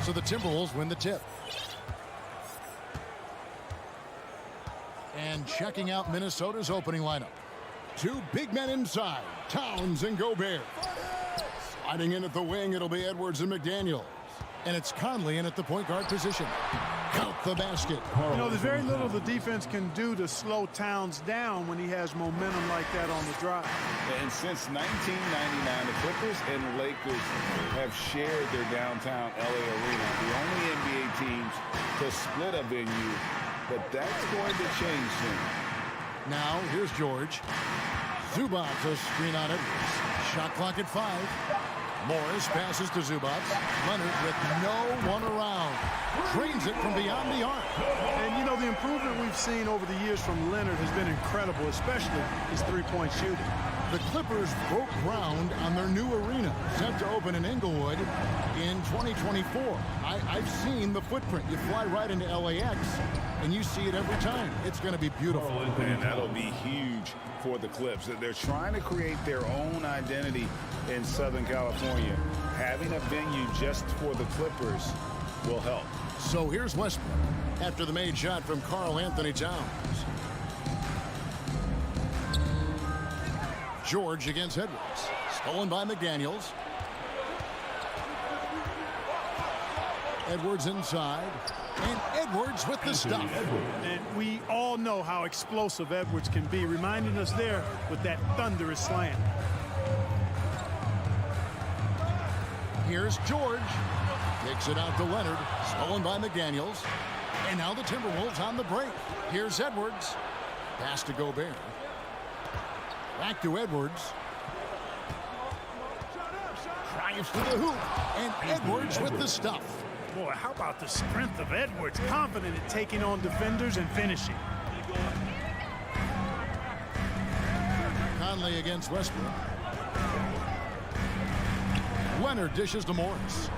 So the Timberwolves win the tip. And checking out Minnesota's opening lineup. Two big men inside, Towns and Gobert. Sliding in at the wing, it'll be Edwards and McDaniels. And it's Conley in at the point guard position. Count the basket. You know, there's very little the defense can do to slow Towns down when he has momentum like that on the drive. And since 1999, the Clippers and the Lakers have shared their downtown LA arena, the only NBA teams to split a venue, but that's going to change soon. Now, here's George. Zubac, a screen on Edwards. Shot clock at 5. Morris passes to Zubac. Leonard with no one around. Drains it from beyond the arc. And, you know, the improvement we've seen over the years from Leonard has been incredible, especially his three-point shooting. The Clippers broke ground on their new arena, set to open in Inglewood in 2024. I've seen the footprint. You fly right into LAX, and you see it every time. It's going to be beautiful. And that'll be huge for the Clips. They're trying to create their own identity in Southern California. Having a venue just for the Clippers will help. So here's Westbrook after the made shot from Karl Anthony Towns. George against Edwards. Stolen by McDaniels. Edwards inside. And Edwards with the stuff. And we all know how explosive Edwards can be, reminding us there with that thunderous slam. Here's George. Kicks it out to Leonard. Stolen by McDaniels. And now the Timberwolves on the break. Here's Edwards. Pass to Gobert. Back to Edwards. Drives to the hoop. And Edwards with the stuff. Boy, how about the strength of Edwards? Confident at taking on defenders and finishing. Conley against Westbrook. Leonard dishes to Morris.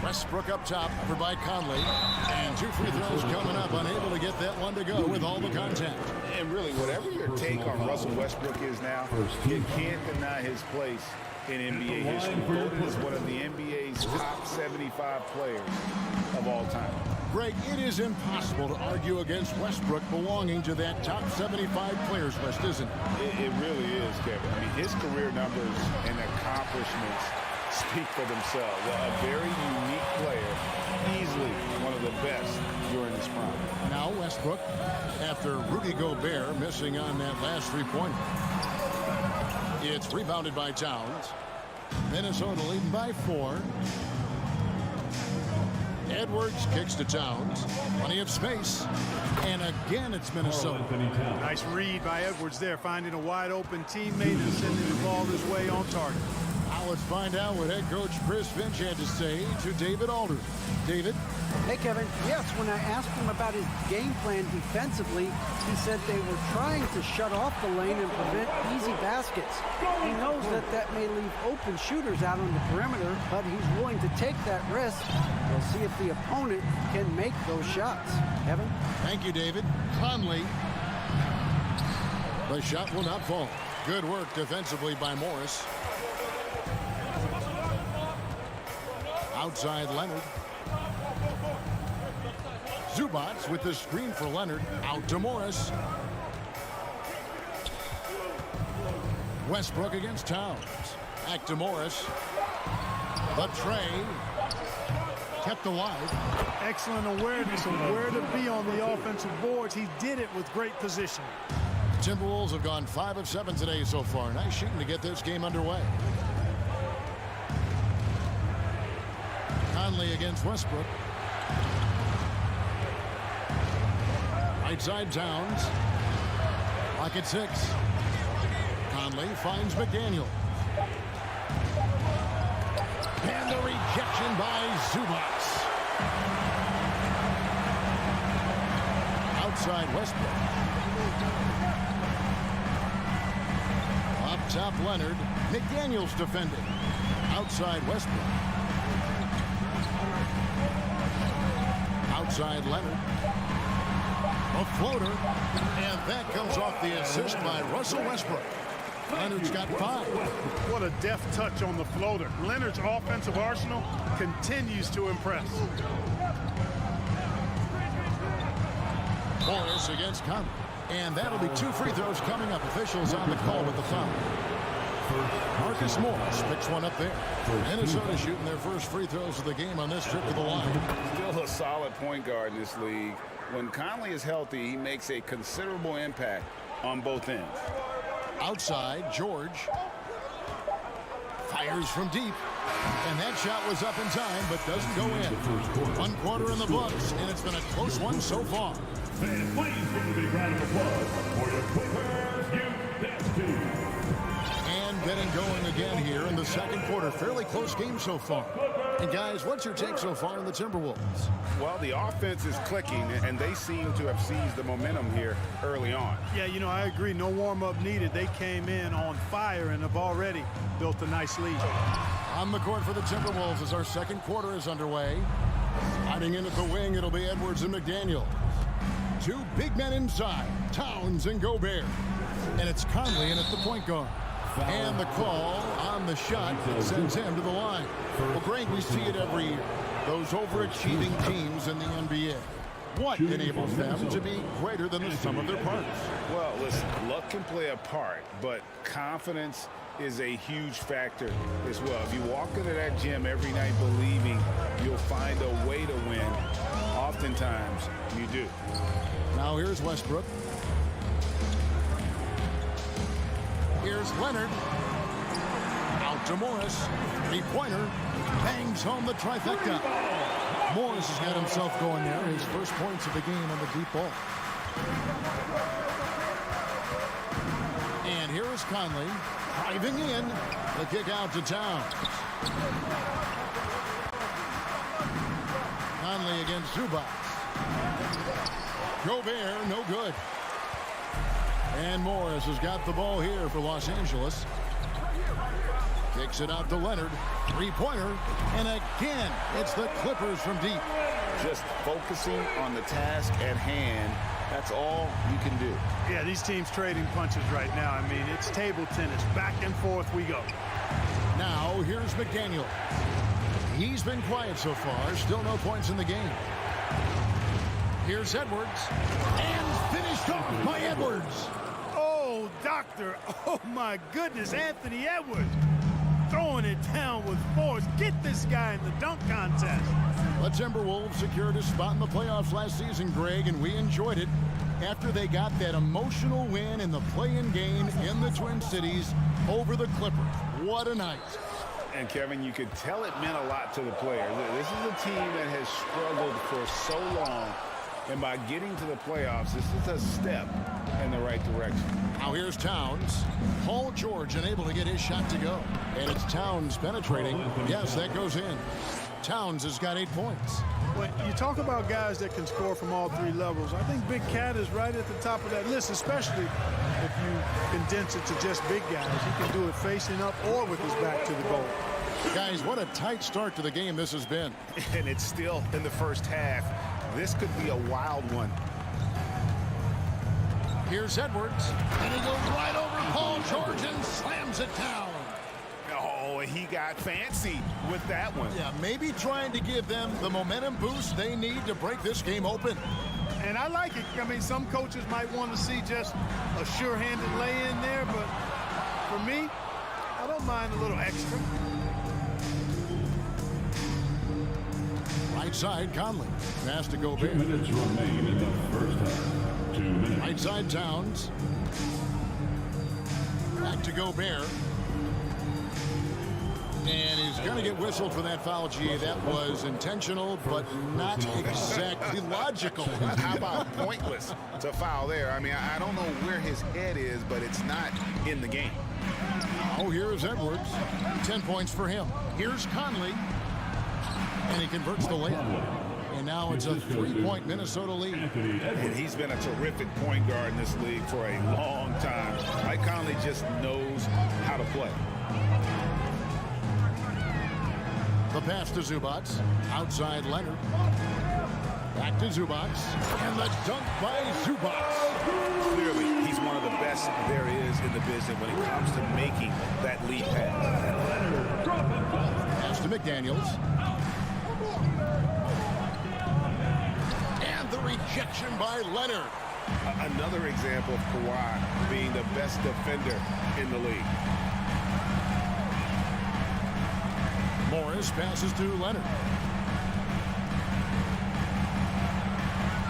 Westbrook up top, covered by Conley. And two free throws coming up, unable to get that one to go with all the contact. And really, whatever your take on Russell Westbrook is now, you can't deny his place in NBA history. Voted as one of the NBA's top 75 players of all time. Greg, it is impossible to argue against Westbrook belonging to that top 75 players list, isn't it? It really is, Kevin. I mean, his career numbers and accomplishments speak for themselves. A very unique player, easily one of the best during his prime. Now Westbrook, after Rudy Gobert missing on that last three-pointer. It's rebounded by Towns. Minnesota leading by 4. Edwards kicks to Towns. Plenty of space. And again, it's Minnesota. Nice read by Edwards there, finding a wide-open teammate and sending the ball his way on target. Now let's find out what head coach Chris Finch had to say to David Aldridge. David? Hey, Kevin. Yes, when I asked him about his game plan defensively, he said they were trying to shut off the lane and prevent easy baskets. He knows that that may leave open shooters out on the perimeter, but he's willing to take that risk. We'll see if the opponent can make those shots. Kevin? Thank you, David. Conley. The shot will not fall. Good work defensively by Morris. Outside Leonard. Zubac with the screen for Leonard. Out to Morris. Westbrook against Towns. Back to Morris. The tray. Kept alive. Excellent awareness of where to be on the offensive boards. He did it with great position. Timberwolves have gone 5 of 7 today so far. Nice shooting to get this game underway. Conley against Westbrook. Right side Towns. Clock at 6. Conley finds McDaniel. And the rejection by Zubac. Outside Westbrook. Up top Leonard. McDaniels defending. Outside Westbrook. Outside Leonard. A floater. And that comes off the assist by Russell Westbrook. Leonard's got 5. What a deft touch on the floater. Leonard's offensive arsenal continues to impress. Morris against Conley. And that'll be 2 free throws coming up. Officials on the call with the foul. Marcus Morris picks one up there. Minnesota shooting their first free throws of the game on this trip to the line. Still a solid point guard in this league. When Conley is healthy, he makes a considerable impact on both ends. Outside, George fires from deep. And that shot was up in time, but doesn't go in. 1 quarter in the books, and it's been a close one so far. And please give a big round of applause for the Clippers Youth Team. And getting going again here in the second quarter. Fairly close game so far. And guys, what's your take so far on the Timberwolves? Well, the offense is clicking, and they seem to have seized the momentum here early on. Yeah, I agree. No warm-up needed. They came in on fire and have already built a nice lead. On the court for the Timberwolves as our second quarter is underway. Hiding in at the wing, it'll be Edwards and McDaniel. 2 big men inside, Towns and Gobert. And it's Conley in at the point guard. And the call on the shot that sends him to the line. Well, Greg, we see it every year. Those overachieving teams in the NBA. What enables them to be greater than the sum of their parts? Well, listen, luck can play a part, but confidence is a huge factor as well. If you walk into that gym every night believing you'll find a way to win, oftentimes you do. Now here's Westbrook. Here's Leonard. Out to Morris. 3-pointer. Bangs home the trifecta. Morris has got himself going there. His first points of the game on the deep ball. And here is Conley. Driving in. The kick out to Towns. Conley against Zubac. Gobert, no good. And Morris has got the ball here for Los Angeles. Kicks it out to Leonard. 3-pointer. And again, it's the Clippers from deep. Just focusing on the task at hand. That's all you can do. Yeah, these teams trading punches right now. I mean, it's table tennis. Back and forth we go. Now, here's McDaniel. He's been quiet so far. Still no points in the game. Here's Edwards. And finished off by Edwards. Oh, doctor. Oh, my goodness. Anthony Edwards throwing it down with force. Get this guy in the dunk contest. The Timberwolves secured a spot in the playoffs last season, Greg, and we enjoyed it after they got that emotional win in the play-in game in the Twin Cities over the Clippers. What a night. And, Kevin, you could tell it meant a lot to the players. This is a team that has struggled for so long, and by getting to the playoffs, this is a step in the right direction. Now here's Towns. Paul George unable to get his shot to go. And it's Towns penetrating. Yes, that goes in. Towns has got 8 points. When you talk about guys that can score from all 3 levels, I think Big Cat is right at the top of that list, especially if you condense it to just big guys. He can do it facing up or with his back to the goal. Guys, what a tight start to the game this has been. And it's still in the first half. This could be a wild one. Here's Edwards. And he goes right over Paul George and slams it down. Oh, he got fancy with that one. Yeah, maybe trying to give them the momentum boost they need to break this game open. And I like it. I mean, some coaches might want to see just a sure-handed lay-in there, but for me, I don't mind a little extra. Right side, Conley. Pass to Gobert. 2 minutes remain in the first half. 2 minutes. Right side, Towns. Back to Gobert. And he's going to get whistled for that foul, G. That was intentional, but not exactly logical. How about pointless to foul there? I mean, I don't know where his head is, but it's not in the game. Oh, here's Edwards. 10 points for him. Here's Conley. And he converts the layup. And now it's a 3-point Minnesota lead. And he's been a terrific point guard in this league for a long time. Mike Conley just knows how to play. The pass to Zubac. Outside Leonard. Back to Zubac. And the dunk by Zubac. Clearly, he's one one of the best there is in the business when it comes to making that lead pass. Pass to McDaniels. And the rejection by Leonard. Another example of Kawhi being the best defender in the league. Morris passes to Leonard.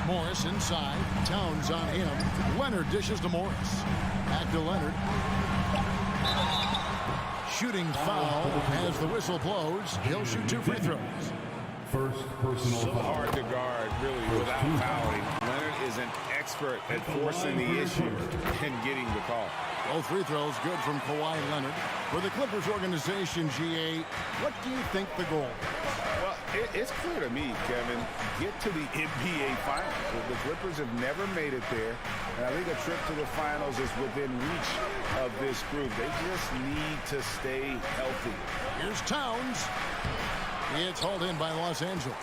Morris inside. Towns on him. Leonard dishes to Morris. Back to Leonard. Shooting foul as the whistle blows. He'll shoot 2 free throws. First personal So foul. hard to guard, really, without fouling. Leonard is an expert at forcing the issue and getting the call. Both free throws good from Kawhi Leonard. For the Clippers organization, GA, what do you think the goal is? Well, it's clear to me, Kevin, get to the NBA Finals. The Clippers have never made it there, and I think a trip to the Finals is within reach of this group. They just need to stay healthy. Here's Towns. It's hauled in by Los Angeles.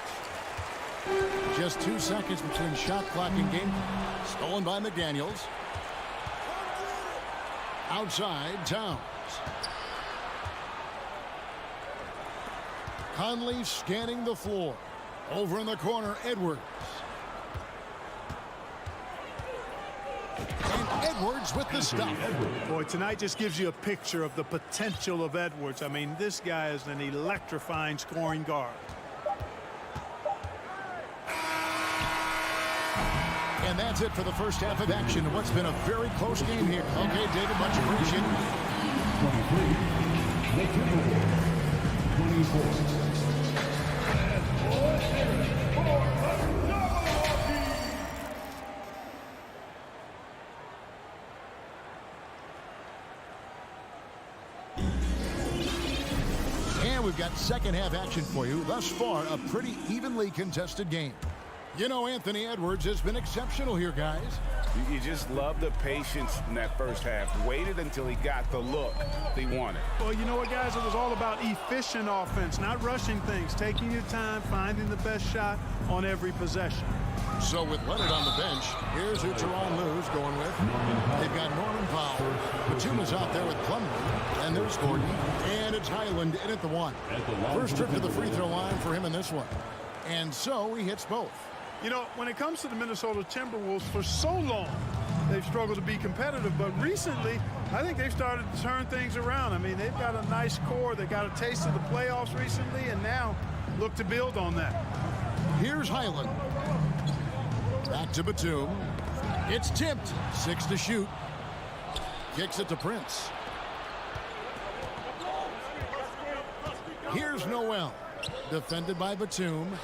Just 2 seconds between shot clock and game clock. Stolen by McDaniels. Outside, Towns. Conley scanning the floor. Over in the corner, Edwards. And Edwards with the stop. Boy, tonight just gives you a picture of the potential of Edwards. I mean, this guy is an electrifying scoring guard. And that's it for the first half of action. What's been a very close game here. Okay, David, much appreciated. 23. The Timberwolves. 24. And we've got second half action for you. Thus far, a pretty evenly contested game. You know, Anthony Edwards has been exceptional here, guys. You just love the patience in that first half. Waited until he got the look he wanted. Well, you know what, guys? It was all about efficient offense, not rushing things, taking your time, finding the best shot on every possession. So with Leonard on the bench, here's who Teron Lue's going with. They've got Norman Powell. Batum is out there with Plumlee. And there's Gordon. And it's Highland in at the 1. First trip to the free throw line for him in this one. And so he hits both. You know, when it comes to the Minnesota Timberwolves, for so long, they've struggled to be competitive. But recently, I think they've started to turn things around. I mean, they've got a nice core. They got a taste of the playoffs recently, and now look to build on that. Here's Highland. Back to Batum. It's tipped. 6 to shoot. Kicks it to Prince. Here's Noel. Defended by Batum.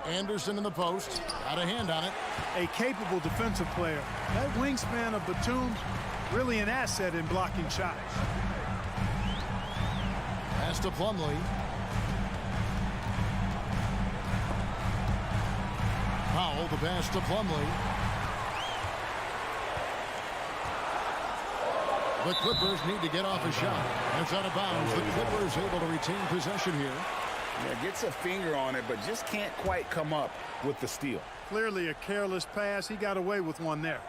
Anderson in the post. Got a hand on it. A capable defensive player. That wingspan of Batum's really an asset in blocking shots. Pass to Plumlee. Powell, the pass to Plumlee. The Clippers need to get off a shot. It's out of bounds. The Clippers able to retain possession here. Yeah, gets a finger on it, but just can't quite come up with the steal. Clearly a careless pass. He got away with one there.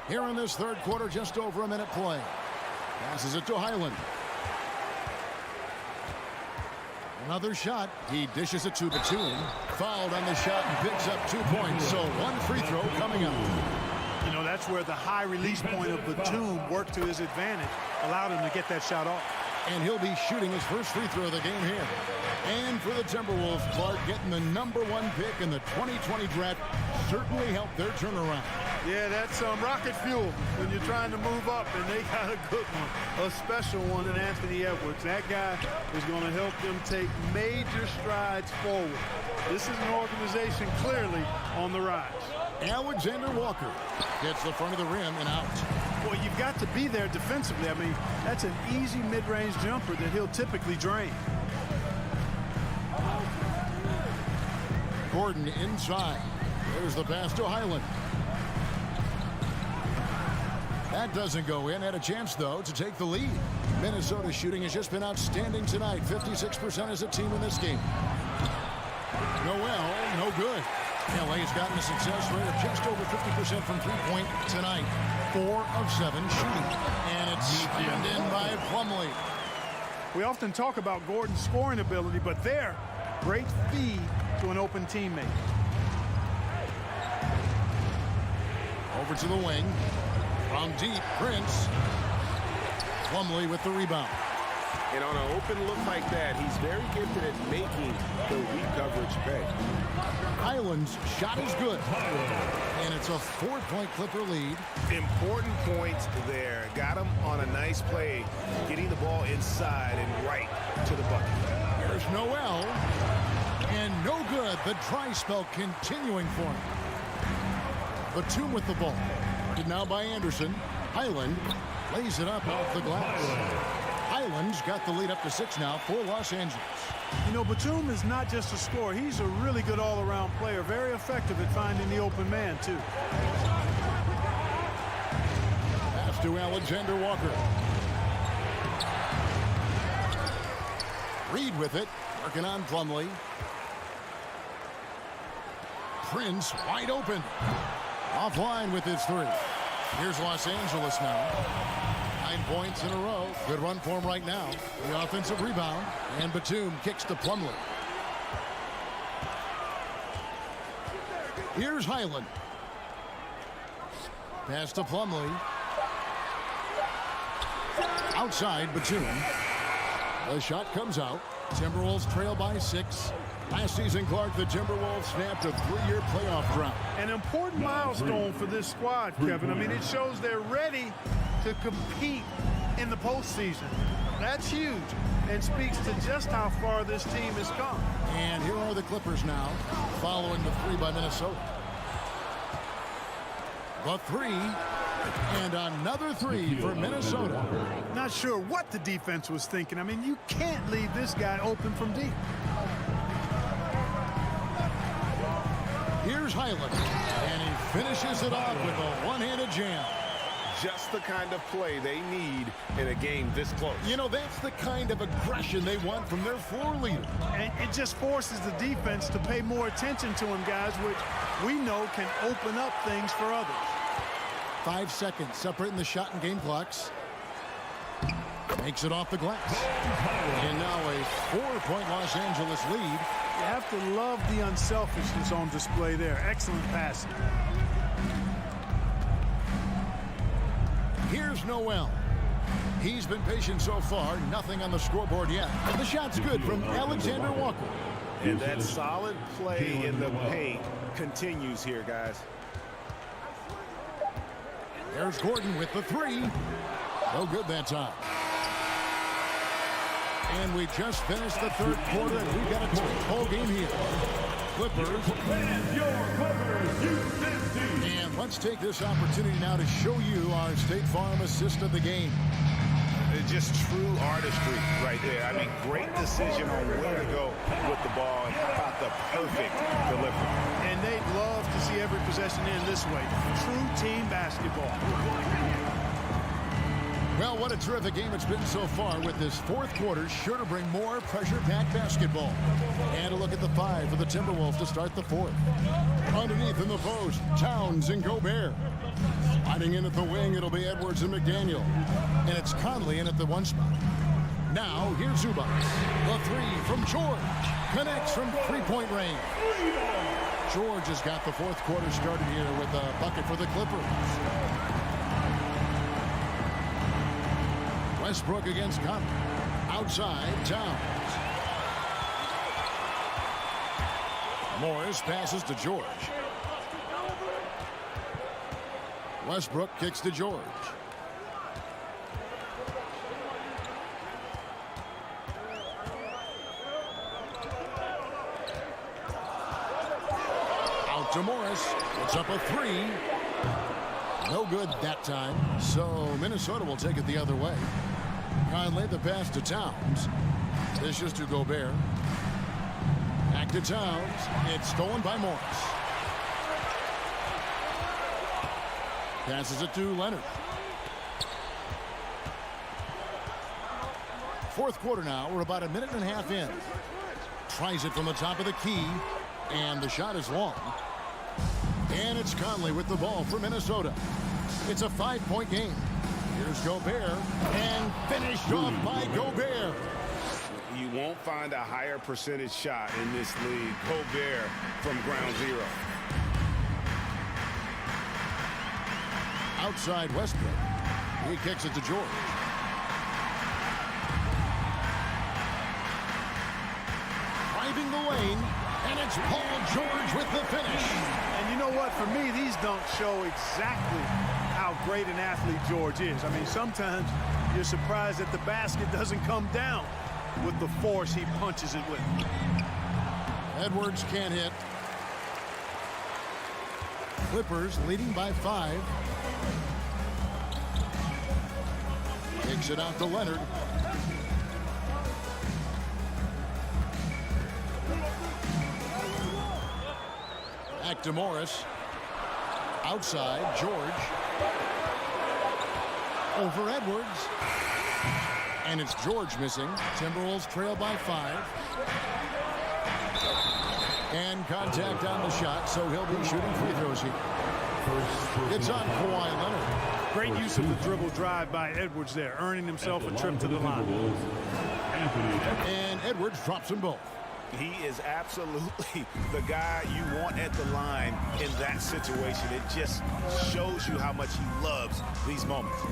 Here in this third quarter, just over a minute play. Passes it to Highland. Another shot. He dishes it to Batum. Fouled on the shot and picks up 2 points. So 1 free throw coming up. You know, that's where the high release point of Batum worked to his advantage. Allowed him to get that shot off. And he'll be shooting his first free throw of the game here. And for the Timberwolves, Clark getting the #1 pick in the 2020 draft certainly helped their turnaround. Yeah, that's rocket fuel when you're trying to move up, and they got a good one, a special one in Anthony Edwards. That guy is going to help them take major strides forward. This is an organization clearly on the rise. Alexander Walker gets the front of the rim and out. Well, you've got to be there defensively. I mean, that's an easy mid-range jumper that he'll typically drain. Gordon inside. There's the pass to Highland. That doesn't go in. Had a chance, though, to take the lead. Minnesota's shooting has just been outstanding tonight. 56% as a team in this game. Noel, no good. LA's gotten a success rate of just over 50% from three-point tonight. 4 of 7 shooting. And it's slammed in by Plumlee. We often talk about Gordon's scoring ability, but there, great feed to an open teammate. Over to the wing. From deep, Prince. Plumlee with the rebound. And on an open look like that, he's very gifted at making the weak coverage pay. Highland's shot is good. And it's a 4-point Clipper lead. Important points there. Got him on a nice play, getting the ball inside and right to the bucket. There's Noel. And no good. The dry spell continuing for him. Batum with the ball. And now by Anderson. Highland lays it up off the glass. Highland's got the lead up to 6 now for Los Angeles. You know, Batum is not just a scorer. He's a really good all-around player. Very effective at finding the open man, too. Pass to Alexander Walker. Reed with it. Working on Plumlee. Prince wide open. Offline with his 3. Here's Los Angeles now. 9 points in a row. Good run for him right now. The offensive rebound. And Batum kicks to Plumlee. Here's Highland. Pass to Plumlee. Outside Batum. The shot comes out. Timberwolves trail by 6. Last season, Clark, the Timberwolves snapped a 3-year playoff drought. An important milestone for this squad, Kevin. I mean, it shows they're ready to compete in the postseason. That's huge and speaks to just how far this team has come. And here are the Clippers now, following the 3 by Minnesota. The 3, and another 3 for Minnesota. Not sure what the defense was thinking. I mean, you can't leave this guy open from deep. Here's Highland, and he finishes it off with a one-handed jam. Just the kind of play they need in a game this close. You know, that's the kind of aggression they want from their floor leader. And it just forces the defense to pay more attention to him, guys, which we know can open up things for others. 5 seconds separating the shot and game clocks. Makes it off the glass. And now a 4-point Los Angeles lead. You have to love the unselfishness on display there. Excellent passing. Here's Noel. He's been patient so far. Nothing on the scoreboard yet. And the shot's good from Alexander Walker. And that solid play in the paint continues here, guys. There's Gordon with the 3. No good that time. And we just finished the 3rd quarter, and we've got a tight ball game here. Clippers. And your Clippers, Houston. And let's take this opportunity now to show you our State Farm assist of the game. It's just true artistry right there. I mean, great decision on where to go with the ball, and how about the perfect delivery. And they'd love to see every possession end this way. True team basketball. Well, what a terrific game it's been so far, with this 4th quarter sure to bring more pressure-packed basketball. And a look at the 5 for the Timberwolves to start the 4th. Underneath in the post, Towns and Gobert. Sliding in at the wing, it'll be Edwards and McDaniel. And it's Conley in at the 1 spot. Now, here's Zubac. The 3 from George. Connects from 3-point range. George has got the 4th quarter started here with a bucket for the Clippers. Westbrook against Conley. Outside, Towns. Morris passes to George. Westbrook kicks to George. Out to Morris. It's up a 3. No good that time. So Minnesota will take it the other way. Conley, the pass to Towns. Dishes to Gobert. Back to Towns. It's stolen by Morris. Passes it to Leonard. 4th quarter now. We're about a minute and a half in. Tries it from the top of the key. And the shot is long. And it's Conley with the ball for Minnesota. It's a 5-point game. Here's Gobert, and finished off by Gobert. You won't find a higher percentage shot in this league. Gobert from ground zero. Outside Westbrook. He kicks it to George. Driving the lane, and it's Paul George with the finish. And you know what? For me, these dunks show exactly how great an athlete George is. I mean, sometimes you're surprised that the basket doesn't come down with the force he punches it with. Edwards can't hit. Clippers leading by 5. Kicks it out to Leonard. Back to Morris. Outside, George. Over Edwards. And it's George missing. Timberwolves trail by 5. And contact on the shot, so he'll be shooting free throws here. It's on Kawhi Leonard. Great use of the dribble drive by Edwards there, earning himself a trip to the line. And Edwards drops them both. He is absolutely the guy you want at the line in that situation. It just shows you how much he loves these moments.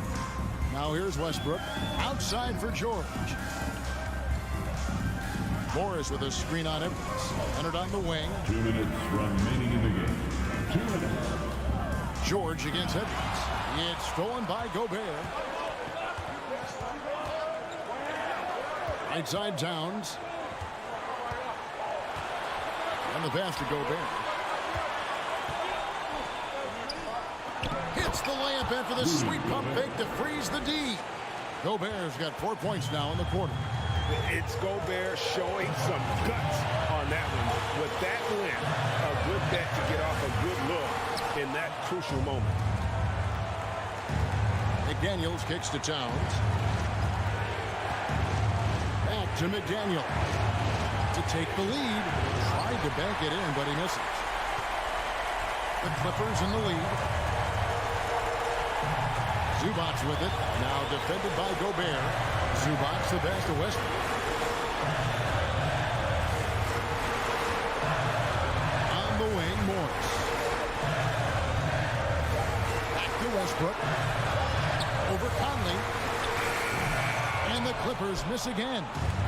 Now here's Westbrook. Outside for George. Morris with a screen on Edwards. Leonard on the wing. 2 minutes remaining in the game. 2 minutes. George against Edwards. It's stolen by Gobert. Right side Towns. And the pass to Gobert. Hits the layup after the sweet pump fake to freeze the D. Gobert's got 4 points now in the quarter. It's Gobert showing some guts on that one. With that win, a good bet to get off a good look in that crucial moment. McDaniels kicks to Towns. Back to McDaniel. To take the lead. Tried to bank it in, but he misses. The Clippers in the lead. Zubac with it. Now defended by Gobert. Zubac the pass to Westbrook. On the wing, Morris. Back to Westbrook. Over Conley. And the Clippers miss again.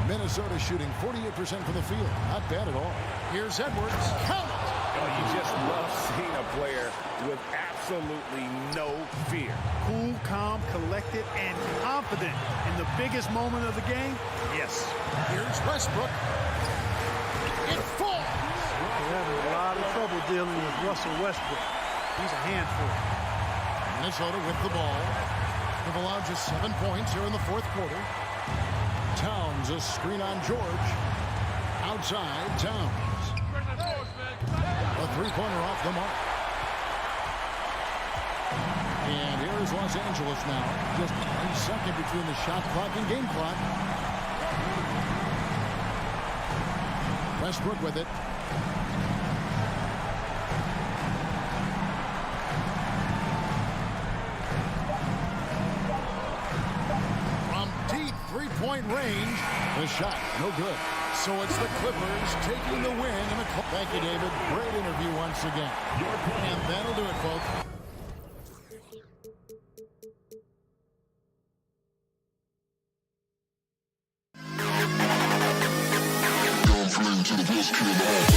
Minnesota shooting 48% from the field. Not bad at all. Here's Edwards. Count it! Oh, you just love seeing a player with absolutely no fear. Cool, calm, collected, and confident in the biggest moment of the game. Yes. Here's Westbrook. It falls. They're having a lot of trouble dealing with Russell Westbrook. He's a handful. Minnesota with the ball. They've allowed just 7 points here in the fourth quarter. Towns, a screen on George. Outside, Towns. A three-pointer off the mark. And here is Los Angeles now. Just 1 second between the shot clock and game clock. Westbrook with it. From deep three-point range, the shot, no good. So it's the Clippers taking the win. Thank you, David. Great interview once again. And that'll do it, folks. To the best kid in the hall.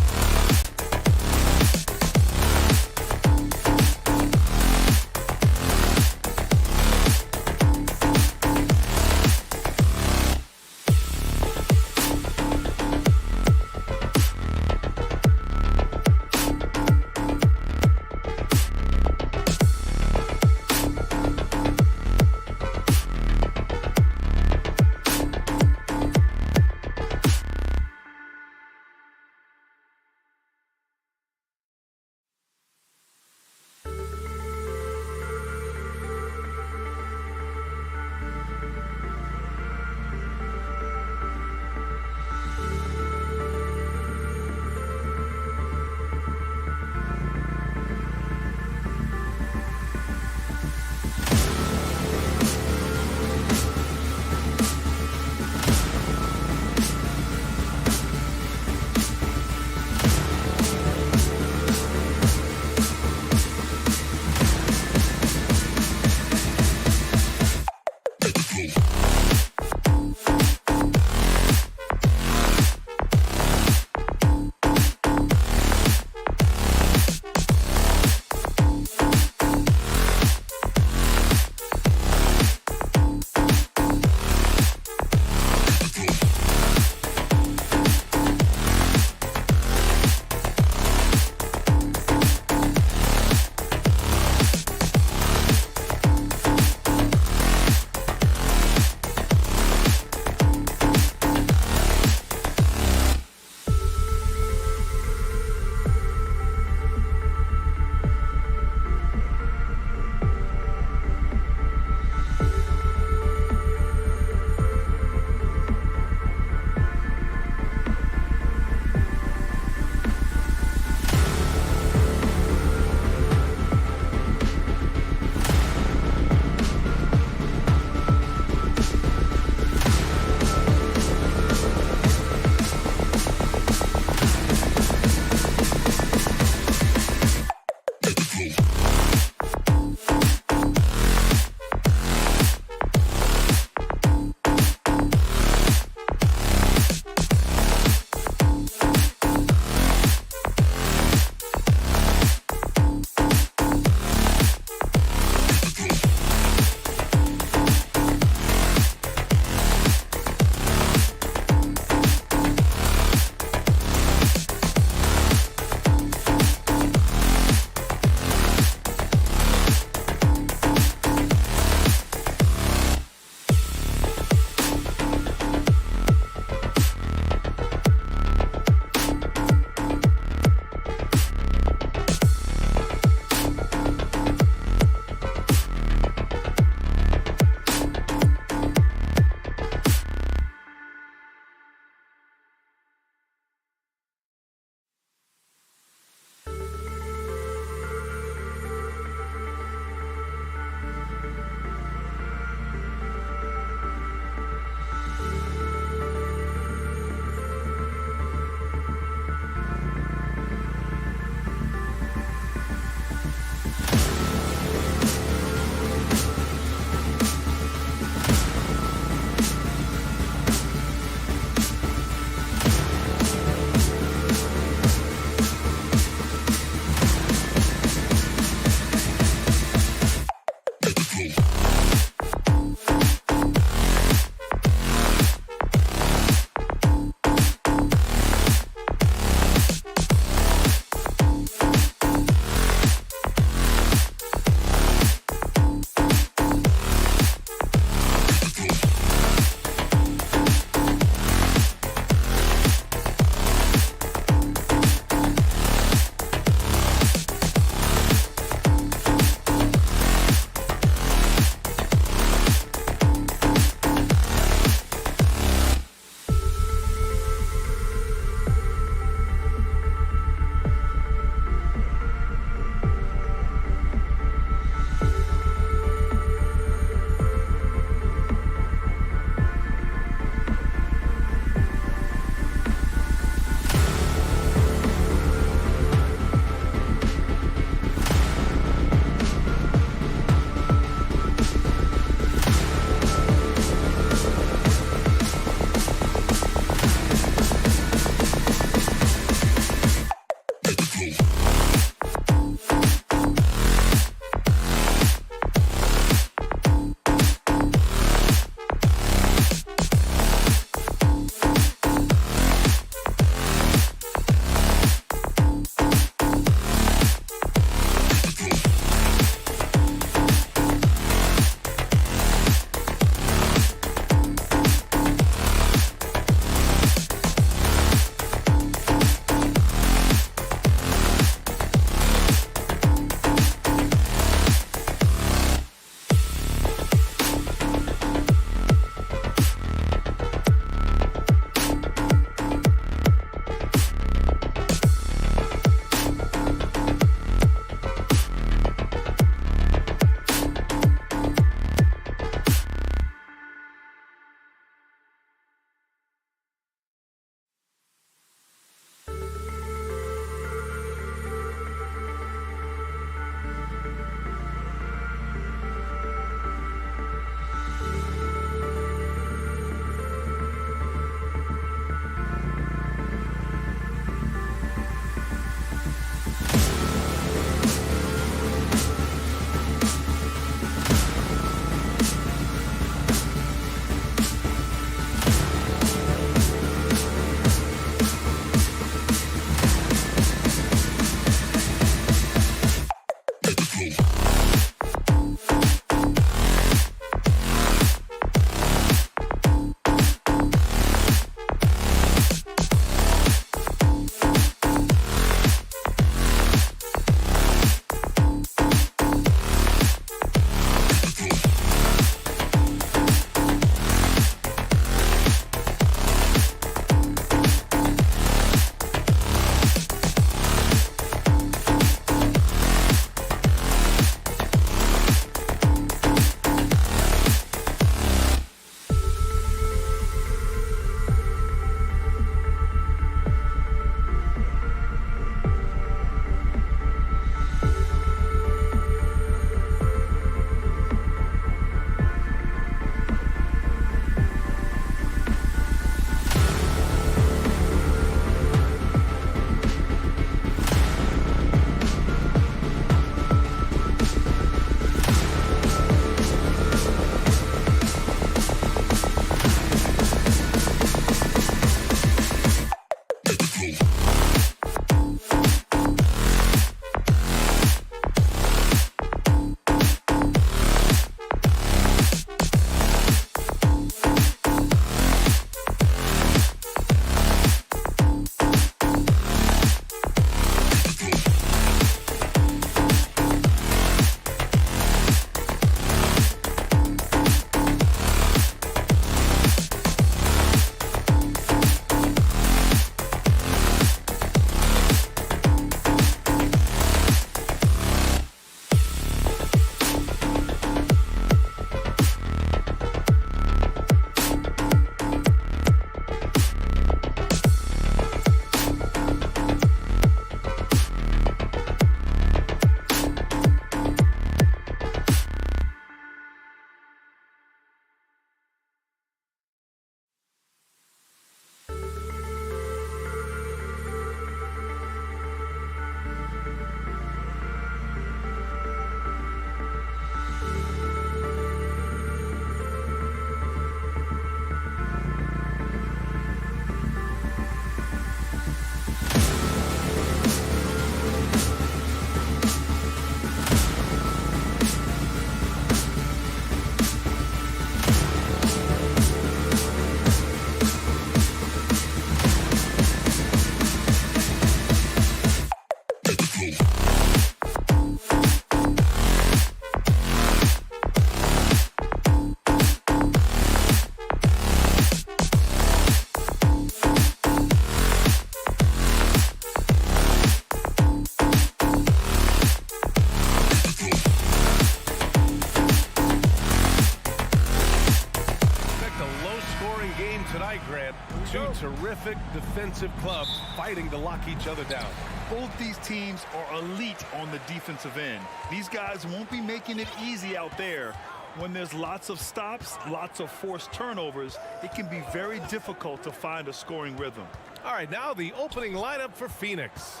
terrific defensive clubs fighting to lock each other down. Both these teams are elite on the defensive end. These guys won't be making it easy out there. When there's lots of stops, lots of forced turnovers, it can be very difficult to find a scoring rhythm. All right, now the opening lineup for Phoenix.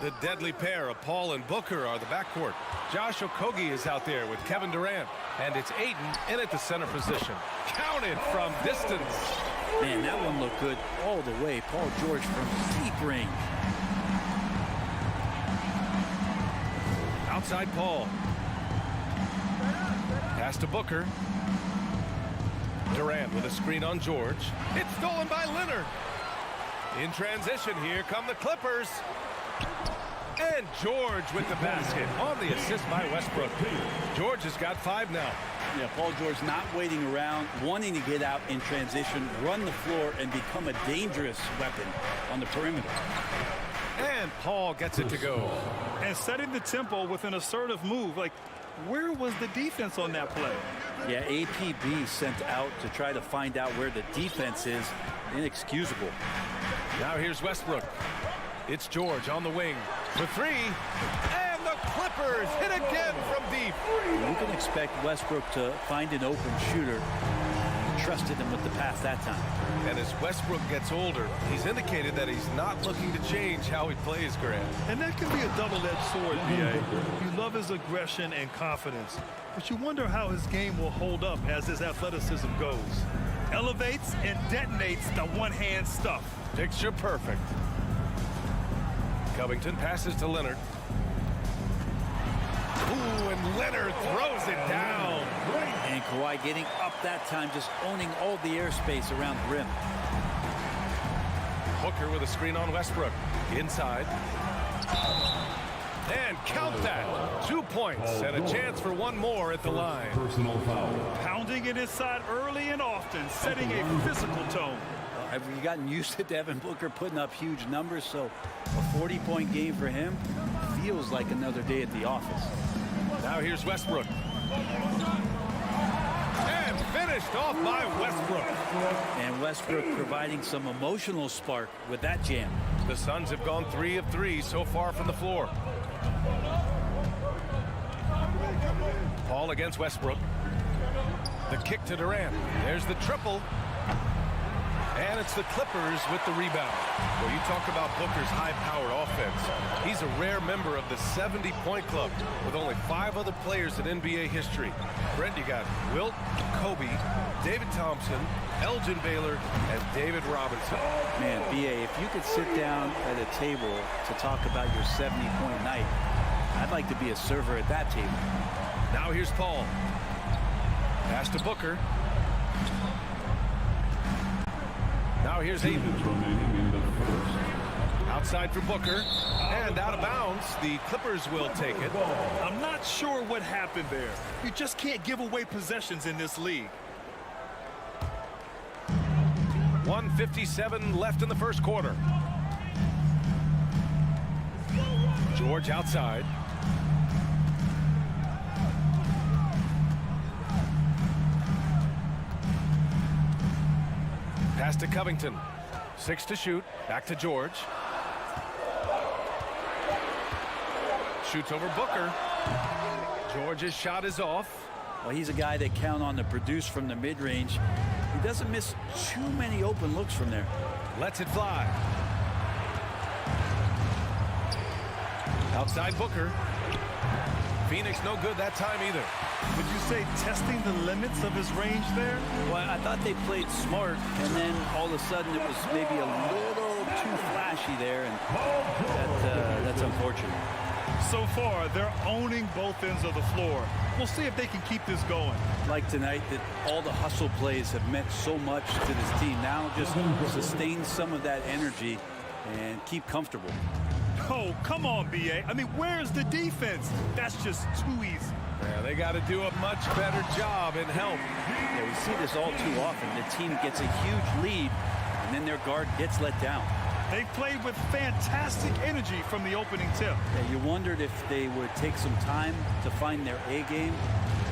The deadly pair of Paul and Booker are the backcourt. Josh Okogie is out there with Kevin Durant. And it's Ayton in at the center position. Counted from distance. Man, that one looked good all the way. Paul George from deep range. Outside Paul. Pass to Booker. Durant with a screen on George. It's stolen by Leonard. In transition, here come the Clippers. And George with the basket on the assist by Westbrook. George has got 5 now. Yeah, Paul George not waiting around, wanting to get out in transition, run the floor, and become a dangerous weapon on the perimeter. And Paul gets it to go. And setting the tempo with an assertive move. Like, where was the defense on that play? Yeah, APB sent out to try to find out where the defense is. Inexcusable. Now here's Westbrook. It's George on the wing for 3. And the Clippers hit again from deep. You can expect Westbrook to find an open shooter. Trusted him with the pass that time. And as Westbrook gets older, he's indicated that he's not looking to change how he plays, Grant. And that can be a double-edged sword, B.A. You love his aggression and confidence, but you wonder how his game will hold up as his athleticism goes. Elevates and detonates the one-hand stuff. Picture perfect. Covington passes to Leonard. Ooh, and Leonard throws it down. And Kawhi getting up that time, just owning all the airspace around the rim. Hooker with a screen on Westbrook. Inside. And count that. 2 points and a chance for one more at the line. Personal foul. Pounding it inside early and often, setting a physical tone. Have you gotten used to Devin Booker putting up huge numbers? So a 40-point game for him feels like another day at the office. Now here's Westbrook. And finished off by Westbrook. And Westbrook providing some emotional spark with that jam. The Suns have gone 3 of 3 so far from the floor. Paul against Westbrook. The kick to Durant. There's the triple. And it's the Clippers with the rebound. Well, you talk about Booker's high-powered offense. He's a rare member of the 70-point club with only 5 other players in NBA history. Brent, you got Wilt, Kobe, David Thompson, Elgin Baylor, and David Robinson. Man, B.A., if you could sit down at a table to talk about your 70-point night, I'd like to be a server at that table. Now here's Paul. Pass to Booker. Now here's Ayton. Outside for Booker. And out of bounds. The Clippers will take it. I'm not sure what happened there. You just can't give away possessions in this league. 1:57 left in the first quarter. George outside. Pass to Covington. 6 to shoot. Back to George. Shoots over Booker. George's shot is off. Well, he's a guy that count on to produce from the mid-range. He doesn't miss too many open looks from there. Lets it fly. Outside Booker. Phoenix no good that time either. Would you say testing the limits of his range there? Well, I thought they played smart, and then all of a sudden it was maybe a little too flashy there, and that's unfortunate. So far, they're owning both ends of the floor. We'll see if they can keep this going. Like tonight, that all the hustle plays have meant so much to this team. Now just sustain some of that energy and keep comfortable. Oh, come on, B.A. I mean, where's the defense? That's just too easy. Yeah, they got to do a much better job in help. Yeah, we see this all too often. The team gets a huge lead, and then their guard gets let down. They played with fantastic energy from the opening tip. Yeah, you wondered if they would take some time to find their A game.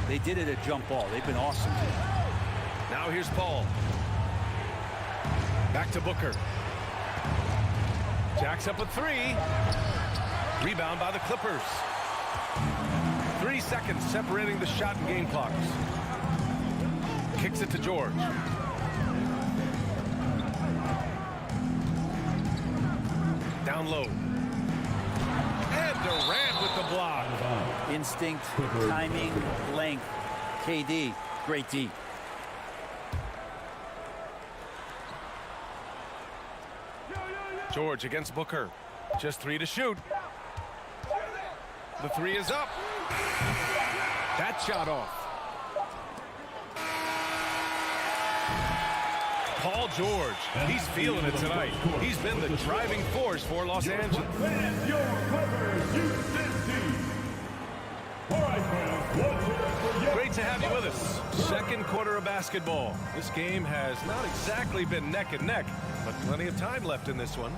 They did it at jump ball. They've been awesome today. Now here's Paul. Back to Booker. Jacks up a three. Rebound by the Clippers. 3 seconds separating the shot and game clocks. Kicks it to George. Down low. And Durant with the block. Instinct, timing, length. KD, great D. George against Booker. Just 3 to shoot. The 3 is up. That shot off. Paul George, he's feeling it tonight. He's been the driving force for Los Angeles. And your Clippers, Houston team. All right, fans. Great to have you with us. Second quarter of basketball. This game has not exactly been neck and neck, but plenty of time left in this one.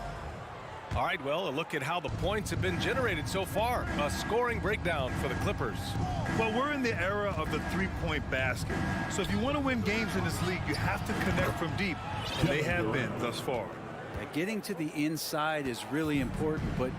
All right, well, a look at how the points have been generated so far. A scoring breakdown for the Clippers. Well, we're in the era of the three-point basket. So if you want to win games in this league, you have to connect from deep. And they have been thus far. Getting to the inside is really important, but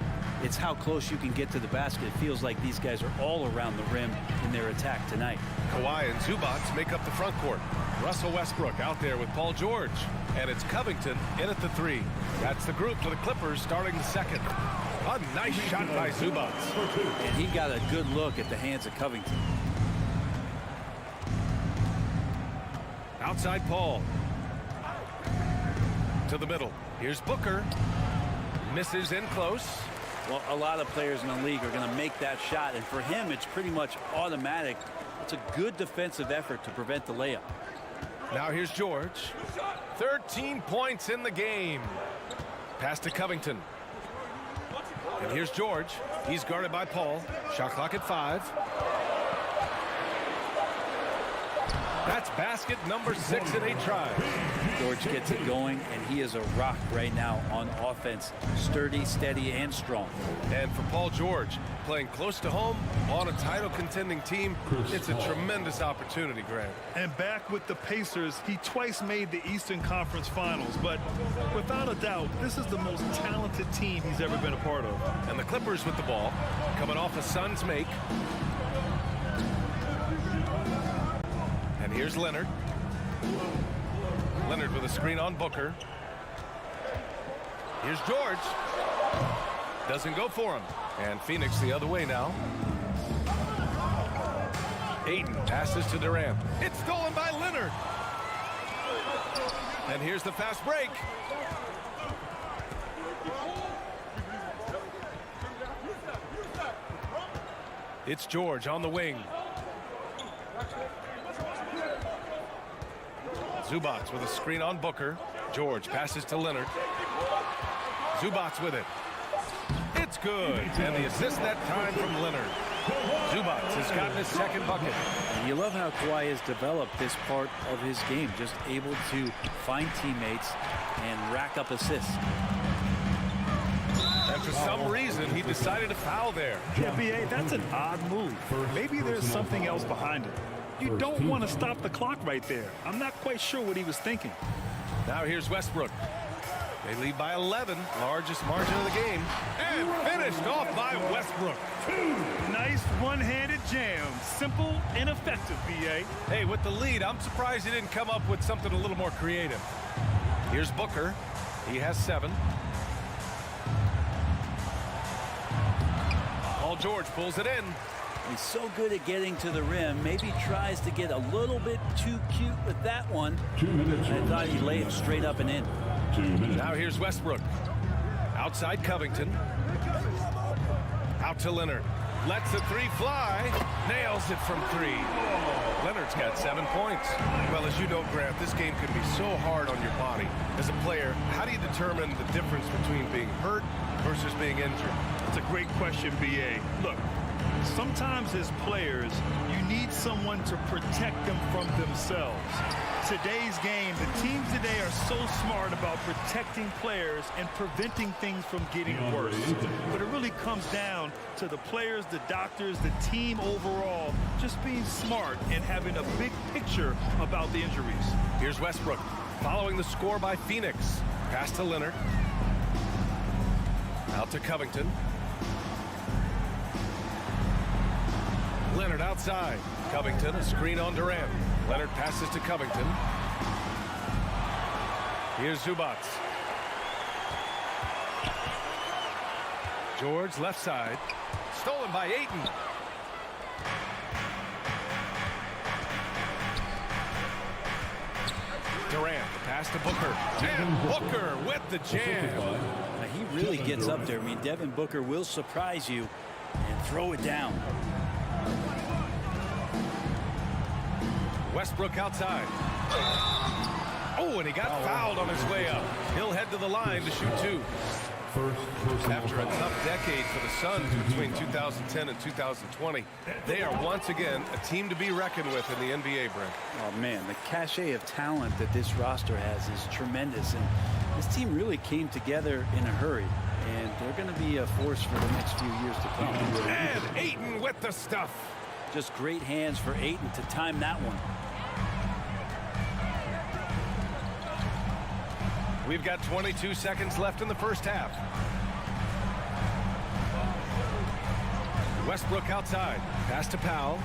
it's how close you can get to the basket. It feels like these guys are all around the rim in their attack tonight. Kawhi and Zubac make up the front court. Russell Westbrook out there with Paul George. And it's Covington in at the 3. That's the group for the Clippers starting the second. A nice shot by Zubac. And he got a good look at the hands of Covington. Outside Paul. To the middle. Here's Booker. Misses in close. Well, a lot of players in the league are going to make that shot, and for him, it's pretty much automatic. It's a good defensive effort to prevent the layup. Now here's George. 13 points in the game. Pass to Covington. And here's George. He's guarded by Paul. Shot clock at 5. That's basket number 6 in 8 tries. George gets it going, and he is a rock right now on offense. Sturdy, steady, and strong. And for Paul George, playing close to home on a title contending team, it's a tremendous opportunity, Grant. And back with the Pacers, he twice made the Eastern Conference Finals. But without a doubt, this is the most talented team he's ever been a part of. And the Clippers with the ball, coming off a Suns make. And here's Leonard. Leonard with a screen on Booker. Here's George. Doesn't go for him. And Phoenix the other way now. Ayton passes to Durant. It's stolen by Leonard. And here's the fast break. It's George on the wing. Zubac with a screen on Booker. George passes to Leonard. Zubac with it. It's good. And the assist that time from Leonard. Zubac has gotten his second bucket. And you love how Kawhi has developed this part of his game, just able to find teammates and rack up assists. And for some reason, he decided to foul there. Yeah, B.A., that's an odd move. Maybe there's something else behind it. You don't want to stop the clock right there. I'm not quite sure what he was thinking. Now here's Westbrook. They lead by 11, largest margin of the game. And finished off by Westbrook. Nice one-handed jam. Simple and effective, B.A. Hey, with the lead, I'm surprised he didn't come up with something a little more creative. Here's Booker. He has 7. Paul George pulls it in. He's so good at getting to the rim. Maybe tries to get a little bit too cute with that one. 2 minutes. I thought he'd lay it straight up and in. 2 minutes. Now here's Westbrook. Outside Covington. Out to Leonard. Lets the 3 fly. Nails it from 3. Leonard's got 7 points. Well, as you know, Grant, this game can be so hard on your body. As a player, how do you determine the difference between being hurt versus being injured? That's a great question, B.A. Look, sometimes as players, you need someone to protect them from themselves. Today's game, the teams today are so smart about protecting players and preventing things from getting worse. But it really comes down to the players, the doctors, the team overall, just being smart and having a big picture about the injuries. Here's Westbrook following the score by Phoenix. Pass to Leonard. Out to Covington. Leonard outside. Covington, a screen on Durant. Leonard passes to Covington. Here's Zubac. George left side. Stolen by Ayton. Durant, pass to Booker. And Booker with the jam. Now, he really gets up there. I mean, Devin Booker will surprise you and throw it down. Westbrook outside. Oh, and he got fouled on his way up. He'll head to the line to shoot two. After a tough decade for the Suns between 2010 and 2020, they are once again a team to be reckoned with in the NBA, Brent. Oh, man, the cachet of talent that this roster has is tremendous. And this team really came together in a hurry. And they're going to be a force for the next few years to come. And Ayton with the stuff. Just great hands for Ayton to time that one. We've got 22 seconds left in the first half. Westbrook outside. Pass to Powell.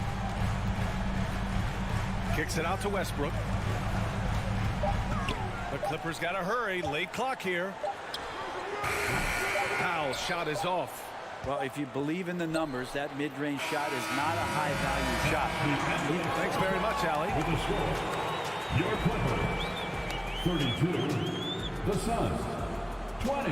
Kicks it out to Westbrook. The Clippers got to hurry. Late clock here. Powell's shot is off. Well, if you believe in the numbers, that mid-range shot is not a high-value shot. Thanks very much, Allie. With the score, your Clippers, 32. The Suns, 20.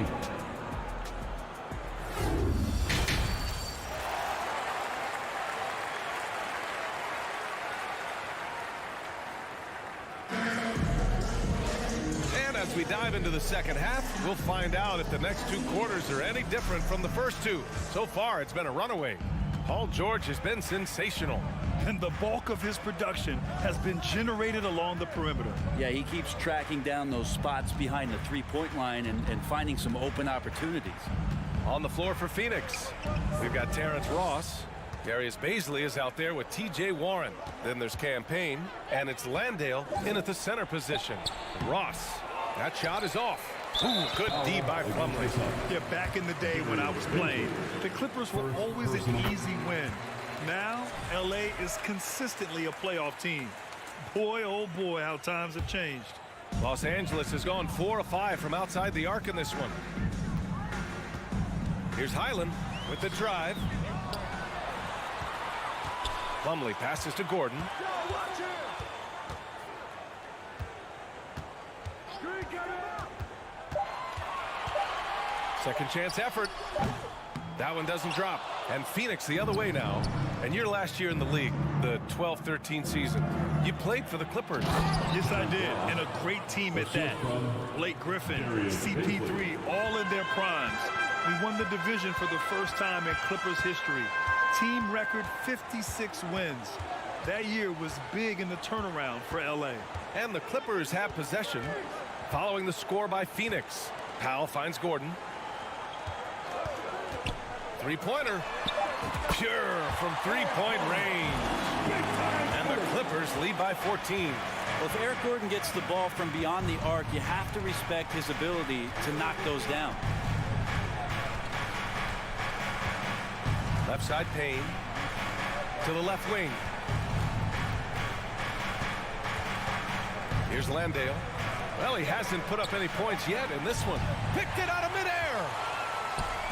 And as we dive into the second half, we'll find out if the next two quarters are any different from the first two. So far, it's been a runaway. Paul George has been sensational. And the bulk of his production has been generated along the perimeter. Yeah, he keeps tracking down those spots behind the three-point line and finding some open opportunities. On the floor for Phoenix, we've got Terrence Ross. Darius Bazley is out there with T.J. Warren. Then there's Campaign, and it's Landale in at the center position. Ross, that shot is off. Ooh, good D by Plumlee. Yeah, back in the day when I was playing, the Clippers were always an easy win. Now, L.A. is consistently a playoff team. Boy, oh boy, how times have changed. Los Angeles has gone 4 of 5 from outside the arc in this one. Here's Highland with the drive. Plumlee passes to Gordon. Second chance effort. That one doesn't drop. And Phoenix the other way now. And your last year in the league, the 12-13 season, you played for the Clippers. Yes, I did. And a great team at that. Blake Griffin, CP3, all in their primes. We won the division for the first time in Clippers history. Team record 56 wins. That year was big in the turnaround for LA. And the Clippers have possession following the score by Phoenix. Powell finds Gordon. Three-pointer. Pure from three-point range. And the Clippers lead by 14. Well, if Eric Gordon gets the ball from beyond the arc, you have to respect his ability to knock those down. Left side Payne to the left wing. Here's Landale. Well, he hasn't put up any points yet in this one. Picked it out of midair.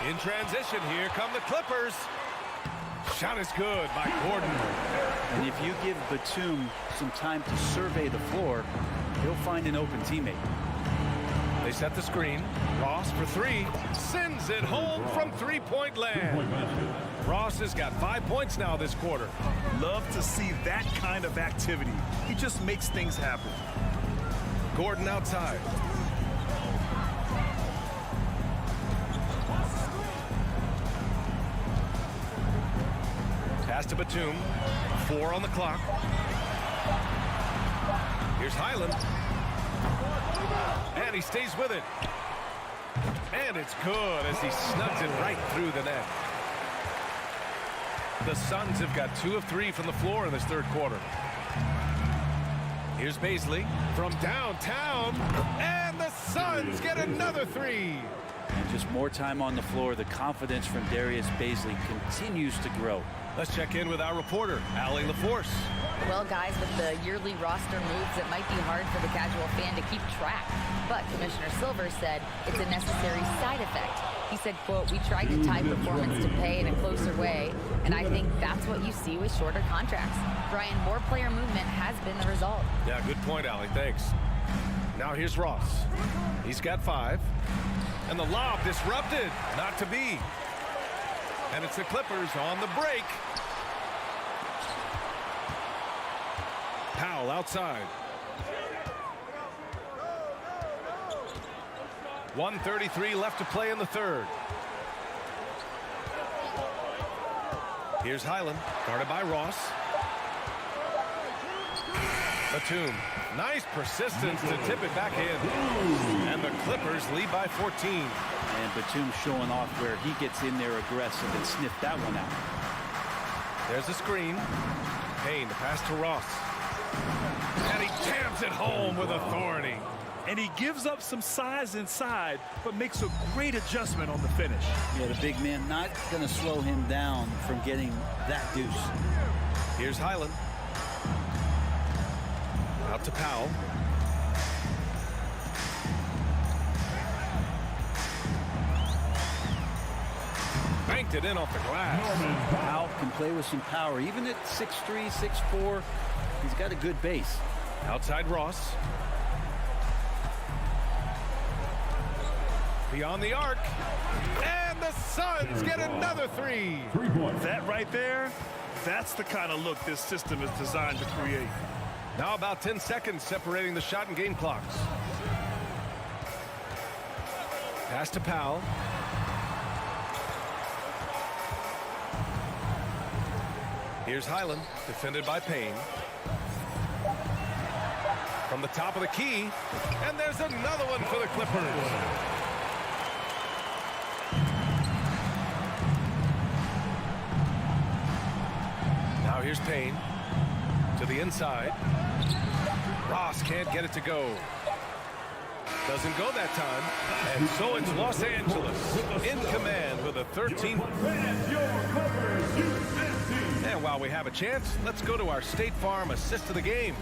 In transition, here come the Clippers. Shot is good by Gordon. And if you give Batum some time to survey the floor, he'll find an open teammate. They set the screen. Ross for three. Sends it home from three-point land. Ross has got 5 points now this quarter. Love to see that kind of activity. He just makes things happen. Gordon outside. Pass to Batum. 4 on the clock. Here's Highland. And he stays with it. And it's good as he snugs it right through the net. The Suns have got 2 of 3 from the floor in this third quarter. Here's Bazley from downtown. And the Suns get another 3. And just more time on the floor. The confidence from Darius Baisley continues to grow. Let's check in with our reporter, Allie LaForce. Well, guys, with the yearly roster moves, it might be hard for the casual fan to keep track. But Commissioner Silver said it's a necessary side effect. He said, quote, "We tried to tie performance to pay in a closer way, and I think that's what you see with shorter contracts." Brian, more player movement has been the result. Yeah, good point, Allie. Thanks. Now here's Ross. He's got 5. And the lob disrupted. Not to be. And it's the Clippers on the break. Powell outside. 1:33 left to play in the third. Here's Highland, guarded by Ross. Batum, nice persistence to tip it back in. And the Clippers lead by 14. And Batum showing off where he gets in there aggressive and sniffed that one out. There's a screen. Payne to pass to Ross. And he jams it home with authority. And he gives up some size inside, but makes a great adjustment on the finish. Yeah, the big man not going to slow him down from getting that deuce. Here's Highland. Out to Powell. Banked it in off the glass. Powell can play with some power. Even at 6'3", 6'4", he's got a good base. Outside Ross. Beyond the arc. And the Suns get another 3. 3 points. That right there, that's the kind of look this system is designed to create. Now about 10 seconds separating the shot and game clocks. Pass to Powell. Here's Highland, defended by Payne. From the top of the key, and there's another one for the Clippers. Now here's Payne to the inside. Ross can't get it to go. Doesn't go that time. And so it's Los Angeles in command with a 13. And while we have a chance, let's go to our State Farm assist of the game.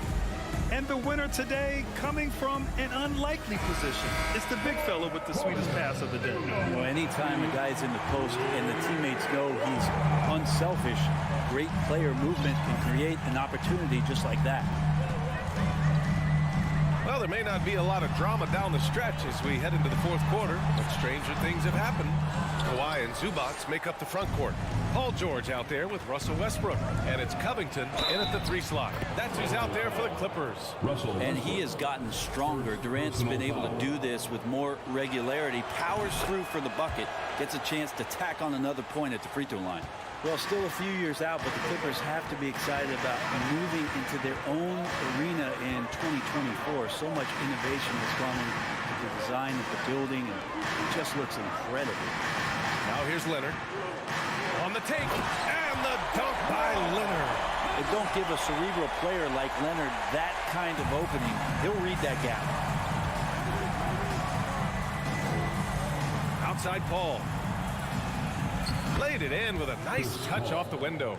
And the winner today coming from an unlikely position. It's the big fella with the sweetest pass of the day. You know, anytime a guy's in the post and the teammates know he's unselfish, great player movement can create an opportunity just like that. Well, there may not be a lot of drama down the stretch as we head into the fourth quarter, but stranger things have happened. Kawhi and Zubac make up the front court. Paul George out there with Russell Westbrook, and it's Covington in at the 3 slot. That's who's out there for the Clippers. And he has gotten stronger. Durant's been able to do this with more regularity, powers through for the bucket, gets a chance to tack on another point at the free throw line. Well, still a few years out, but the Clippers have to be excited about moving into their own arena in 2024. So much innovation has gone into the design of the building, and it just looks incredible. Now here's Leonard. On the take, and the dunk by Leonard. They don't give a cerebral player like Leonard that kind of opening. He'll read that gap. Outside Paul. Laid it in with a nice touch off the window.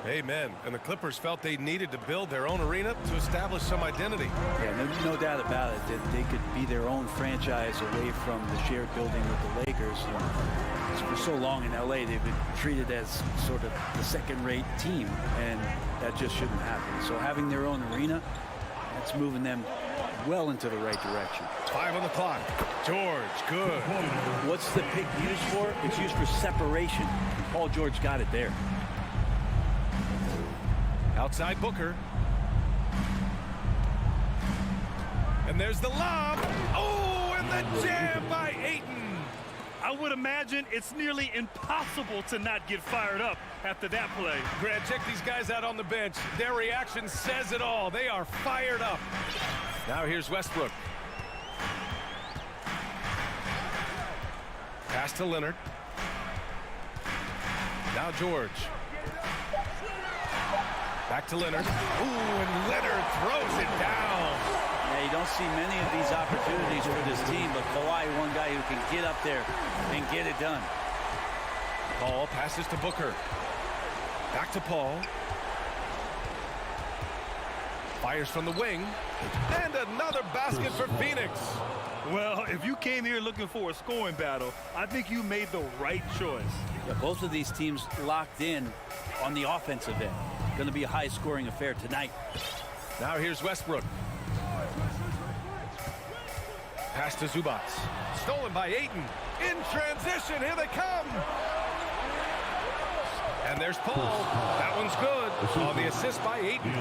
Amen. And the Clippers felt they needed to build their own arena to establish some identity. Yeah, no doubt about it that they could be their own franchise away from the shared building with the Lakers. And for so long in LA, they've been treated as sort of the second-rate team, and that just shouldn't happen. So having their own arena, that's moving them well into the right direction. 5 on the clock. George, good. What's the pick used for? It's used for separation. Paul George got it there. Outside Booker. And there's the lob. Oh, and the jam by Ayton. I would imagine it's nearly impossible to not get fired up after that play. Grant, check these guys out on the bench. Their reaction says it all. They are fired up. Now here's Westbrook. Pass to Leonard. Now George. Back to Leonard. Ooh, and Leonard throws it down. Yeah, Yeah, you don't see many of these opportunities for this team, but Kawhi, one guy who can get up there and get it done. Paul passes to Booker. Back to Paul. Fires from the wing. And another basket for Phoenix. Well, if you came here looking for a scoring battle, I think you made the right choice. Yeah, both of these teams locked in on the offensive end. Going to be a high-scoring affair tonight. Now here's Westbrook. Pass to Zubac. Stolen by Ayton. In transition, here they come. And there's Paul. That one's good. On the assist by Ayton.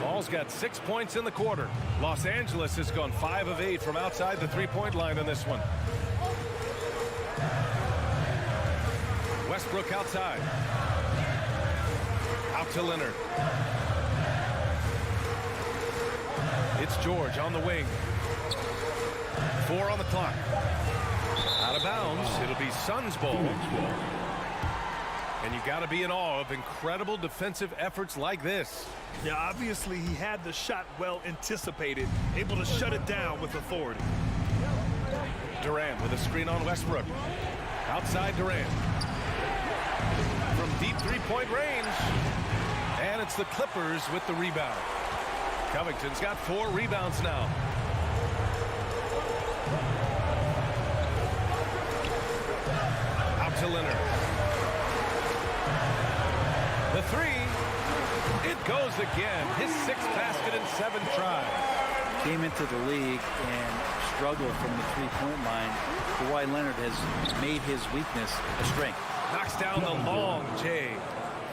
Paul's got 6 points in the quarter. Los Angeles has gone 5 of 8 from outside the three-point line in this one. Westbrook outside. Out to Leonard. It's George on the wing. 4 on the clock. Out of bounds. It'll be Suns ball. And you got to be in awe of incredible defensive efforts like this. Yeah, obviously he had the shot well anticipated, able to shut it down with authority. Durant with a screen on Westbrook. Outside Durant. From deep three-point range. And it's the Clippers with the rebound. Covington's got 4 rebounds now. Out to Leonard. The 3. It goes again. His 6th basket in 7 tries. Came into the league and struggled from the three-point line. Kawhi Leonard has made his weakness a strength. Knocks down the long J.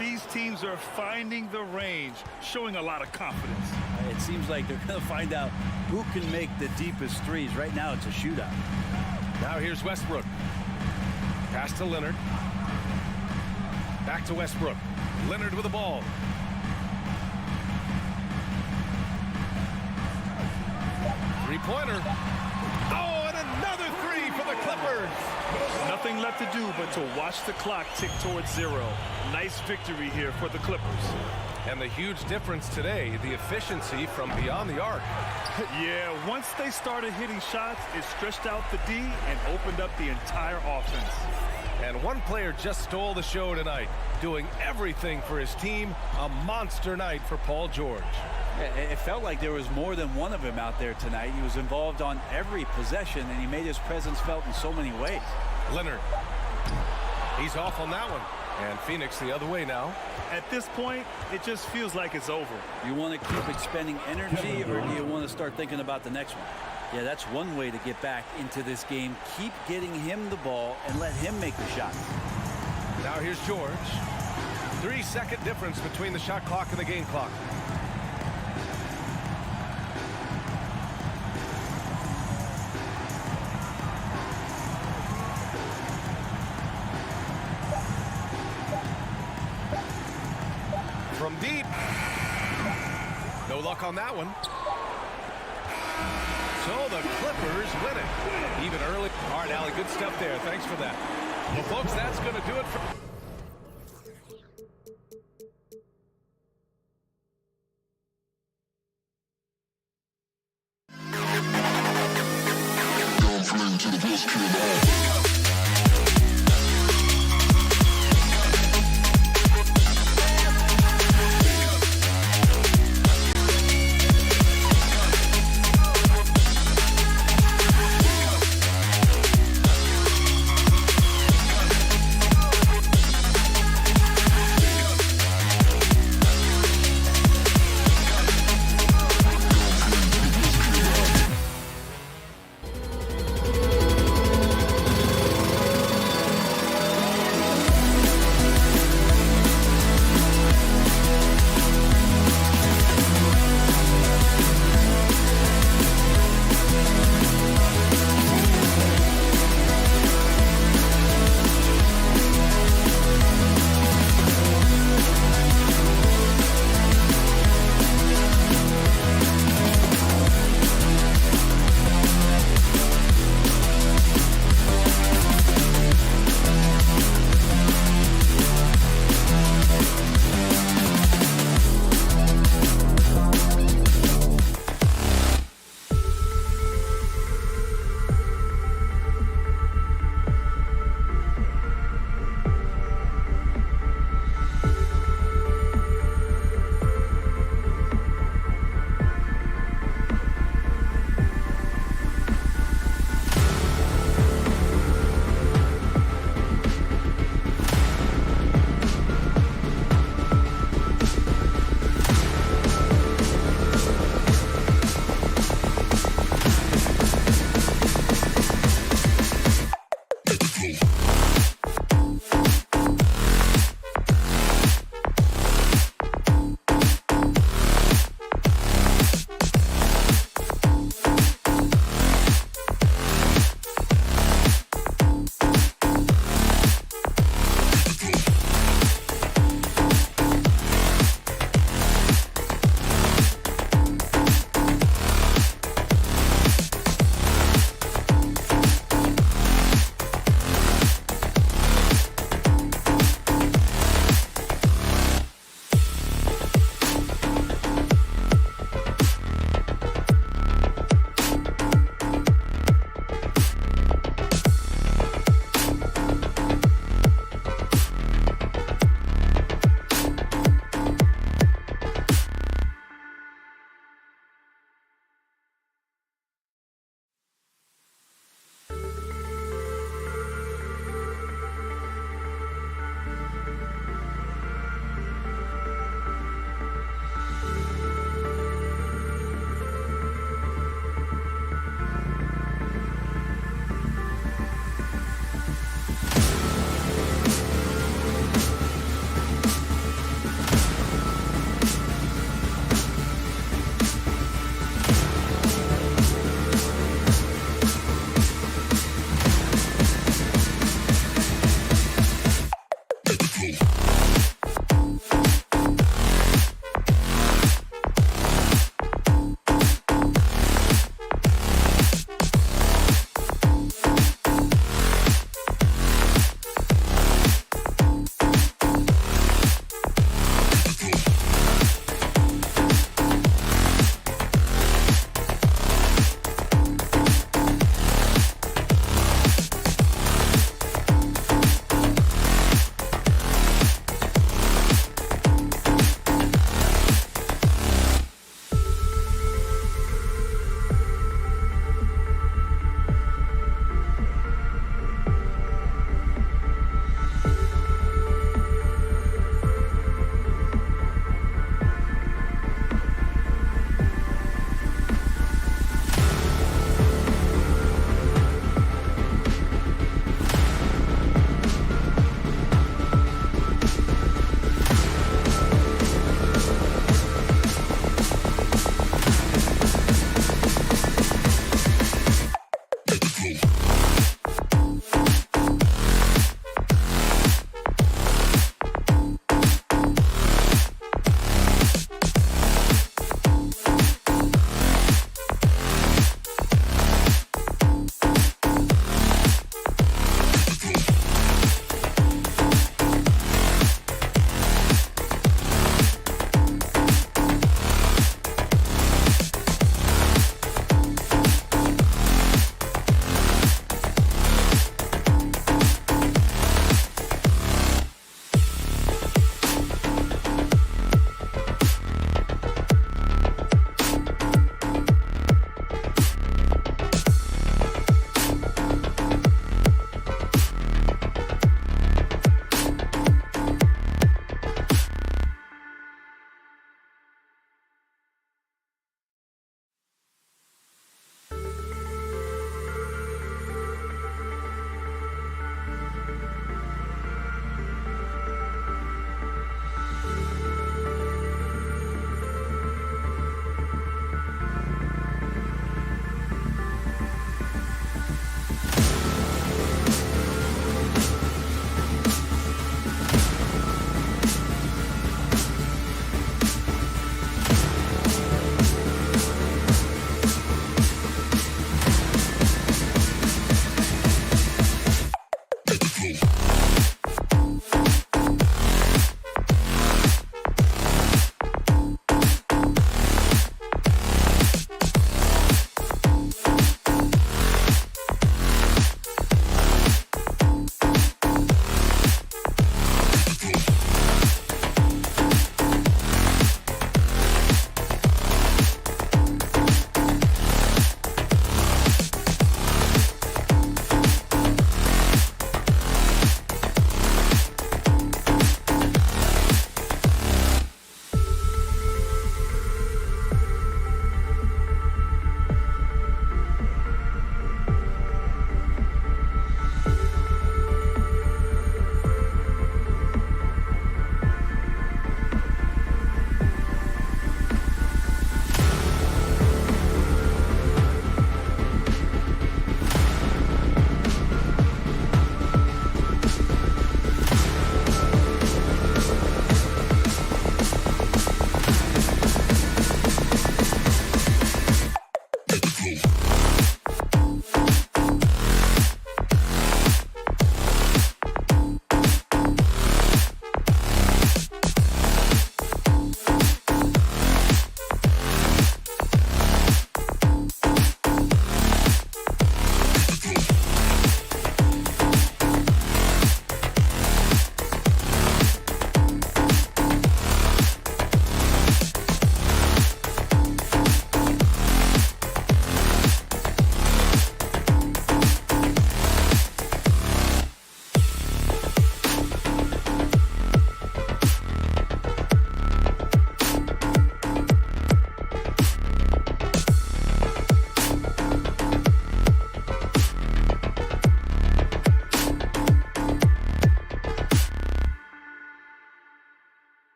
These teams are finding the range, showing a lot of confidence. It seems like they're going to find out who can make the deepest threes. Right now, it's a shootout. Now here's Westbrook. Pass to Leonard. Back to Westbrook. Leonard with the ball. Three-pointer. Oh, and another 3 for the Clippers. Nothing left to do but to watch the clock tick towards 0. Nice victory here for the Clippers. And the huge difference today, the efficiency from beyond the arc. Yeah, once they started hitting shots, it stretched out the D and opened up the entire offense. And one player just stole the show tonight, doing everything for his team. A monster night for Paul George. It felt like there was more than one of him out there tonight. He was involved on every possession, and he made his presence felt in so many ways. Leonard. He's off on that one. And Phoenix the other way now. At this point, it just feels like it's over. You want to keep expending energy, or do you want to start thinking about the next one? Yeah, that's one way to get back into this game. Keep getting him the ball and let him make the shot. Now here's George. 3-second difference between the shot clock and the game clock. From deep. No luck on that one. So the Clippers win it. Even early. All right, Allie, good stuff there. Thanks for that. Well, folks, that's going to do it for...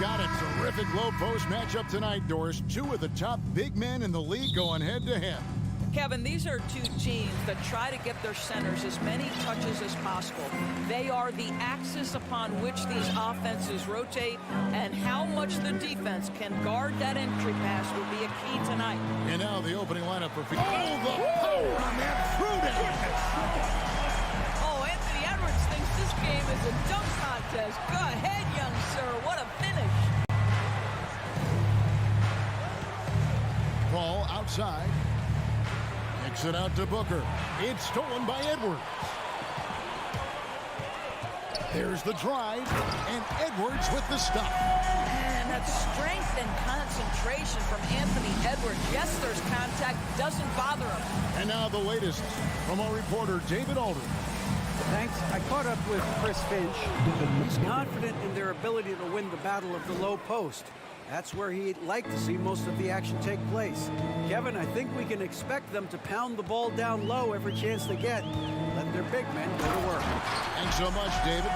got a terrific low post matchup tonight, Doris. Two of the top big men in the league going head-to-head. Kevin, these are two teams that try to get their centers as many touches as possible. They are the axis upon which these offenses rotate, and how much the defense can guard that entry pass will be a key tonight. And now the opening lineup for... Oh, the power on that through-down! Oh, Anthony Edwards thinks this game is a dunk contest. Go ahead, young sir. What a finish. Ball outside. Kicks it out to Booker. It's stolen by Edwards. There's the drive, and Edwards with the stop. And that strength and concentration from Anthony Edwards. Yes, there's contact. Doesn't bother him. And now the latest from our reporter, David Aldridge. Thanks. I caught up with Chris Finch. He's confident in their ability to win the battle of the low post. That's where he'd like to see most of the action take place. Kevin, I think we can expect them to pound the ball down low every chance they get. Let their big men go to work. Thanks so much, David.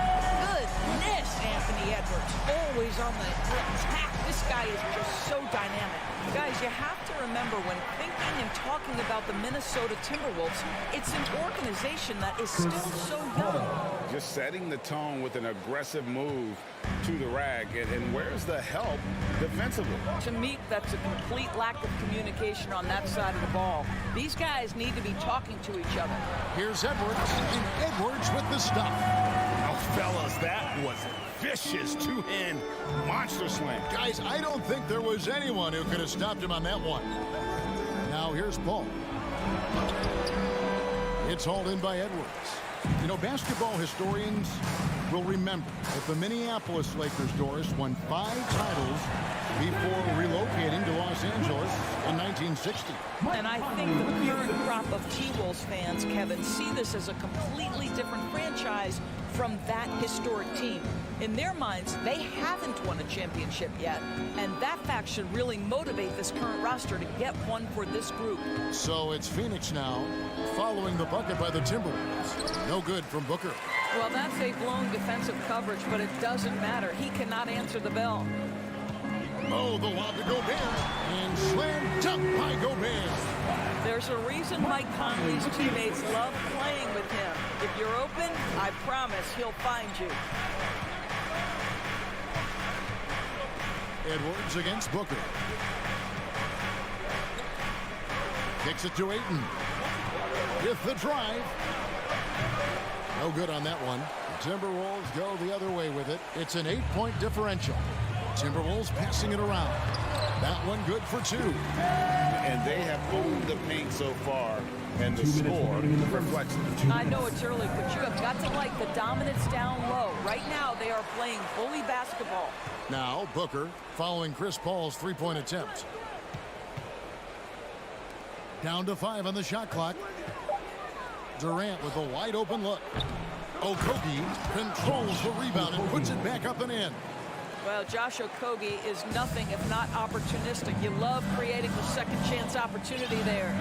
Goodness, Anthony Edwards. Always on the attack. This guy is just so dynamic. Guys, you have to remember when thinking and talking about the Minnesota Timberwolves, it's an organization that is still so young. Just setting the tone with an aggressive move to the rack. And where's the help defensively? To me, that's a complete lack of communication on that side of the ball. These guys need to be talking to each other. Here's Edwards, and Edwards with the stop. Oh, fellas, that was vicious two-hand monster slam. Guys, I don't think there was anyone who could have stopped him on that one. Now here's Paul. It's hauled in by Edwards. You know, basketball historians will remember that the Minneapolis Lakers, Doris, won 5 titles before relocating to Los Angeles in 1960. And I think the current crop of T-Wolves fans, Kevin, see this as a completely different franchise from that historic team. In their minds, they haven't won a championship yet, and that fact should really motivate this current roster to get one for this group. So it's Phoenix now, following the bucket by the Timberwolves. No good from Booker. Well, that's a blown defensive coverage, but it doesn't matter. He cannot answer the bell. Oh, the lob to Gobert, and slam dunk by Gobert. There's a reason Mike Conley's teammates love playing with him. If you're open, I promise he'll find you. Edwards against Booker. Kicks it to Ayton. With the drive. No good on that one. The Timberwolves go the other way with it. It's an 8-point differential. Timberwolves passing it around. That one good for 2. And they have owned the paint so far, and the score reflects it. I know it's early, but you have got to like the dominance down low. Right now, they are playing bully basketball. Now, Booker following Chris Paul's 3-point attempt. Down to 5 on the shot clock. Durant with a wide open look. Okogie controls the rebound and puts it back up and in. Well, Josh Okogie is nothing if not opportunistic. You love creating the second chance opportunity there.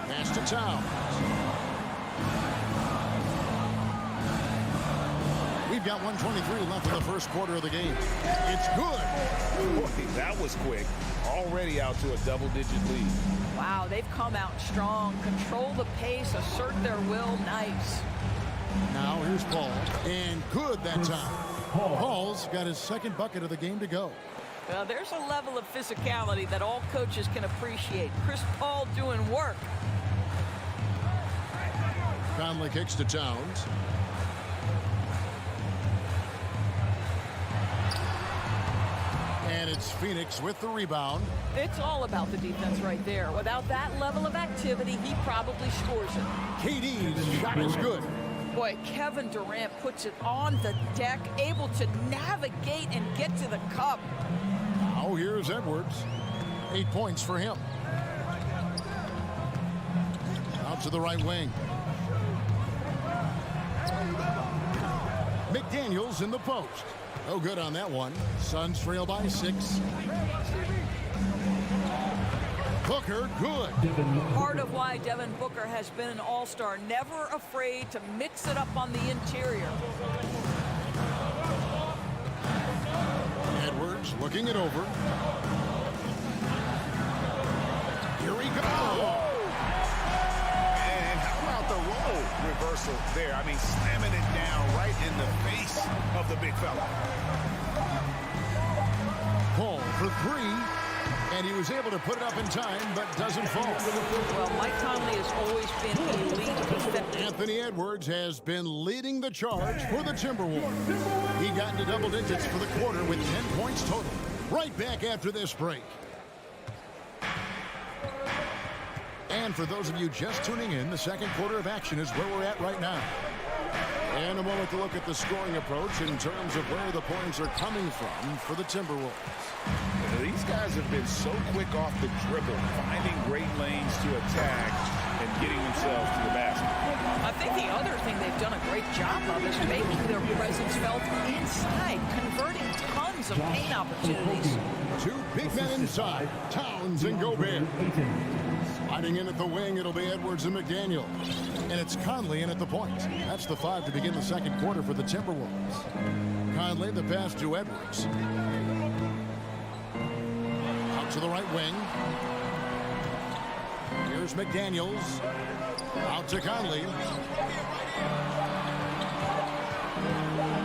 Pass to Towns. We've got 1:23 left in the first quarter of the game. It's good. Boy, that was quick. Already out to a double-digit lead. Wow, they've come out strong. Control the pace, assert their will. Nice. Now here's Paul, and good that time. Paul's got his second bucket of the game to go. Well, there's a level of physicality that all coaches can appreciate. Chris Paul doing work. Conley kicks to Towns. And it's Phoenix with the rebound. It's all about the defense right there. Without that level of activity, he probably scores it. KD's shot is good. Boy, Kevin Durant puts it on the deck, able to navigate and get to the cup. Now here's Edwards. 8 points for him. Out to the right wing. McDaniels in the post. No good on that one. Suns trail by 6. Booker, good. Part of why Devin Booker has been an all-star, never afraid to mix it up on the interior. Edwards looking it over. Here he goes. And how about the role reversal there? I mean, slamming it down right in the face of the big fella. Paul for three. And he was able to put it up in time, but doesn't fall. Well, Mike Conley has always been elite defensive. Anthony Edwards has been leading the charge for the Timberwolves. He got into double digits for the quarter with 10 points total. Right back after this break. And for those of you just tuning in, the second quarter of action is where we're at right now. And a moment to look at the scoring approach in terms of where the points are coming from for the Timberwolves. These guys have been so quick off the dribble, finding great lanes to attack and getting themselves to the basket. I think the other thing they've done a great job of is making their presence felt inside, converting tons of paint opportunities. Two big men inside, Towns and Gobert. Sliding in at the wing, it'll be Edwards and McDaniel. And it's Conley in at the point. That's the 5 to begin the second quarter for the Timberwolves. Conley, the pass to Edwards. Out to the right wing. Here's McDaniels. Out to Conley.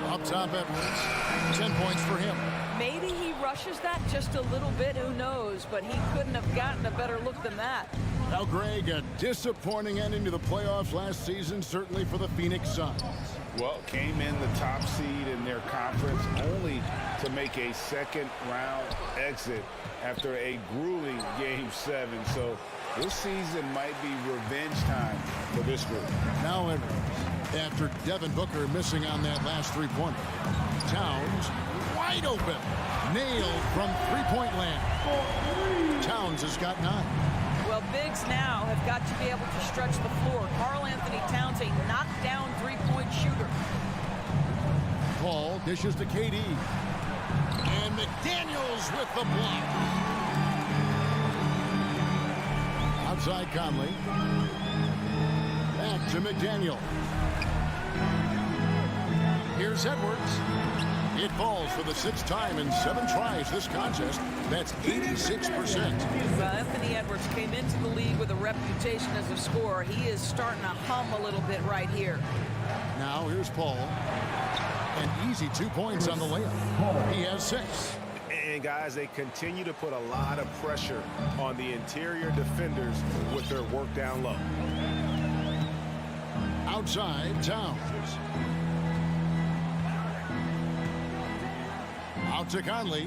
Up top, Edwards. 10 points for him. Maybe he rushes that just a little bit, who knows, but he couldn't have gotten a better look than that. Now, Greg, a disappointing ending to the playoffs last season, certainly for the Phoenix Suns. Well, came in the top seed in their conference only to make a second-round exit after a grueling Game 7. So this season might be revenge time for this group. Now Edwards, after Devin Booker missing on that last three-pointer. Towns wide open. Nailed from three-point land. Towns has got 9. Well, bigs now have got to be able to stretch the floor. Karl Anthony Towns, a knockdown three-point shooter. Paul dishes to KD. And McDaniels with the block. Outside Conley. Back to McDaniel. Here's Edwards. It falls for the 6th time in 7 tries this contest. That's 86%. Anthony Edwards came into the league with a reputation as a scorer. He is starting to hum a little bit right here. Now here's Paul. An easy 2 points on the layup. He has 6. And guys, they continue to put a lot of pressure on the interior defenders with their work down low. Outside, Towns. Out to Conley.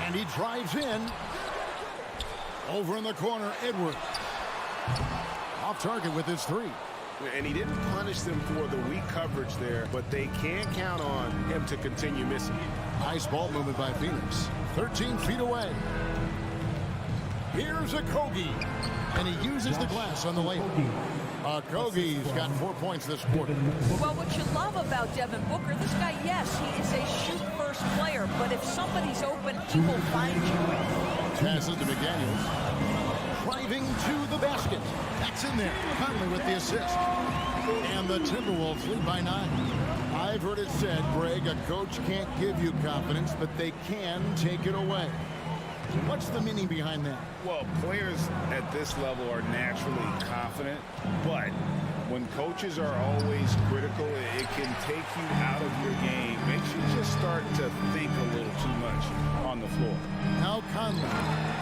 And he drives in. Over in the corner, Edwards. Off target with his 3. And he didn't punish them for the weak coverage there, but they can count on him to continue missing. Nice ball movement by Phoenix. 13 feet away. Here's a Kogi. And he uses the glass on the layup. Kogi's got 4 points this quarter. Well, what you love about Devin Booker, this guy, yes, he is a shoot-first player, but if somebody's open, he will find you. Passes to McDaniels. Driving to the basket. That's in there. Conley with the assist. And the Timberwolves lead by 9. I've heard it said, Greg, a coach can't give you confidence, but they can take it away. What's the meaning behind that? Well, players at this level are naturally confident, but when coaches are always critical, it can take you out of your game. Makes you just start to think a little too much on the floor. Now Conley,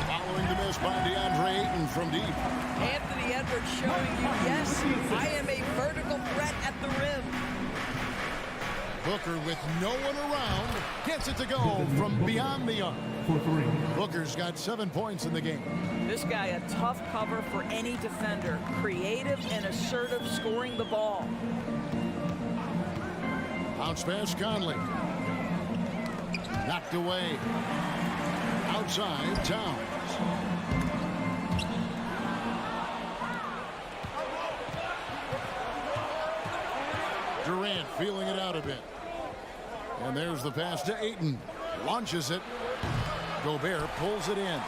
following the miss by DeAndre Ayton from deep. Anthony Edwards showing you, yes, I am a vertical threat at the rim. Booker with no one around gets it to go from beyond the arc. Booker's got 7 points in the game. This guy a tough cover for any defender. Creative and assertive scoring the ball. Bounce pass Conley. Knocked away. Outside Towns. Durant feeling it out a bit. And there's the pass to Ayton. Launches it. Gobert pulls it in.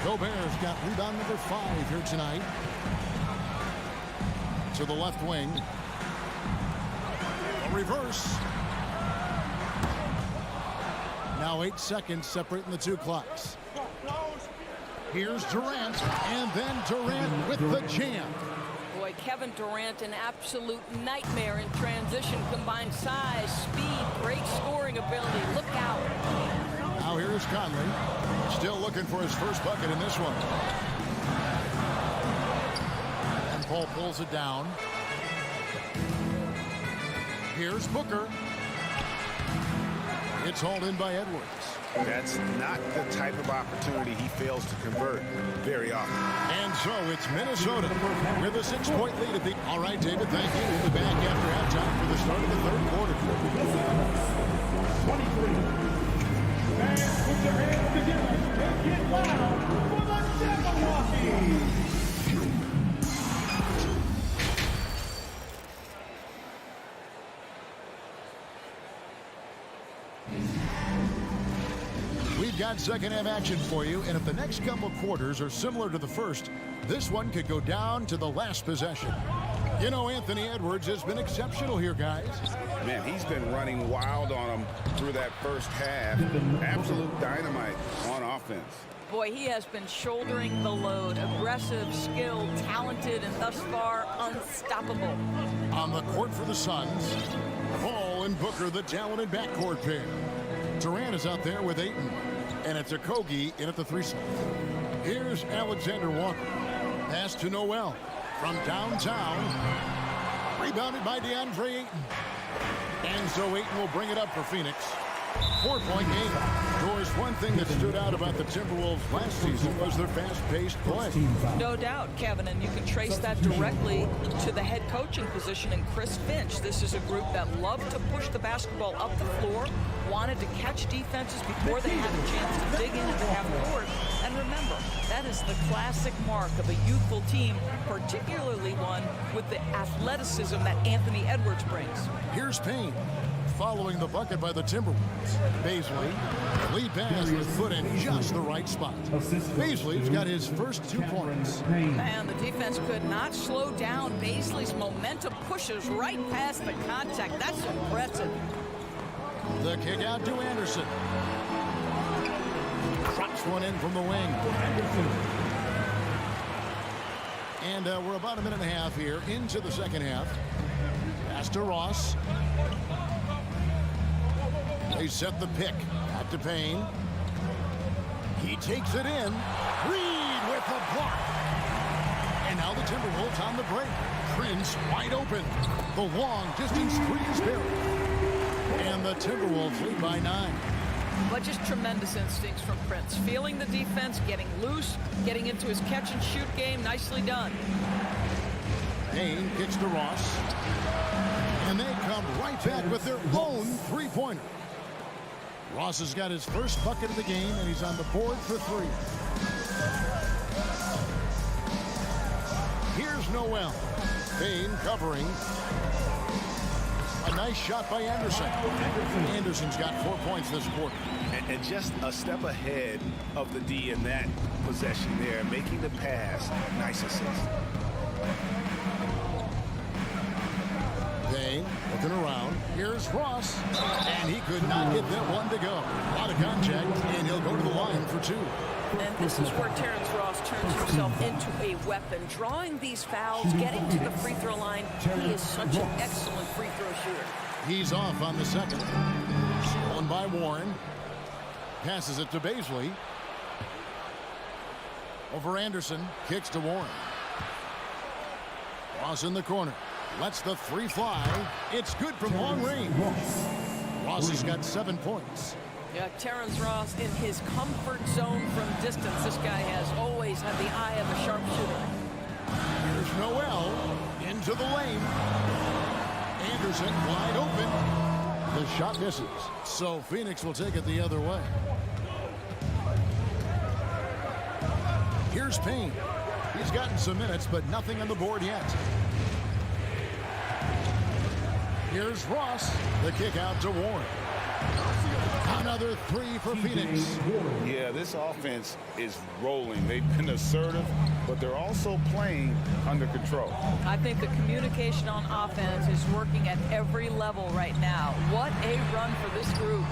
Gobert's got rebound number 5 here tonight. To the left wing. A reverse. Now 8 seconds separating the two clocks. Here's Durant, and then Durant with the jam. Boy, Kevin Durant, an absolute nightmare in transition. Combined size, speed, great scoring ability. Look out. Now here's Conley. Still looking for his first bucket in this one. And Paul pulls it down. Here's Booker. It's hauled in by Edwards. That's not the type of opportunity he fails to convert very often. And so it's Minnesota with a 6-point lead at the... All right, David, thank you. We'll be back after halftime for the start of the third quarter. 23. Fans, put your hands together and get loud for the Jabberwockies. We've got second-half action for you, and if the next couple quarters are similar to the first, this one could go down to the last possession. You know, Anthony Edwards has been exceptional here, guys. Man, he's been running wild on them through that first half. Absolute dynamite on offense. Boy, he has been shouldering the load. Aggressive, skilled, talented, and thus far unstoppable. On the court for the Suns, Paul and Booker, the talented backcourt pair. Durant is out there with Ayton, and it's Okogie in at the 3 spot. Here's Alexander Walker. Pass to Noel from downtown. Rebounded by DeAndre Ayton. And so Ayton will bring it up for Phoenix. 4-point game. Doris, one thing that stood out about the Timberwolves last season was their fast-paced play. No doubt, Kevin, and you can trace that directly to the head coaching position in Chris Finch. This is a group that loved to push the basketball up the floor, wanted to catch defenses before they had a chance to dig into the half court. And remember, that is the classic mark of a youthful team, particularly one with the athleticism that Anthony Edwards brings. Here's Payne. Following the bucket by the Timberwolves. Baisley, lead pass was put in just the right spot. Baisley's got his first 2 points. Man, the defense could not slow down. Baisley's momentum pushes right past the contact. That's impressive. The kick out to Anderson. Drops one in from the wing. And we're about a minute and a half here into the second half. Pass to Ross. They set the pick. Back to Payne. He takes it in. Reed with the block. And now the Timberwolves on the break. Prince wide open. The long distance three is buried. And the Timberwolves lead by 9. But just tremendous instincts from Prince. Feeling the defense, getting loose, getting into his catch and shoot game. Nicely done. Payne kicks to Ross. And they come right back with their own three-pointer. Ross has got his first bucket of the game, and he's on the board for 3. Here's Noel. Payne covering. A nice shot by Anderson. Anderson's got 4 points this quarter. And just a step ahead of the D in that possession there, making the pass. Nice assist. Payne looking around. Here's Ross. And he could not get that one to go. A lot of contact, and he'll go to the line for 2. And this is where Terrence Ross turns himself into a weapon. Drawing these fouls, getting to the free throw line. He is such an excellent free throw shooter. He's off on the second. Stolen by Warren. Passes it to Baisley. Over Anderson. Kicks to Warren. Ross in the corner. Lets the 3 fly. It's good from long range. Ross has got 7 points. Yeah, Terrence Ross in his comfort zone from distance. This guy has always had the eye of a sharpshooter. Here's Noel into the lane. Anderson wide open. The shot misses. So Phoenix will take it the other way. Here's Payne. He's gotten some minutes, but nothing on the board yet. Here's Ross. The kick out to Warren. Another 3 for Phoenix. Yeah, this offense is rolling. They've been assertive, but they're also playing under control. I think the communication on offense is working at every level right now. What a run for this group.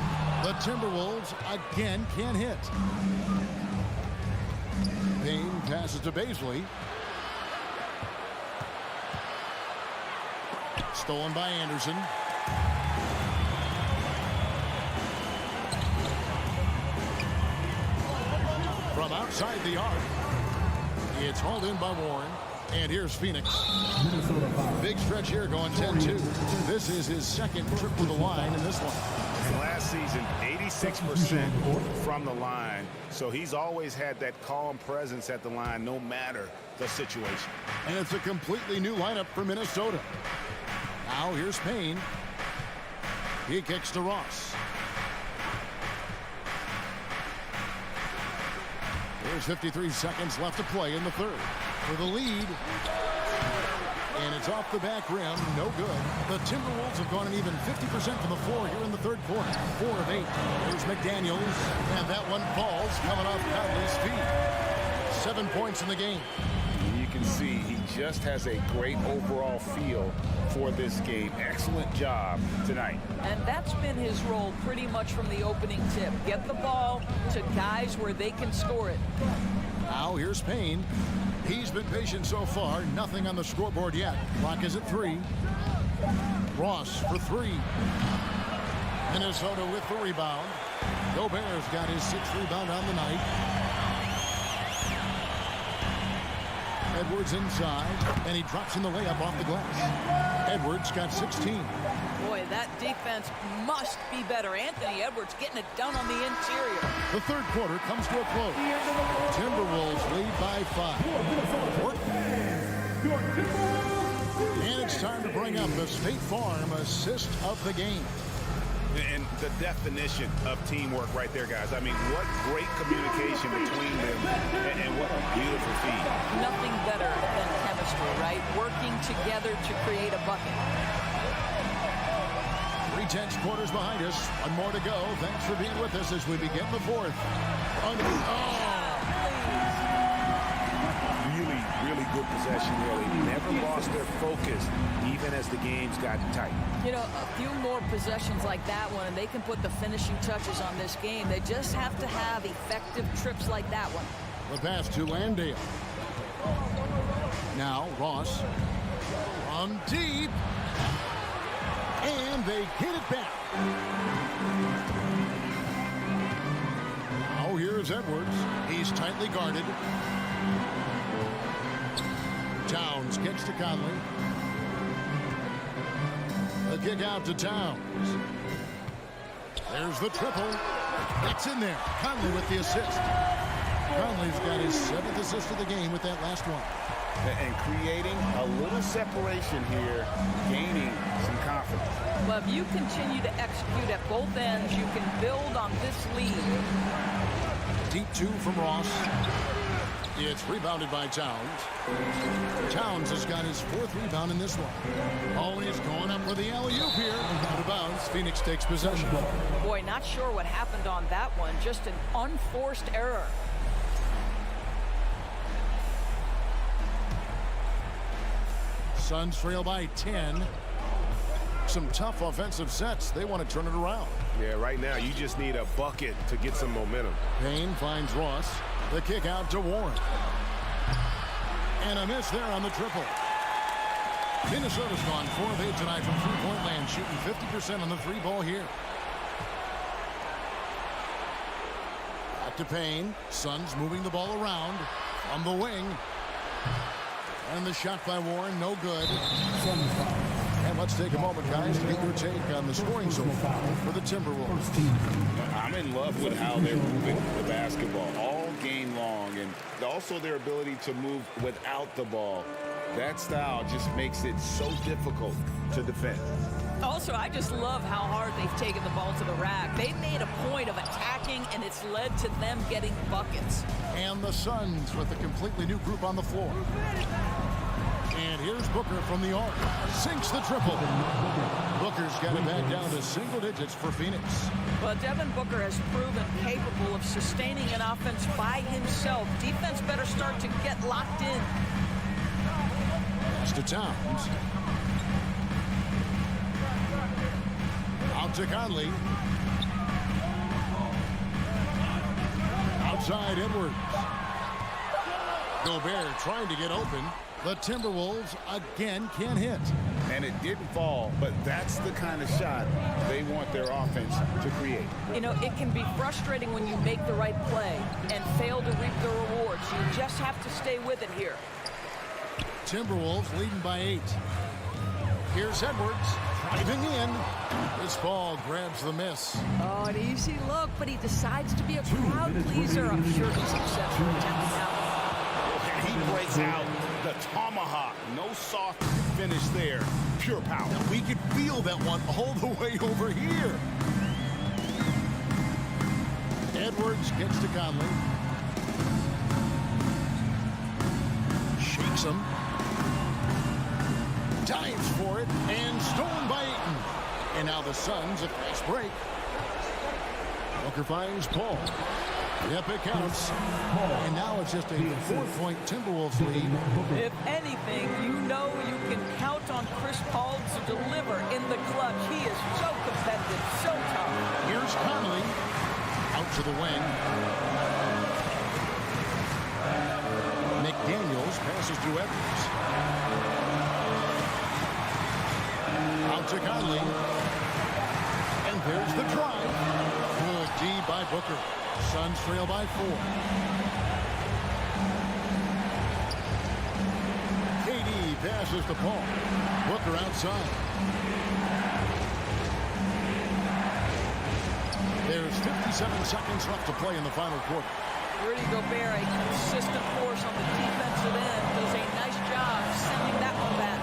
The Timberwolves again can't hit. Payne passes to Baisley. Stolen by Anderson. From outside the arc. It's hauled in by Warren. And here's Phoenix. Big stretch here going 10-2. This is his second trip to the line in this one. Last season, 86% from the line. So he's always had that calm presence at the line no matter the situation. And it's a completely new lineup for Minnesota. Now here's Payne. He kicks to Ross. There's 53 seconds left to play in the third. For the lead. And it's off the back rim. No good. The Timberwolves have gone an even 50% from the floor here in the third quarter. 4 of 8. There's McDaniels. And that one falls coming off Conley's feet. 7 points in the game. You can see he just has a great overall feel for this game. Excellent job tonight. And that's been his role pretty much from the opening tip. Get the ball to guys where they can score it. Now here's Payne. He's been patient so far. Nothing on the scoreboard yet. Clock is at 3. Ross for 3. Minnesota with the rebound. Gobert's got his 6th rebound on the night. Edwards inside, and he drops in the layup off the glass. Edwards got 16. Boy, that defense must be better. Anthony Edwards getting it done on the interior. The third quarter comes to a close. Timberwolves lead by 5. And it's time to bring up the State Farm assist of the game. And the definition of teamwork right there, guys. I mean, what great communication between them, and what a beautiful feed. Nothing better than chemistry, right? Working together to create a bucket. 3/10 quarters behind us. One more to go. Thanks for being with us as we begin the fourth. Really good possession there. They never lost their focus, even as the game's gotten tight. You know, a few more possessions like that one, and they can put the finishing touches on this game. They just have to have effective trips like that one. The pass to Landale. Now Ross from deep. And they get it back. Now here's Edwards. He's tightly guarded. Towns kicks to Conley. The kick out to Towns. There's the triple. It's in there. Conley with the assist. Conley's got his 7th assist of the game with that last one. And creating a little separation here, gaining some confidence. Well, if you continue to execute at both ends, you can build on this lead. Deep 2 from Ross. It's rebounded by Towns. Towns has got his 4th rebound in this one. Oh, he's going up for the alley-oop here. Out of bounds. Phoenix takes possession. Boy, not sure what happened on that one. Just an unforced error. Suns trail by 10. Some tough offensive sets. They want to turn it around. Yeah, right now you just need a bucket to get some momentum. Payne finds Ross. The kick out to Warren. And a miss there on the triple. Minnesota's gone 4 of 8 tonight from three-point land, shooting 50% on the 3-ball here. Back to Payne. Suns moving the ball around from the wing. And the shot by Warren, no good. And let's take a moment, guys, to get your take on the scoring so far for the Timberwolves. I'm in love with how they're moving the basketball all game long, and also their ability to move without the ball. That style just makes it so difficult to defend. Also, I just love how hard they've taken the ball to the rack. They've made a point of attacking, and it's led to them getting buckets. And the Suns with a completely new group on the floor. And here's Booker from the arc. Sinks the triple. Booker's got it back down to single digits for Phoenix. Well, Devin Booker has proven capable of sustaining an offense by himself. Defense better start to get locked in. Pass to Towns. Out to Conley. outside Edwards. Gobert trying to get open. The Timberwolves again can't hit. And it didn't fall, but that's the kind of shot they want their offense to create. You know, it can be frustrating when you make the right play and fail to reap the rewards. You just have to stay with it here. Timberwolves leading by 8. Here's Edwards driving in. This ball grabs the miss. Oh, an easy look, but he decides to be a crowd pleaser. I'm sure he's upset for attempting that one. He breaks out the tomahawk. No soft finish there. Pure power. We could feel that one all the way over here. Edwards gets to Conley. Shakes him. Dives for it. And stolen by Ayton. And now the Suns a fast break. Booker finds Paul. Yep, it counts. And now it's just a 4-point Timberwolves lead. If anything, you know you can count on Chris Paul to deliver in the clutch. He is so competitive, so tough. Here's Conley. Out to the wing. McDaniels passes to Edwards. Out to Conley. And there's the drive. Good D by Booker. Suns trail by 4. KD passes to Paul. Booker outside. There's 57 seconds left to play in the final quarter. Rudy Gobert, a consistent force on the defensive end, does a nice job sending that one back.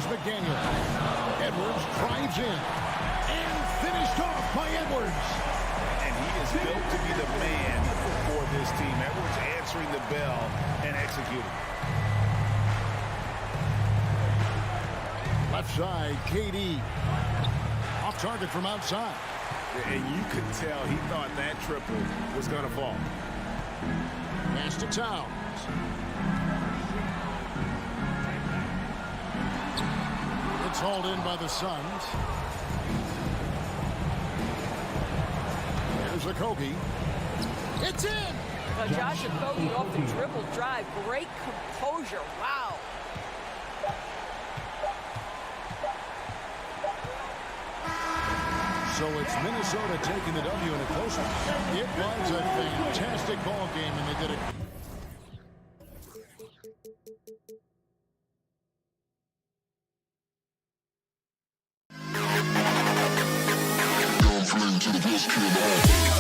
McDaniel. Edwards drives in. And finished off by Edwards. And he is built to be the man for this team. Edwards answering the bell and executing. Left side, KD. Off target from outside. And you could tell he thought that triple was going to fall. Pass to Towns. It's hauled in by the Suns. There's Okogie. It's in! Josh Okogie off the dribble drive. Great composure. Wow. So it's Minnesota taking the W in a close one. It was a fantastic ball game, and they did it. To the best kid in the hall.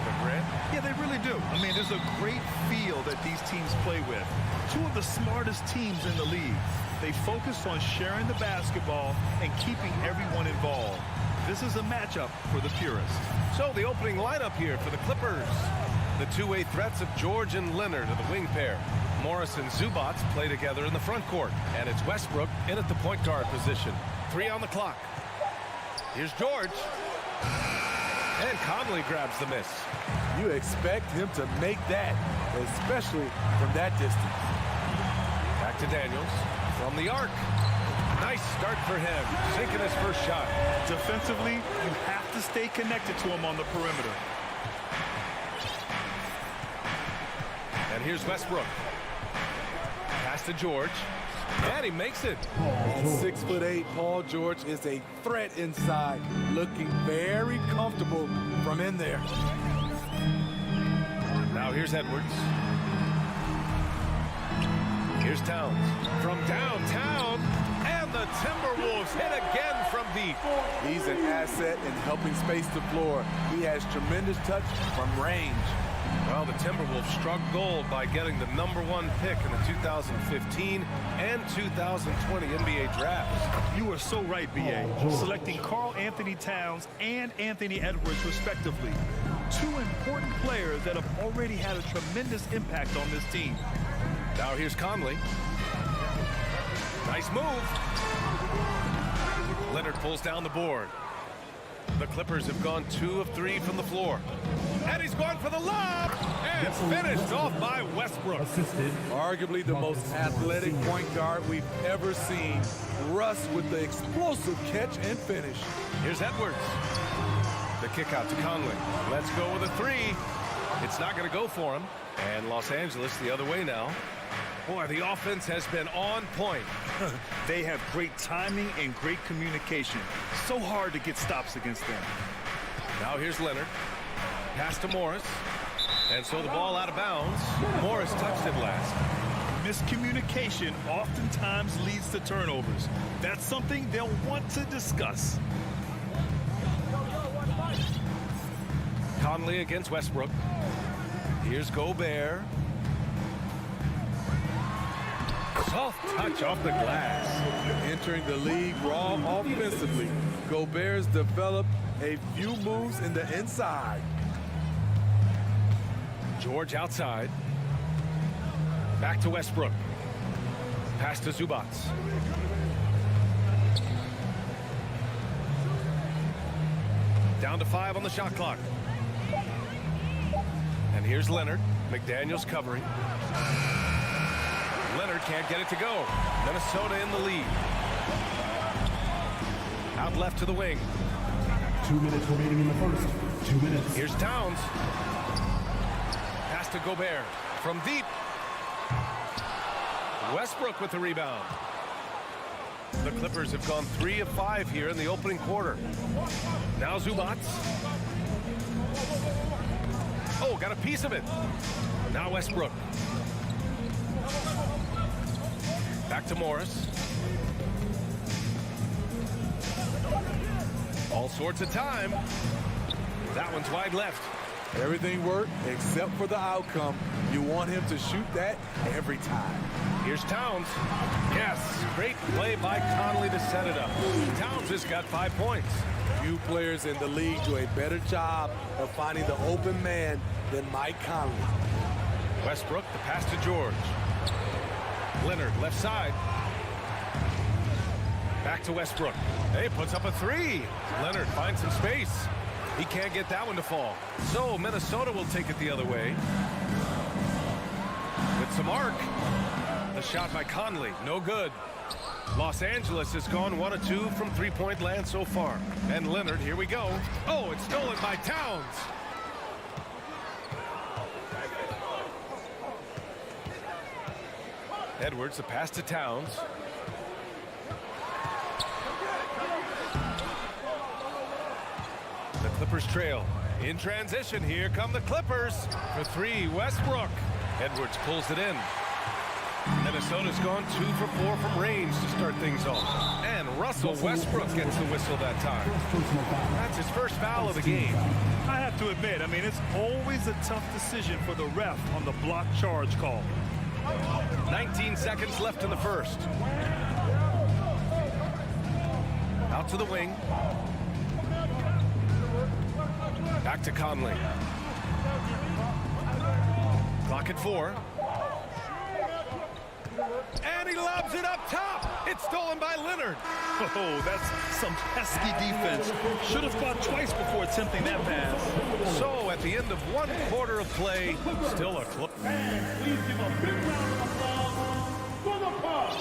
them, Grant. Yeah, they really do. I mean, there's a great feel that these teams play with. Two of the smartest teams in the league. They focus on sharing the basketball and keeping everyone involved. This is a matchup for the purists. So the opening lineup here for the Clippers. The two-way threats of George and Leonard are the wing pair. Morris and Zubats play together in the front court. And it's Westbrook in at the point guard position. 3 on the clock. Here's George. And Conley grabs the miss. You expect him to make that, especially from that distance. Back to Daniels from the arc. Nice start for him, sinking his first shot. Defensively, you have to stay connected to him on the perimeter. And here's Westbrook. Pass to George. And he makes it. At 6'8", Paul George is a threat inside, looking very comfortable from in there. Now here's Edwards. Here's Towns from downtown. And the Timberwolves hit again from deep. He's an asset in helping space the floor. He has tremendous touch from range. Well, the Timberwolves struck gold by getting the #1 pick in the 2015 and 2020 NBA drafts. You are so right, B.A. Selecting Karl Anthony Towns and Anthony Edwards, respectively. Two important players that have already had a tremendous impact on this team. Now here's Conley. Nice move. Leonard pulls down the board. The Clippers have gone 2 of 3 from the floor. And he's gone for the lob. And finished off by Westbrook. Arguably the most athletic point guard we've ever seen. Russ with the explosive catch and finish. Here's Edwards. The kick out to Conley. Let's go with a 3. It's not going to go for him. And Los Angeles the other way now. Boy, the offense has been on point. They have great timing and great communication. So hard to get stops against them. Now here's Leonard. Pass to Morris. And so the ball out of bounds. Morris touched it last. Miscommunication oftentimes leads to turnovers. That's something they'll want to discuss. Conley against Westbrook. Here's Gobert. Soft touch off the glass. Entering the league raw offensively, Gobert's developed a few moves in the inside. George outside. Back to Westbrook. Pass to Zubats. Down to 5 on the shot clock. And here's Leonard. McDaniels covering. Leonard can't get it to go. Minnesota in the lead. Out left to the wing. 2 minutes remaining in the first. 2 minutes. Here's Towns. Pass to Gobert. From deep. Westbrook with the rebound. The Clippers have gone 3 of 5 here in the opening quarter. Now Zubats. Oh, got a piece of it. Now Westbrook. Back to Morris. All sorts of time. That one's wide left. Everything worked except for the outcome. You want him to shoot that every time. Here's Towns. Yes, great play by Conley to set it up. Towns has got 5 points. Few players in the league do a better job of finding the open man than Mike Conley. Westbrook, the pass to George. Leonard, left side. Back to Westbrook. Hey, puts up a 3. Leonard finds some space. He can't get that one to fall. So Minnesota will take it the other way. With some arc. The shot by Conley, no good. Los Angeles has gone 1 of 2 from three-point land so far. And Leonard, here we go. Oh, it's stolen by Towns. Edwards, the pass to Towns. The Clippers trail. In transition, here come the Clippers. For 3, Westbrook. Edwards pulls it in. Minnesota's gone 2 for 4 from range to start things off. And Russell Westbrook gets the whistle that time. That's his first foul of the game. I have to admit, I mean, it's always a tough decision for the ref on the block charge call. 19 seconds left in the first. Out to the wing. Back to Conley. Clock at 4. And he lobs it up top. It's stolen by Leonard. Oh, that's some pesky defense. Should have thought twice before attempting that pass. So at the end of 1 quarter of play, still a clip. Please give a big round of applause for the Bucks.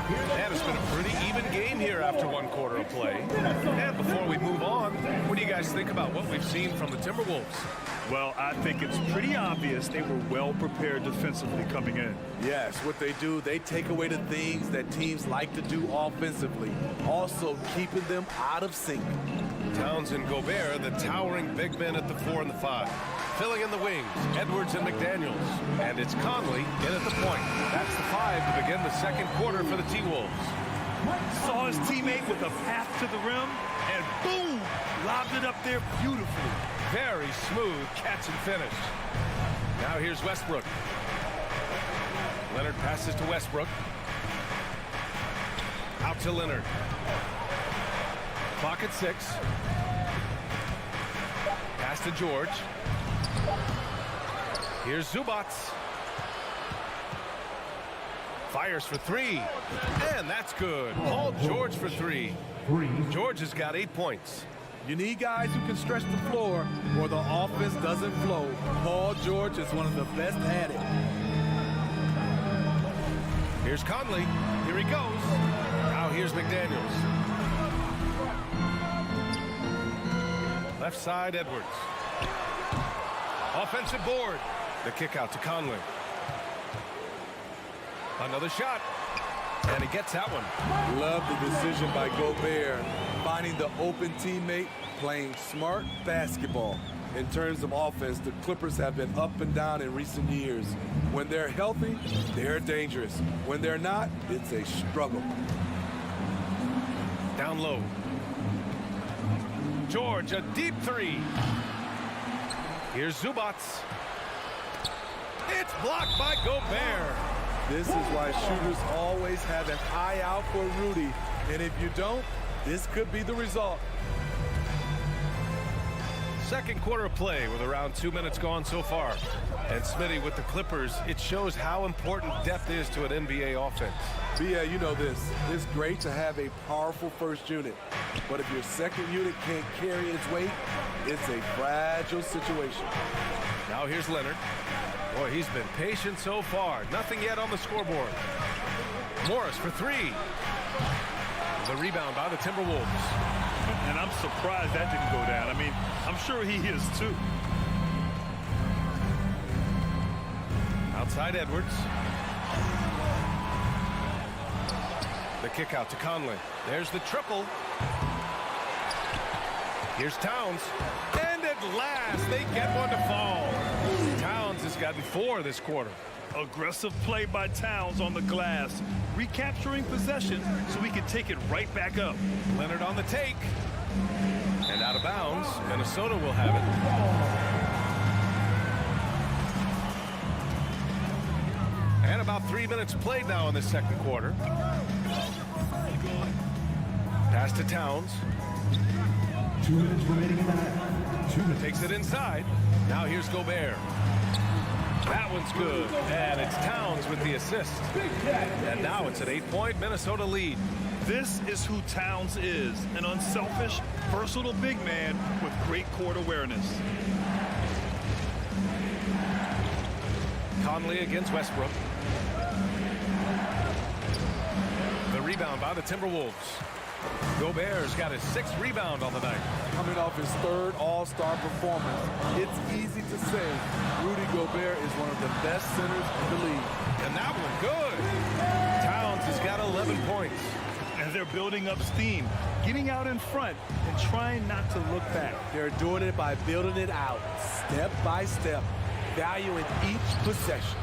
And it's been a pretty even game here after 1 quarter of play. And before we move on, what do you guys think about what we've seen from the Timberwolves? Well, I think it's pretty obvious they were well prepared defensively coming in. Yes, what they do, they take away the things that teams like to do offensively, also keeping them out of sync. Towns and Gobert, the towering big men at the 4 and the 5. Filling in the wings, Edwards and McDaniels. And it's Conley in at the point. That's the 5 to begin the second quarter for the T-Wolves. Saw his teammate with a path to the rim, and boom, lobbed it up there beautifully. Very smooth catch and finish. Now here's Westbrook. Leonard passes to Westbrook. Out to Leonard. Clock at 6. Pass to George. Here's Zubac. Fires for 3. And that's good. Paul George for 3. George has got 8 points. You need guys who can stretch the floor or the offense doesn't flow. Paul George is one of the best at it. Here's Conley. Here he goes. Now here's McDaniels. Left side, Edwards. Offensive board. The kick out to Conley. Another shot. And he gets that one. Love the decision by Gobert, finding the open teammate, playing smart basketball. In terms of offense, the Clippers have been up and down in recent years. When they're healthy, they're dangerous. When they're not, it's a struggle. Down low. George, a deep 3. Here's Zubac. It's blocked by Gobert. This is why shooters always have an eye out for Rudy. And if you don't, this could be the result. Second quarter of play with around 2 minutes gone so far. And Smitty with the Clippers, it shows how important depth is to an NBA offense. But yeah, you know this. It's great to have a powerful first unit. But if your second unit can't carry its weight, it's a fragile situation. Now here's Leonard. Boy, he's been patient so far. Nothing yet on the scoreboard. Morris for 3. The rebound by the Timberwolves. And I'm surprised that didn't go down. I mean, I'm sure he is too. Outside Edwards. The kick out to Conley. There's the triple. Here's Towns. And at last, they get one to fall. Towns has gotten 4 this quarter. Aggressive play by Towns on the glass, recapturing possession so he can take it right back up. Leonard on the take. And out of bounds. Minnesota will have it. And about 3 minutes played now in the second quarter. Pass to Towns. 2 minutes remaining in that. 2 minutes. Takes it inside. Now here's Gobert. That one's good. And it's Towns with the assist. And now it's an 8-point Minnesota lead. This is who Towns is, an unselfish, versatile big man with great court awareness. Conley against Westbrook. The rebound by the Timberwolves. Gobert's got his 6th rebound on the night. Coming off his 3rd All-Star performance, it's easy to say Rudy Gobert is one of the best centers in the league. And that one good. Towns has got 11 points. And they're building up steam, getting out in front and trying not to look back. They're doing it by building it out, step by step, valuing each possession.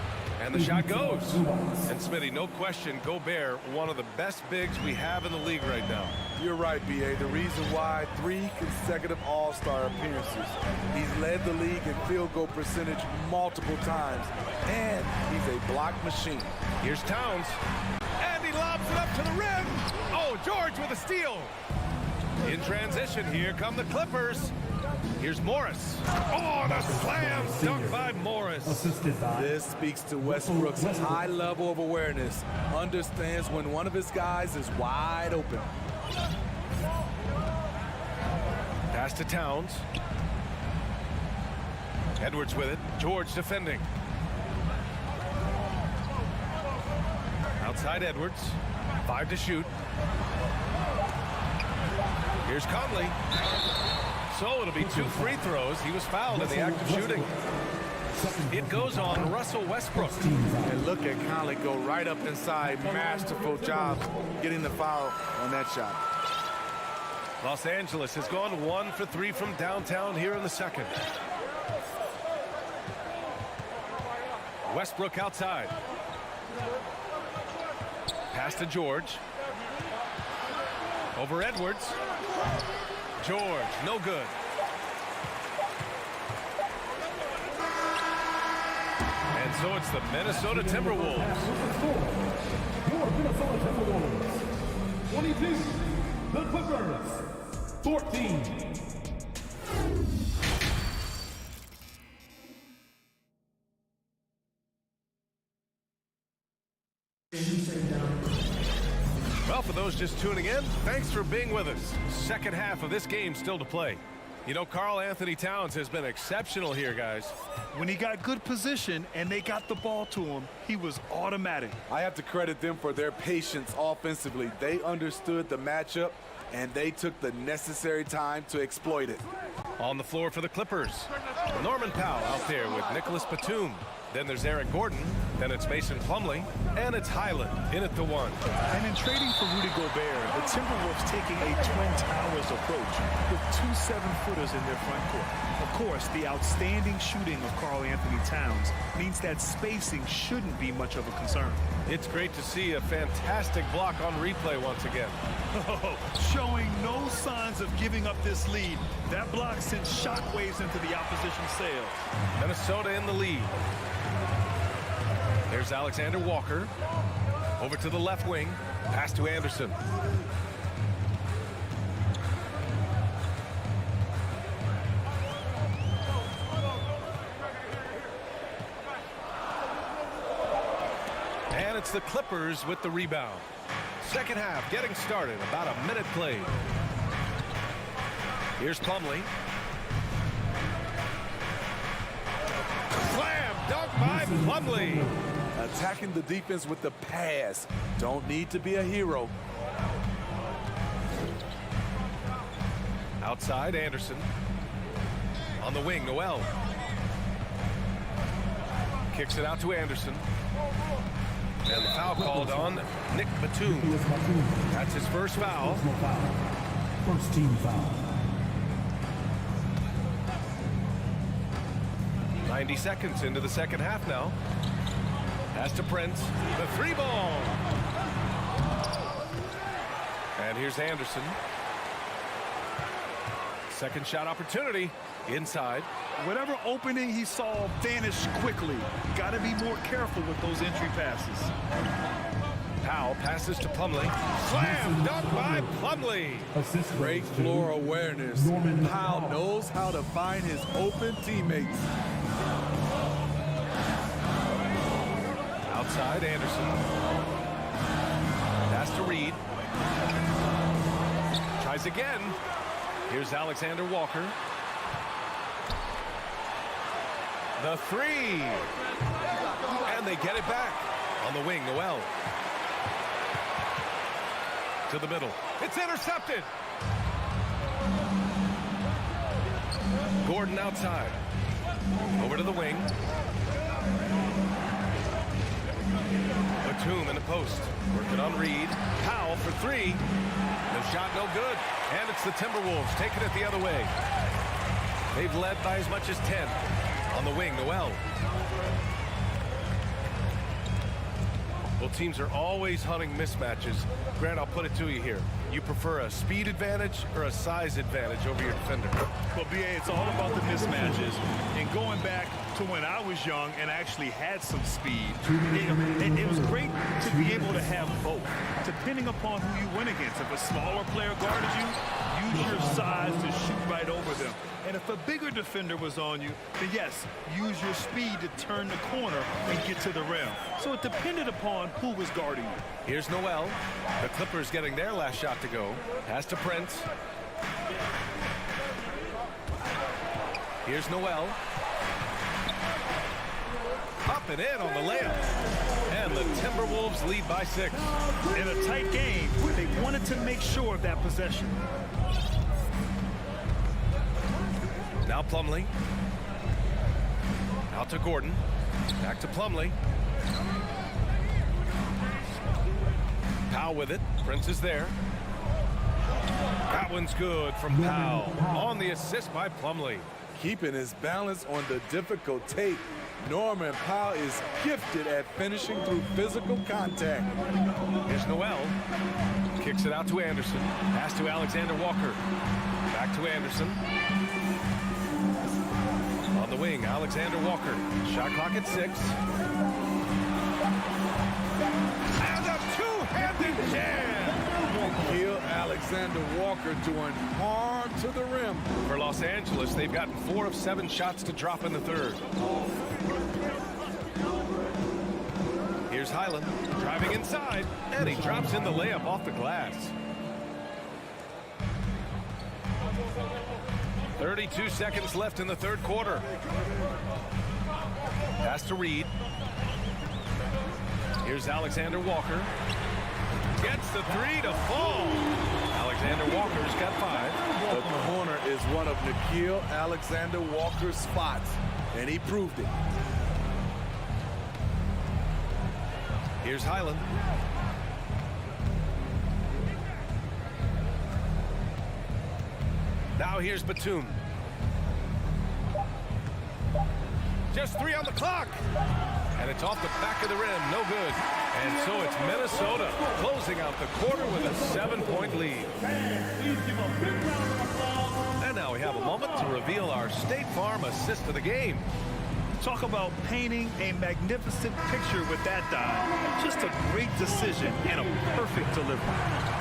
And the shot goes. And Smitty, no question, Gobert, one of the best bigs we have in the league right now. You're right, B.A. The reason why 3 consecutive All-Star appearances. He's led the league in field goal percentage multiple times, and he's a block machine. Here's Towns. And he lobs it up to the rim. Oh, George with a steal. In transition, here come the Clippers. Here's Morris. Oh, the slam dunk by Morris. This speaks to Westbrook's high level of awareness. Understands when one of his guys is wide open. Pass to Towns. Edwards with it. George defending. Outside Edwards. 5 to shoot. Here's Conley. So it'll be 2 free throws. He was fouled in the act of shooting. It goes on Russell Westbrook. And look at Conley go right up inside. Masterful job getting the foul on that shot. Los Angeles has gone 1 for 3 from downtown here in the second. Westbrook outside. Pass to George. Over Edwards. George, no good. And so it's the Minnesota Timberwolves. Your Minnesota Timberwolves. 22. The Clippers. 14. Well, for those just tuning in, thanks for being with us. Second half of this game still to play. You know, Karl Anthony Towns has been exceptional here, guys. When he got good position and they got the ball to him, he was automatic. I have to credit them for their patience offensively. They understood the matchup, and they took the necessary time to exploit it. On the floor for the Clippers, Norman Powell out there with Nicholas Batum. Then there's Eric Gordon. Then it's Mason Plumlee. And it's Highland in at the 1. And in trading for Rudy Gobert, the Timberwolves taking a Twin Towers approach with 2 7-footers in their front court. Of course, the outstanding shooting of Karl Anthony Towns means that spacing shouldn't be much of a concern. It's great to see a fantastic block on replay once again. Showing no signs of giving up this lead. That block sends shockwaves into the opposition's sails. Minnesota in the lead. There's Alexander Walker. Over to the left wing. Pass to Anderson. And it's the Clippers with the rebound. Second half getting started. About a minute played. Here's Plumlee. Slam dunk by Plumlee. Attacking the defense with the pass. Don't need to be a hero. Outside Anderson. On the wing, Noel. Kicks it out to Anderson. And the foul called on Nick Batum. That's his first foul. First team foul. 90 seconds into the second half now. Pass to Prince. The 3-ball. And here's Anderson. Second shot opportunity. Inside. Whatever opening he saw vanished quickly. Got to be more careful with those entry passes. Powell passes to Plumlee. Slam dunk by Plumlee. Great floor awareness. Powell knows how to find his open teammates. Outside Anderson. Pass to Reed. Tries again. Here's Alexander Walker. The 3. And they get it back. On the wing, Noel. To the middle. It's intercepted. Gordon outside. Over to the wing. Batum in the post. Working on Reed. Powell for 3. The shot no good. And it's the Timberwolves taking it the other way. They've led by as much as 10. On the wing, Noel. Well, teams are always hunting mismatches. Grant, I'll put it to you here. You prefer a speed advantage or a size advantage over your defender? Well, BA, it's all about the mismatches. And going back to when I was young and actually had some speed, it was great to be able to have both, depending upon who you went against. If a smaller player guarded you, use your size to shoot right over them. And if a bigger defender was on you, then yes, use your speed to turn the corner and get to the rim. So it depended upon who was guarding you. Here's Noel. The Clippers getting their last shot to go. Pass to Prince. Here's Noel. Up and in on the layup. And the Timberwolves lead by 6. In a tight game, they wanted to make sure of that possession. Now Plumlee. Out to Gordon. Back to Plumlee. Powell with it. Prince is there. That one's good from Powell. On the assist by Plumlee. Keeping his balance on the difficult tape. Norman Powell is gifted at finishing through physical contact. Here's Noel. Kicks it out to Anderson. Pass to Alexander Walker. Back to Anderson. On the wing, Alexander Walker. Shot clock at 6. And a two-handed jam. Kill Alexander Walker doing harm to the rim. For Los Angeles, they've gotten 4 of 7 shots to drop in the third. Here's Highland driving inside, and he drops in the layup off the glass. 32 seconds left in the third quarter. Pass to Reed. Here's Alexander Walker. Gets the 3 to fall. Alexander Walker's got 5. The corner is one of Nickeil Alexander Walker's spots, and he proved it. Here's Highland. Now here's Batum. Just 3 on the clock. And it's off the back of the rim. No good. And so it's Minnesota closing out the quarter with a 7-point lead. And now we have a moment to reveal our State Farm assist of the game. Talk about painting a magnificent picture with that dive. Just a great decision and a perfect delivery.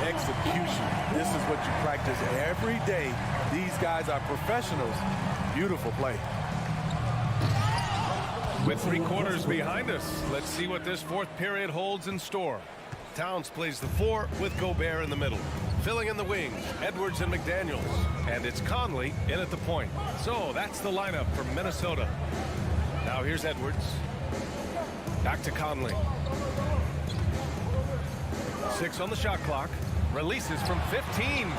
Execution. This is what you practice every day. These guys are professionals. Beautiful play. With 3 quarters behind us, let's see what this fourth period holds in store. Towns plays the 4 with Gobert in the middle. Filling in the wings, Edwards and McDaniels. And it's Conley in at the point. So that's the lineup for Minnesota. Now here's Edwards. Back to Conley. 6 on the shot clock. Releases from 15.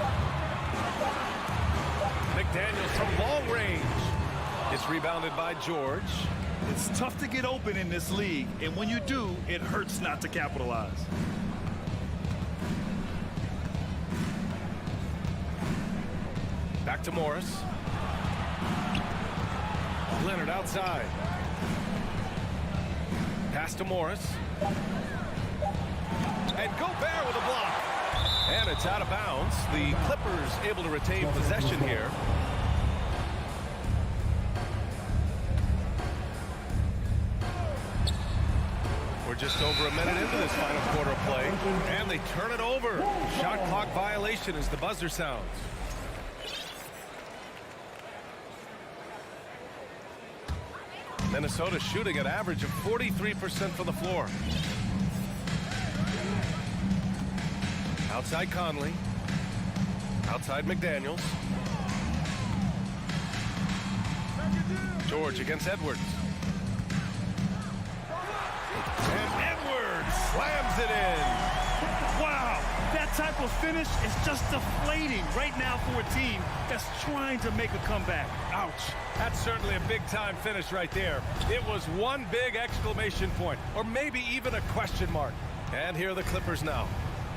McDaniels from long range. It's rebounded by George. It's tough to get open in this league, and when you do, it hurts not to capitalize. Back to Morris. Leonard outside. Pass to Morris. And Gobert with a block. And it's out of bounds. The Clippers able to retain possession here. We're just over a minute into this final quarter of play. And they turn it over. Shot clock violation as the buzzer sounds. Minnesota shooting an average of 43% from the floor. Outside Conley. Outside McDaniels. George against Edwards. And Edwards slams it in. Wow, that type of finish is just deflating right now for a team that's trying to make a comeback. Ouch. That's certainly a big-time finish right there. It was one big exclamation point, or maybe even a question mark. And here are the Clippers now.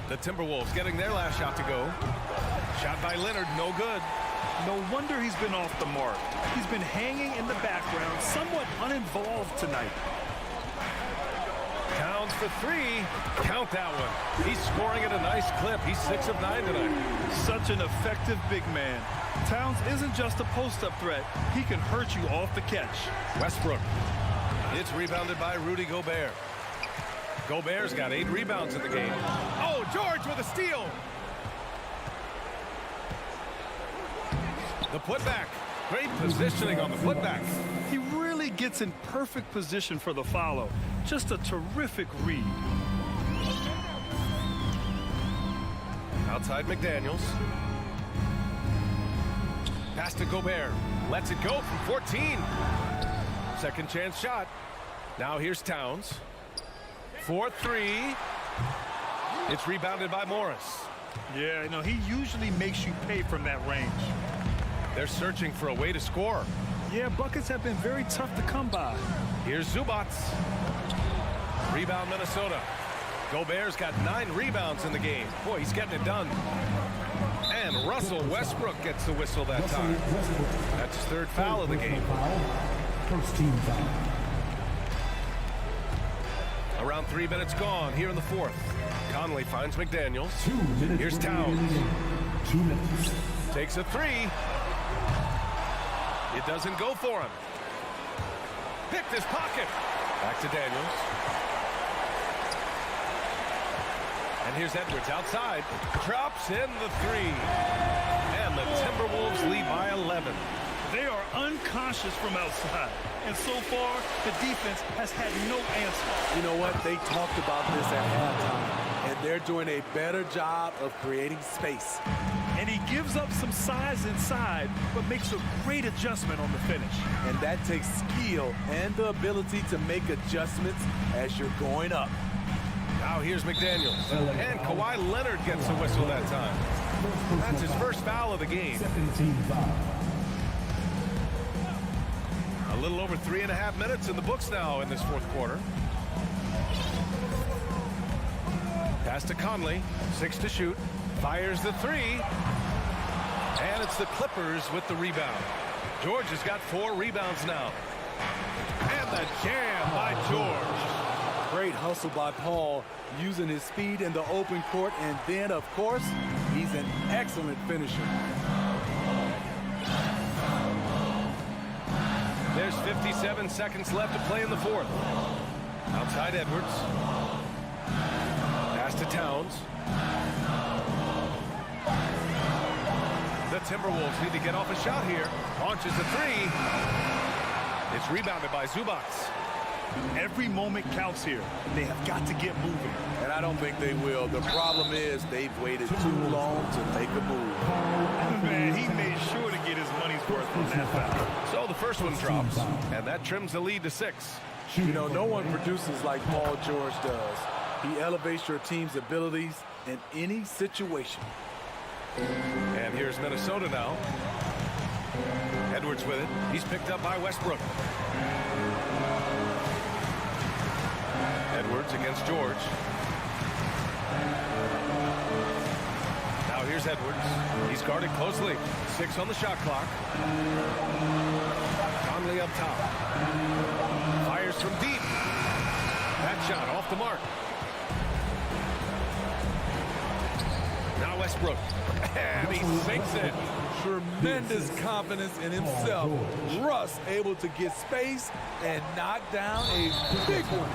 The Timberwolves getting their last shot to go. Shot by Leonard, no good. No wonder he's been off the mark. He's been hanging in the background, somewhat uninvolved tonight. Towns for three. Count that one. He's scoring at a nice clip. He's 6 of 9 tonight. Such an effective big man. Towns isn't just a post-up threat. He can hurt you off the catch. Westbrook. It's rebounded by Rudy Gobert. Gobert's got 8 rebounds in the game. Oh, George with a steal. The putback. Great positioning on the putback. He really gets in perfect position for the follow. Just a terrific read. Outside McDaniels. Pass to Gobert. Lets it go from 14. Second chance shot. Now here's Towns. 4-3. It's rebounded by Morris. Yeah, you know, he usually makes you pay from that range. They're searching for a way to score. Yeah, buckets have been very tough to come by. Here's Zubats. Rebound Minnesota. Gobert's got 9 rebounds in the game. Boy, he's getting it done. And Russell Westbrook gets the whistle that time. That's his 3rd foul of the game. First team foul. Around 3 minutes gone here in the 4th. Conley finds McDaniels. Here's Towns. 2 minutes. Takes a 3. It doesn't go for him. Picked his pocket. Back to Daniels. And here's Edwards outside. Drops in the 3. And the Timberwolves lead by 11. They are unconscious from outside. And so far, the defense has had no answer. You know what? They talked about this at halftime, and they're doing a better job of creating space. And he gives up some size inside, but makes a great adjustment on the finish. And that takes skill and the ability to make adjustments as you're going up. Now here's McDaniels. And Kawhi Leonard gets a whistle that time. That's his 1st foul of the game. A little over 3.5 minutes in the books now in this 4th quarter. Pass to Conley. 6 to shoot. Fires the 3. And it's the Clippers with the rebound. George has got 4 rebounds now. And the jam by George. Great hustle by Paul, using his speed in the open court. And then, of course, he's an excellent finisher. There's 57 seconds left to play in the 4th. Outside Edwards. Pass to Towns. The Timberwolves need to get off a shot here. Launches a 3. It's rebounded by Zubats. Every moment counts here. They have got to get moving. And I don't think they will. The problem is they've waited too long to make a move. Man, he made sure to get his money's worth on that foul. So the first one drops, and that trims the lead to 6. You know, no one produces like Paul George does. He elevates your team's abilities in any situation. And here's Minnesota now. Edwards with it. He's picked up by Westbrook. Edwards against George. Now here's Edwards. He's guarded closely. 6 on the shot clock. Conley up top. Fires from deep. That shot off the mark. Now Westbrook. And he sinks it. Tremendous confidence in himself. Russ able to get space and knock down a big one.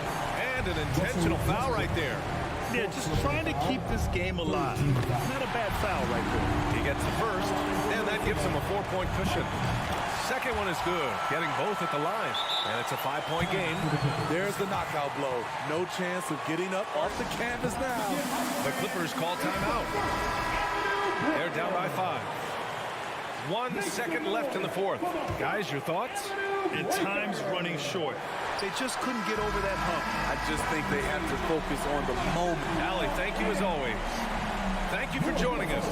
And an intentional foul right there. Yeah, just trying to keep this game alive. Not a bad foul right there. He gets the first, and that gives him a 4-point cushion. Second one is good, getting both at the line. And it's a 5-point game. There's the knockout blow. No chance of getting up off the canvas now. The Clippers call timeout. They're down by 5. 1 second left in the 4th. Guys, your thoughts? And time's running short. They just couldn't get over that hump. I just think they have to focus on the moment. Allie, thank you as always. Thank you for joining us.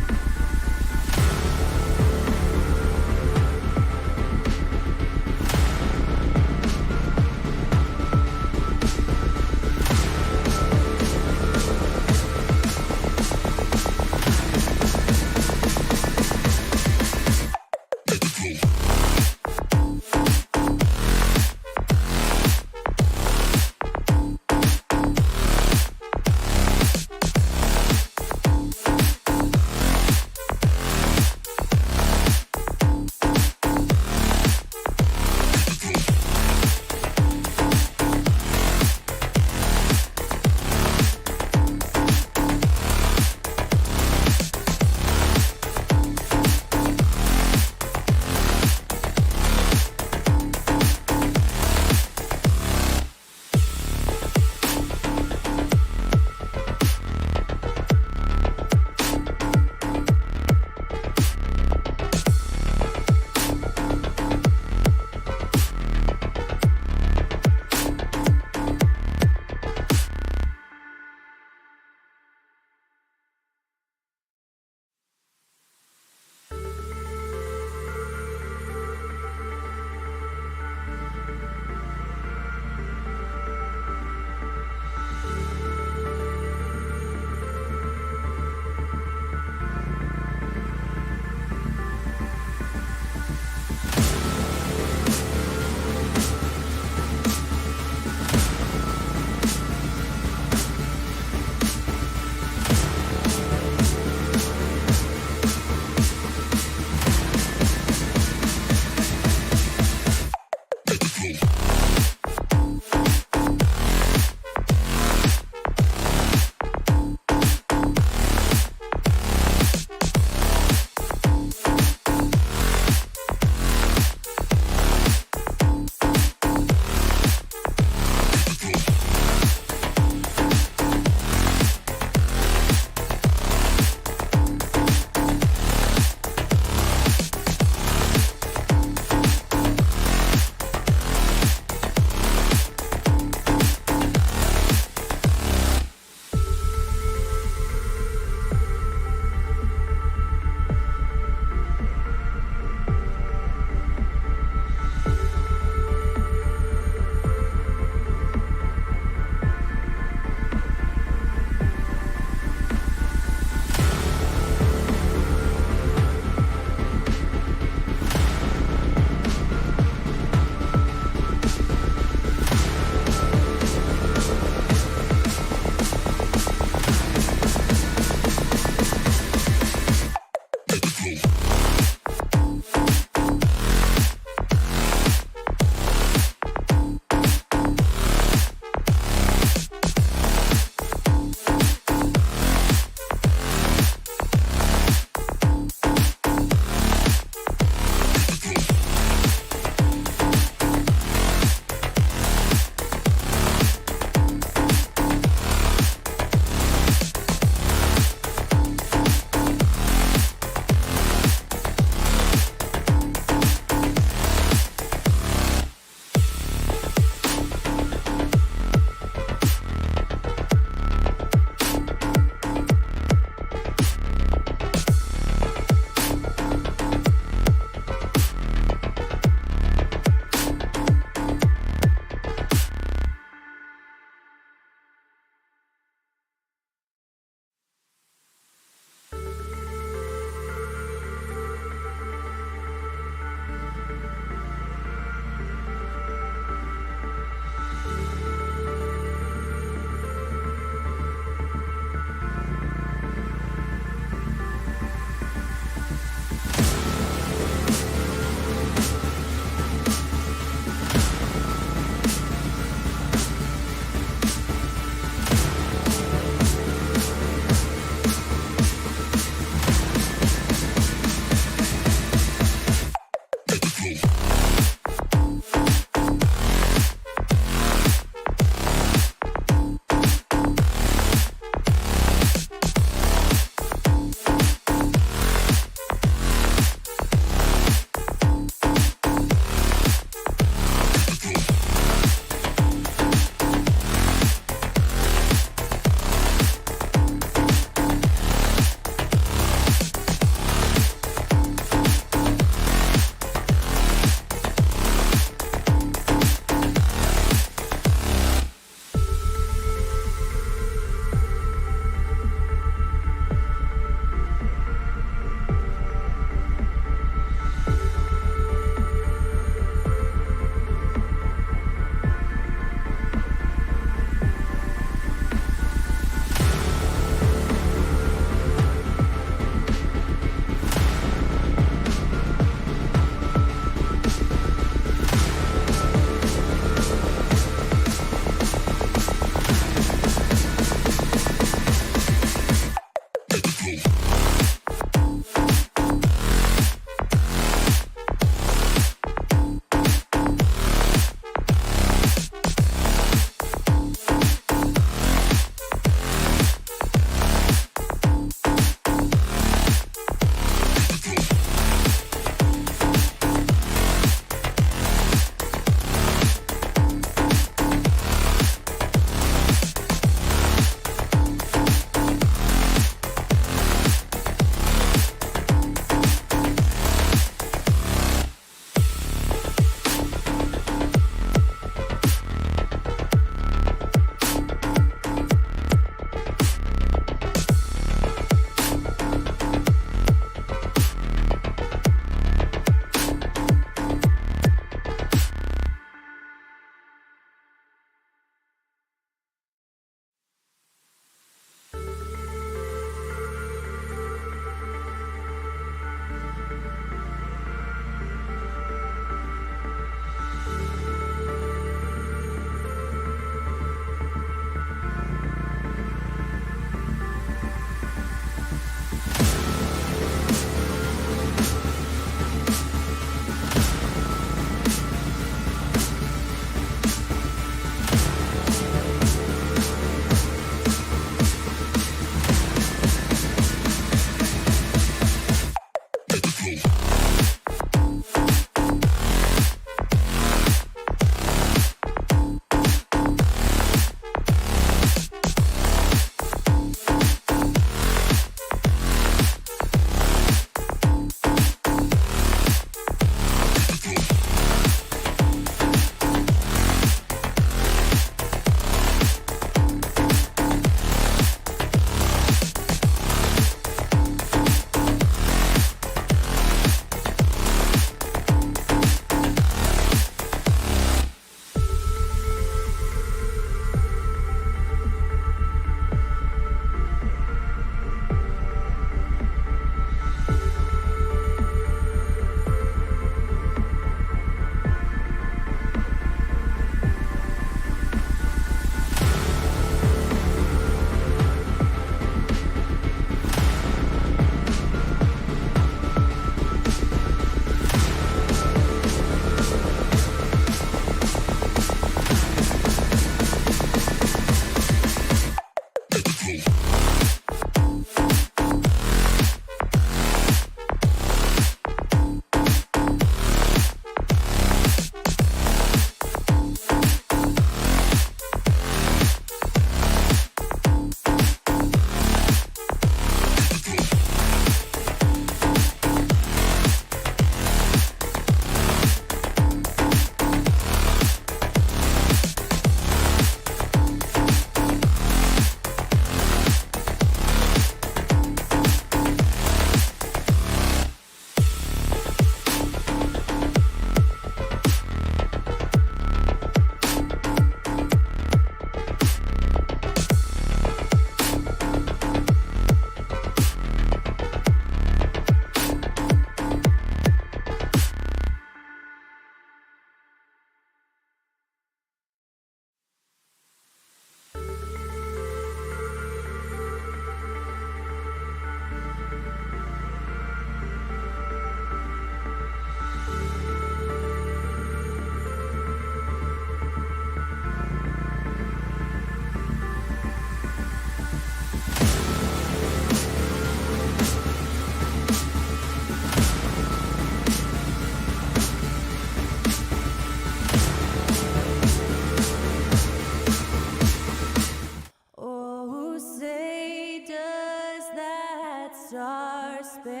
star span.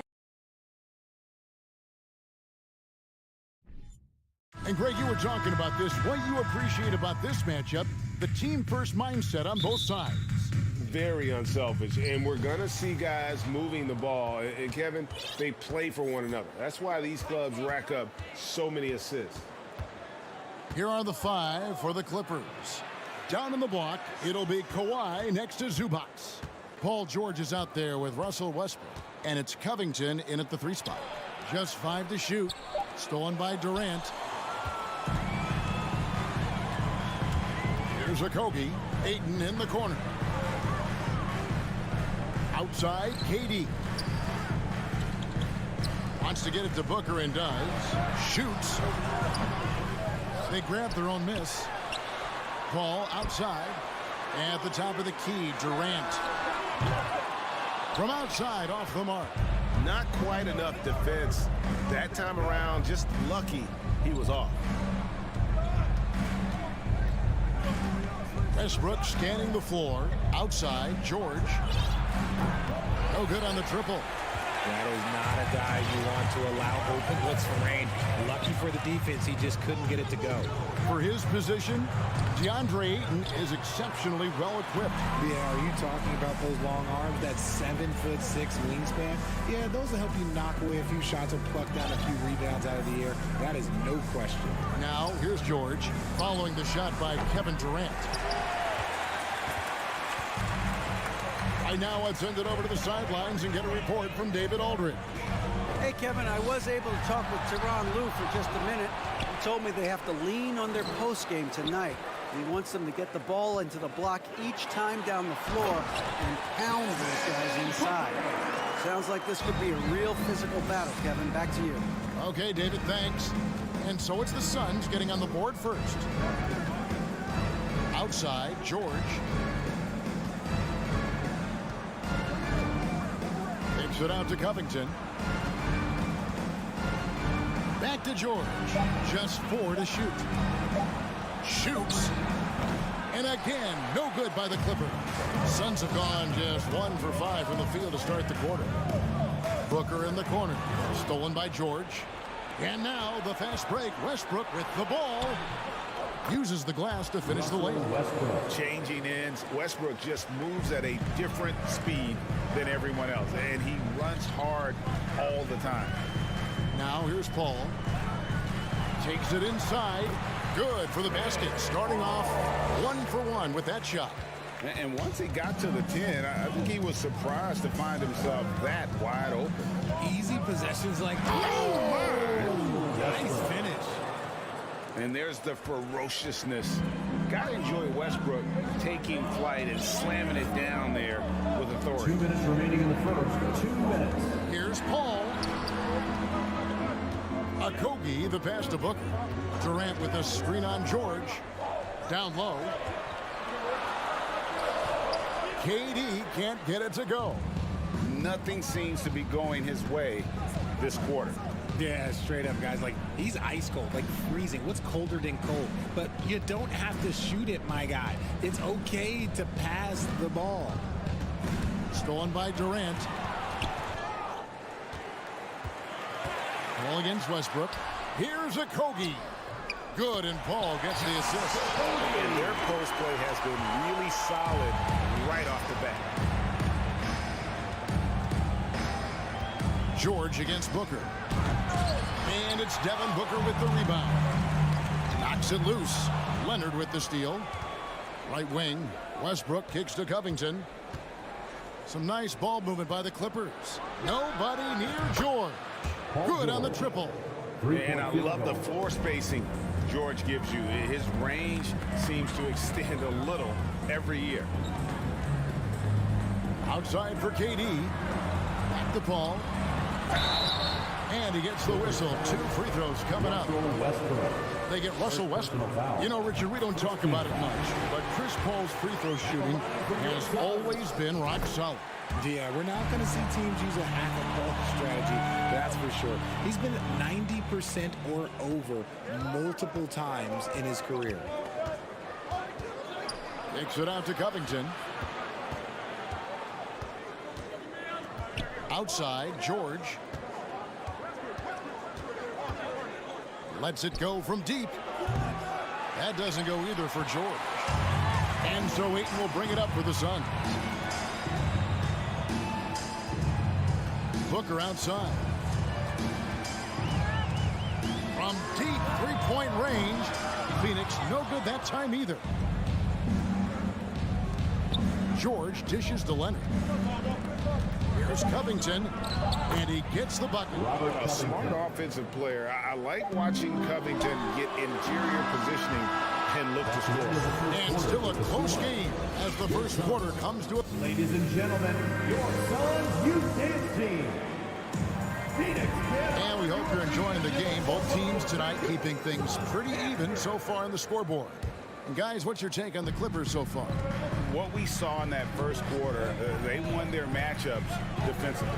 And Greg, you were talking about this. What you appreciate about this matchup, the team-first mindset on both sides. Very unselfish, and we're going to see guys moving the ball. And Kevin, they play for one another. That's why these clubs rack up so many assists. Here are the 5 for the Clippers. Down in the block, it'll be Kawhi next to Zubac. Paul George is out there with Russell Westbrook, and it's Covington in at the 3 spot. Just 5 to shoot. Stolen by Durant. Here's Okogie. Ayton in the corner. Outside, KD. Wants to get it to Booker and does. Shoots. They grab their own miss. Paul outside. At the top of the key, Durant. From outside, off the mark. Not quite enough defense. That time around, just lucky he was off. Westbrook scanning the floor. Outside, George. No good on the triple. That is not a guy you want to allow open looks for Rain. Lucky for the defense, he just couldn't get it to go. For his position, DeAndre Ayton is exceptionally well equipped. Yeah, are you talking about those long arms, that 7'6" wingspan? Yeah, those will help you knock away a few shots or pluck down a few rebounds out of the air. That is no question. Now, here's George following the shot by Kevin Durant. Right now, let's send it over to the sidelines and get a report from David Aldridge. Hey, Kevin, I was able to talk with Tyronn Lue for just a minute. He told me they have to lean on their post game tonight. He wants them to get the ball into the block each time down the floor and pound those guys inside. Sounds like this could be a real physical battle, Kevin. Back to you. Okay, David, thanks. And so it's the Suns getting on the board first. Outside, George. Takes it out to Covington. Back to George. Just 4 to shoot. Shoots. And again, no good by the Clippers. Suns have gone just 1 for 5 from the field to start the quarter. Booker in the corner. Stolen by George. And now the fast break. Westbrook with the ball. Uses the glass to finish the lane. Changing ends. Westbrook just moves at a different speed than everyone else. And he runs hard all the time. Now here's Paul. Takes it inside. Good for the basket. Starting off 1 for 1 with that shot. And once he got to the 10, I think he was surprised to find himself that wide open. Easy possessions like that. Oh, nice finish. And there's the ferociousness. Gotta enjoy Westbrook taking flight and slamming it down there with authority. 2 minutes remaining in the first. 2 minutes. Here's Paul. Okogie, the pass to Booker. Durant with a screen on George. Down low. KD can't get it to go. Nothing seems to be going his way this quarter. Yeah, straight up, guys. Like, he's ice cold, like freezing. What's colder than cold? But you don't have to shoot it, my guy. It's okay to pass the ball. Stolen by Durant. Ball against Westbrook. Here's Okogie. Good, and Paul gets the assist. And their post play has been really solid right off the bat. George against Booker. And it's Devin Booker with the rebound. Knocks it loose. Leonard with the steal. Right wing. Westbrook kicks to Covington. Some nice ball movement by the Clippers. Nobody near George. Good on the triple. And I love the floor spacing George gives you. His range seems to extend a little every year. Outside for KD. Back to Paul. And he gets the whistle. 2 free throws coming up. They get Russell Westbrook. You know, Richard, we don't talk about it much, but Chris Paul's free throw shooting has always been rock solid. Yeah, we're not going to see teams use a hack-and-ball strategy, that's for sure. He's been 90% or over multiple times in his career. Takes it out to Covington. Outside, George. Lets it go from deep. That doesn't go either for George. And so Ayton will bring it up for the Suns. Booker outside. From deep three-point range. Phoenix no good that time either. George dishes to Leonard. Here's Covington, and he gets the bucket. A smart offensive player. I like watching Covington get interior positioning and look to score. And still a close game as the first quarter comes to a... Ladies and gentlemen, your Suns youth dance team. And we hope you're enjoying the game. Both teams tonight keeping things pretty even so far on the scoreboard. And guys, what's your take on the Clippers so far? What we saw in that first quarter, they won their matchups defensively.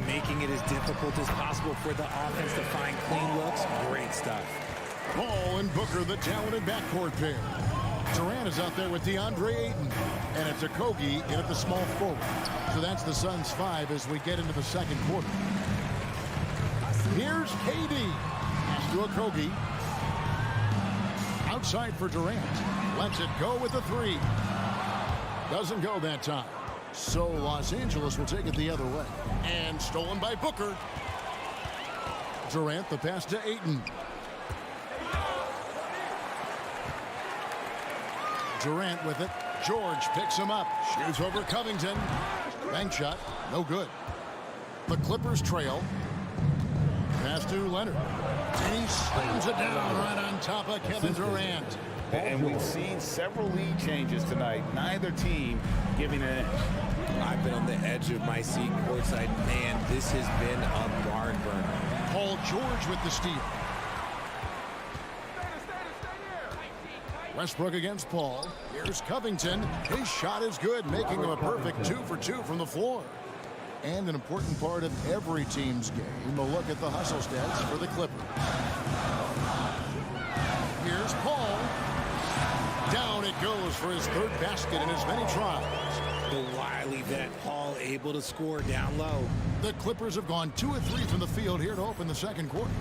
Making it as difficult as possible for the offense to find clean looks. Great stuff. Paul and Booker, the talented backcourt pair. Durant is out there with DeAndre Ayton. And it's Okogie in at the small forward. So that's the Suns 5 as we get into the second quarter. Here's KD. Pass to Okogie. Outside for Durant. Lets it go with the three. Doesn't go that time. So Los Angeles will take it the other way. And stolen by Booker. Durant, the pass to Ayton. Durant with it. George picks him up. Shoots over Covington. Bank shot. No good. The Clippers trail. Pass to Leonard. And he slams it down right on top of Kevin Durant. And we've seen several lead changes tonight. Neither team giving an edge. I've been on the edge of my seat courtside. Man, this has been a barn burner. Paul George with the steal. Westbrook against Paul. Here's Covington. His shot is good, making him a perfect 2 for 2 from the floor. And an important part of every team's game, a look at the hustle stats for the Clippers. Here's Paul. Down it goes for his third basket in as many tries. The wily vet Paul able to score down low. The Clippers have gone 2 of 3 from the field here to open the second quarter.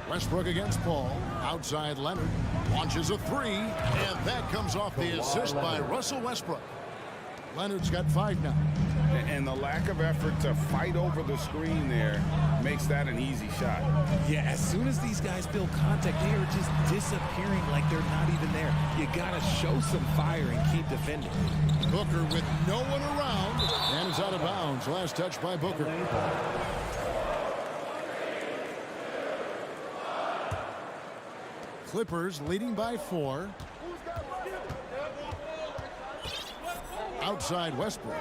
Westbrook against Paul. Outside Leonard. Launches a three. And that comes off the assist by Russell Westbrook. Leonard's got 5 now. And the lack of effort to fight over the screen there makes that an easy shot. Yeah, as soon as these guys feel contact, they are just disappearing like they're not even there. You got to show some fire and keep defending. Booker with no one around. And is out of bounds. Last touch by Booker. Clippers leading by 4. Outside Westbrook.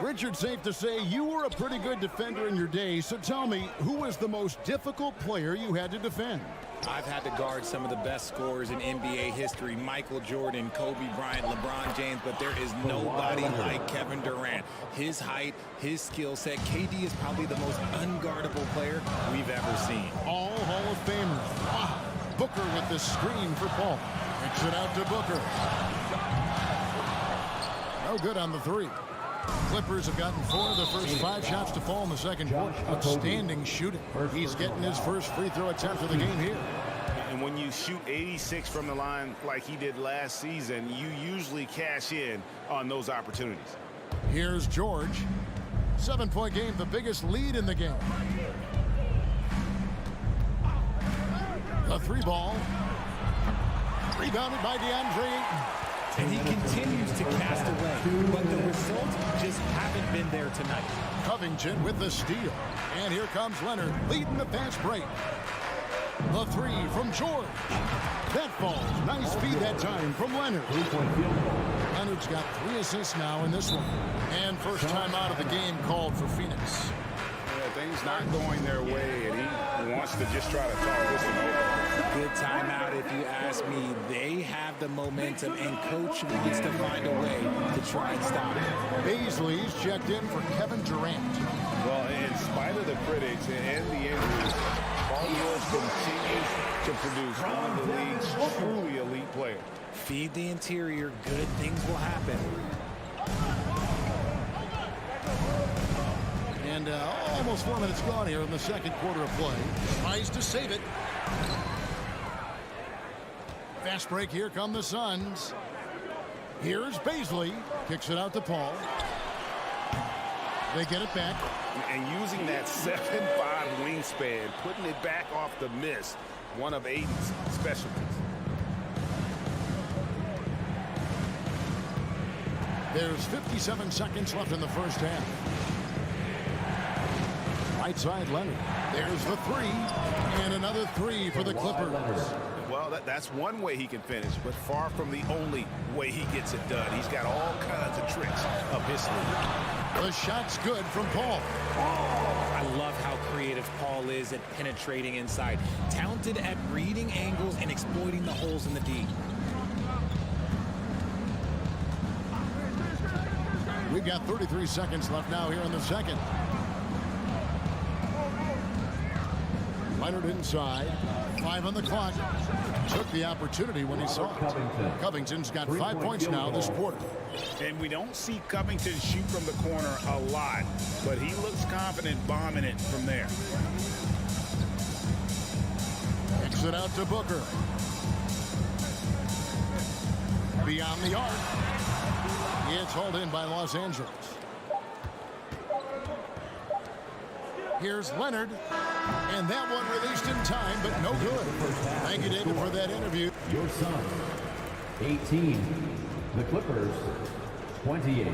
Richard, safe to say you were a pretty good defender in your day, so tell me, who was the most difficult player you had to defend? I've had to guard some of the best scorers in NBA history, Michael Jordan, Kobe Bryant, LeBron James, but there is nobody like Kevin Durant. His height, his skill set. KD is probably the most unguardable player we've ever seen. All Hall of Famers. Wow. Booker with the screen for Paul. Kicks it out to Booker. No good on the three. Clippers have gotten 4 of the first 5 shots to fall in the second quarter. Outstanding shooting. He's getting his first free throw attempt of the game here. And when you shoot 86 from the line like he did last season, you usually cash in on those opportunities. Here's George. 7-point game, the biggest lead in the game. The 3 ball. Rebounded by DeAndre Ayton. And he continues to cast away, but the results just haven't been there tonight. Covington with the steal. And here comes Leonard leading the fast break. The 3 from George. That falls. Nice feed that time from Leonard. Leonard's got 3 assists now in this one. And first time out of the game called for Phoenix. Things not going their way, and he wants to just try to talk this one over. Good timeout, if you ask me. They have the momentum, and coach wants to find a way to try and stop it. Baisley's checked in for Kevin Durant. Well, in spite of the critics and the injuries, Paul Eagles continues to produce one of the league's truly elite players. Feed the interior, good things will happen. And almost 4 minutes gone here in the second quarter of play. Tries to save it. Fast break, here come the Suns. Here's Baisley. Kicks it out to Paul. They get it back. And using that 7'5" wingspan, putting it back off the miss, one of Aiden's specialties. There's 57 seconds left in the first half. Right side Leonard. There's the three. And another three for the Clippers. Well, that's one way he can finish, but far from the only way he gets it done. He's got all kinds of tricks up his sleeve. The shot's good from Paul. I love how creative Paul is at penetrating inside. Talented at reading angles and exploiting the holes in the D. We've got 33 seconds left now here in the second. Leonard inside. 5 on the clock. Took the opportunity when he saw it. Covington's got 5 points now this quarter. And we don't see Covington shoot from the corner a lot, but he looks confident bombing it from there. Kicks it out to Booker. Beyond the arc. It's hauled in by Los Angeles. Here's Leonard. And that one released in time, but no good. Thank you, David, for that interview. Your Suns, 18. The Clippers, 28.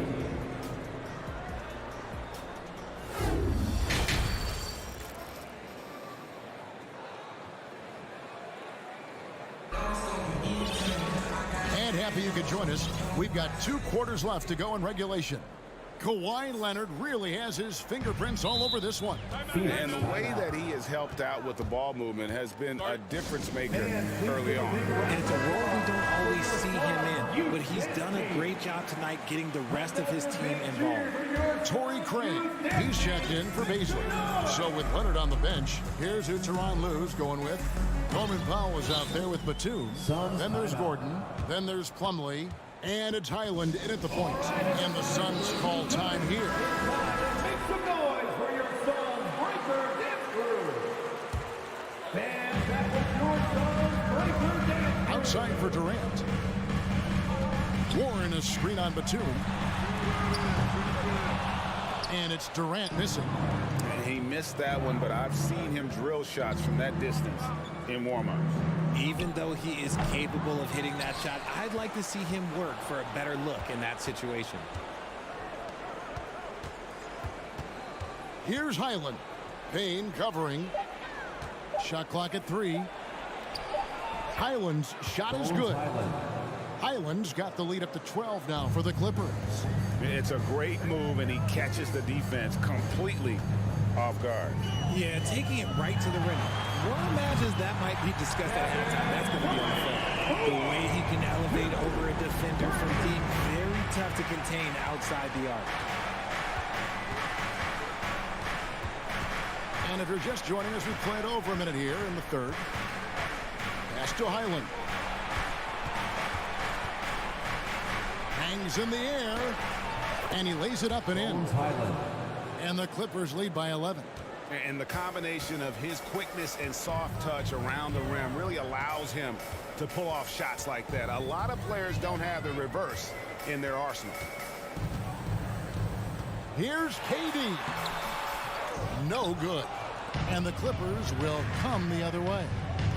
And happy you could join us. We've got 2 quarters left to go in regulation. Kawhi Leonard really has his fingerprints all over this one. And the way that he has helped out with the ball movement has been a difference maker early on. And it's a role we don't always see him in, but he's done a great job tonight getting the rest of his team involved. Torrey Craig, he's checked in for Baisley. So with Leonard on the bench, here's who Tyronn Lue's going with. Norman Powell is out there with Batum. Then there's Gordon. Then there's Plumlee. And it's Highland in at the point. And the Suns call time here. Make some noise for your Suns Breaker Dance Crew. Fans, that was your Suns Breaker Dance Crew. Outside for Durant. Warren, a screen on Batum. And it's Durant missing. And he missed that one, but I've seen him drill shots from that distance in warm-ups. Even though he is capable of hitting that shot, I'd like to see him work for a better look in that situation. Here's Highland. Payne covering. Shot clock at 3. Highland's shot is good. Highland's got the lead up to 12 now for the Clippers. It's a great move, and he catches the defense completely off guard. Yeah, taking it right to the rim. One imagines that might be discussed at halftime. That's going to be on the film. The way he can elevate over a defender from deep, very tough to contain outside the arc. And if you're just joining us, we played over a minute here in the third. Pass to Highland. Hangs in the air. And he lays it up and in. And the Clippers lead by 11. And the combination of his quickness and soft touch around the rim really allows him to pull off shots like that. A lot of players don't have the reverse in their arsenal. Here's KD. No good. And the Clippers will come the other way.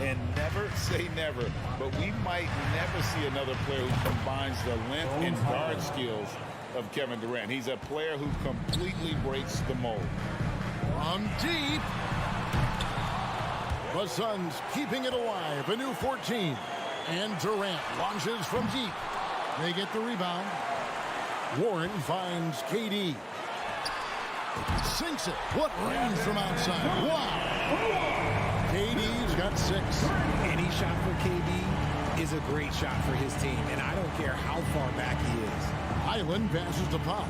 And never say never, but we might never see another player who combines the length and guard skills of Kevin Durant. He's a player who completely breaks the mold. From deep. The Suns keeping it alive. A new 14. And Durant launches from deep. They get the rebound. Warren finds KD. Sinks it. What range from outside. Wow. KD's got 6. Any shot for KD is a great shot for his team, and I don't care how far back he is. Highland passes to Powell.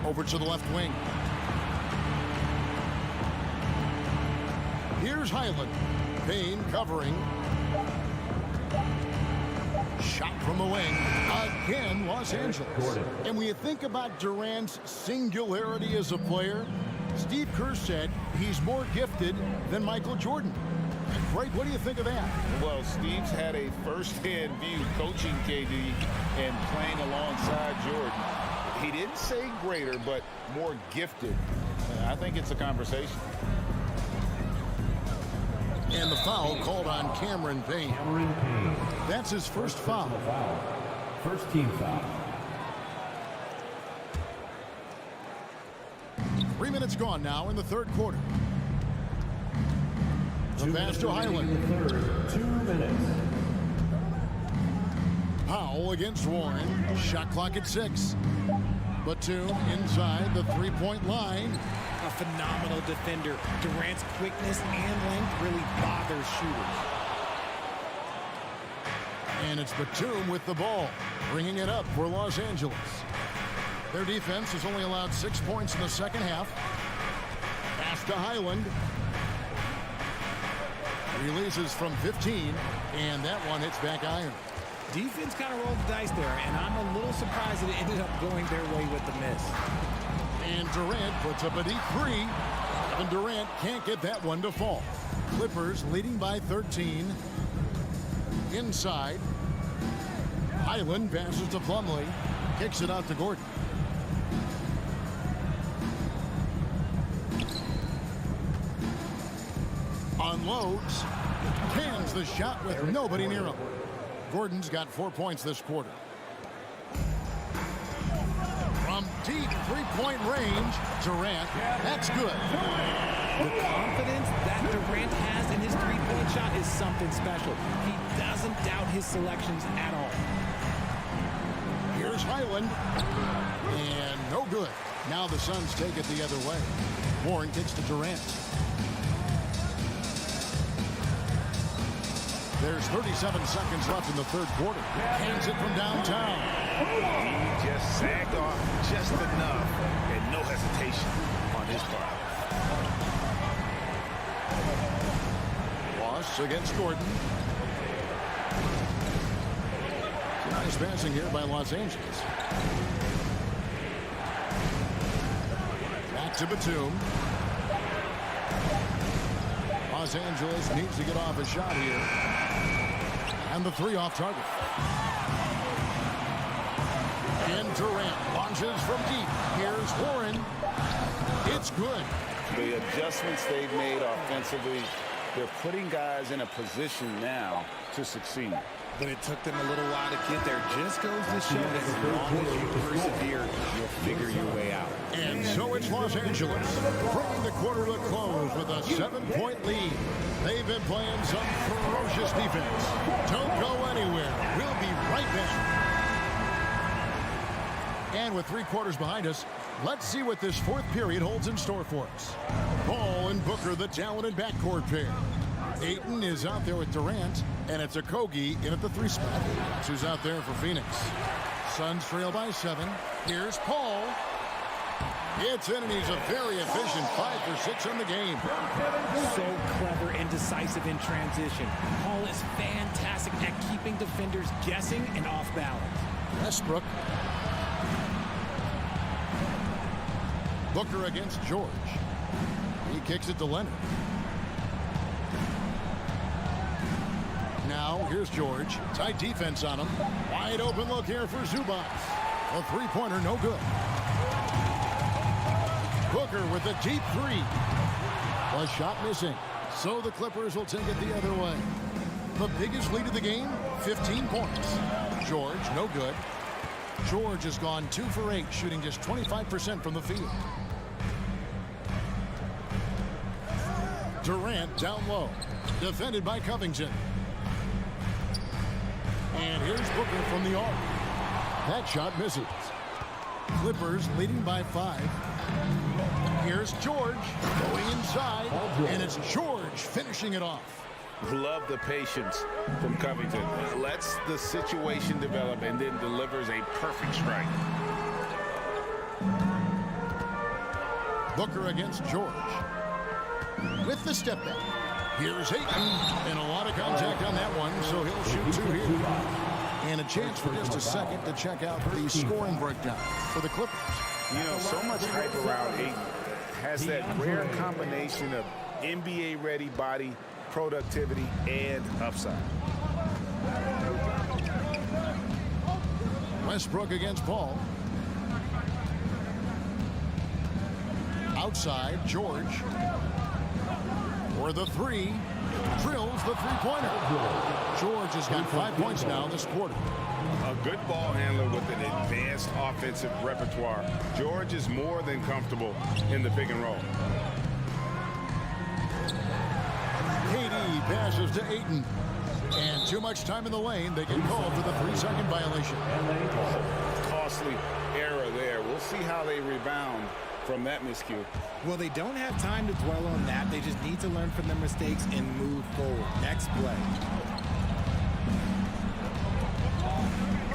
Over to the left wing. Here's Highland. Payne covering. Shot from the wing. Again, Los Angeles. And when you think about Durant's singularity as a player, Steve Kerr said he's more gifted than Michael Jordan. Greg, what do you think of that? Well, Steve's had a first-hand view coaching KD and playing alongside Jordan. He didn't say greater, but more gifted. I think it's a conversation. And the foul called on Cameron Payne. That's his first foul. First team foul. 3 minutes gone now in the third quarter. The pass to Highland. 2 minutes. Powell against Warren. Shot clock at 6. Batum inside the three-point line. A phenomenal defender. Durant's quickness and length really bothers shooters. And it's Batum with the ball, bringing it up for Los Angeles. Their defense has only allowed 6 points in the second half. Pass to Highland. Releases from 15, and that one hits back iron. Defense kind of rolled the dice there, and I'm a little surprised that it ended up going their way with the miss. And Durant puts up a deep three. And Durant can't get that one to fall. Clippers leading by 13. Inside. Highland passes to Plumlee. Kicks it out to Gordon. Unloads. Cans the shot with nobody near him. Gordon's got 4 points this quarter. From deep three-point range, Durant, that's good. The confidence that Durant has in his three-point shot is something special. He doesn't doubt his selections at all. Here's Highland. And no good. Now the Suns take it the other way. Warren kicks to Durant. There's 37 seconds left in the third quarter. Hands it from downtown. He just sagged off just enough and no hesitation on his part. Loss against Gordon. Nice passing here by Los Angeles. Back to Batum. Los Angeles needs to get off a shot here. And the three off target. And Durant launches from deep. Here's Warren. It's good. The adjustments they've made offensively, they're putting guys in a position now to succeed. But it took them a little while to get there. Just goes to show that as long as you persevere, you'll figure your way out. And so it's Los Angeles, bringing the quarter to a close with a 7-point lead. They've been playing some ferocious defense. Don't go anywhere. We'll be right back. And with 3 quarters behind us, let's see what this fourth period holds in store for us. Paul and Booker, the talented backcourt pair. Ayton is out there with Durant, and it's Okogie in at the 3 spot. That's who's out there for Phoenix. Suns trail by 7. Here's Paul. It's in, and he's a very efficient 5 for 6 on the game. So clever and decisive in transition. Paul is fantastic at keeping defenders guessing and off balance. Westbrook. Booker against George. He kicks it to Leonard. Now, here's George. Tight defense on him. Wide open look here for Zubac. A three-pointer, no good. Booker with a deep 3. A shot missing. So the Clippers will take it the other way. The biggest lead of the game, 15 points. George, no good. George has gone 2 for 8, shooting just 25% from the field. Durant down low. Defended by Covington. And here's Booker from the arc. That shot misses. Clippers leading by 5. Here's George going inside, and it's George finishing it off. Love the patience from Covington. Lets the situation develop and then delivers a perfect strike. Booker against George. With the step back. Here's Ayton, and a lot of contact on that one, so he'll shoot two here. And a chance for just a second to check out the scoring breakdown for the Clippers. You know, so much hype around Ayton. Has that rare combination of NBA-ready body, productivity, and upside. Westbrook against Paul. Outside, George. For the three. Drills the three-pointer. George has got 5 points now this quarter. A good ball handler with an advanced offensive repertoire. George is more than comfortable in the pick and roll. KD passes to Ayton. And too much time in the lane. They get called for the 3-second violation. Costly error there. We'll see how they rebound from that miscue. Well, they don't have time to dwell on that. They just need to learn from their mistakes and move forward. Next play.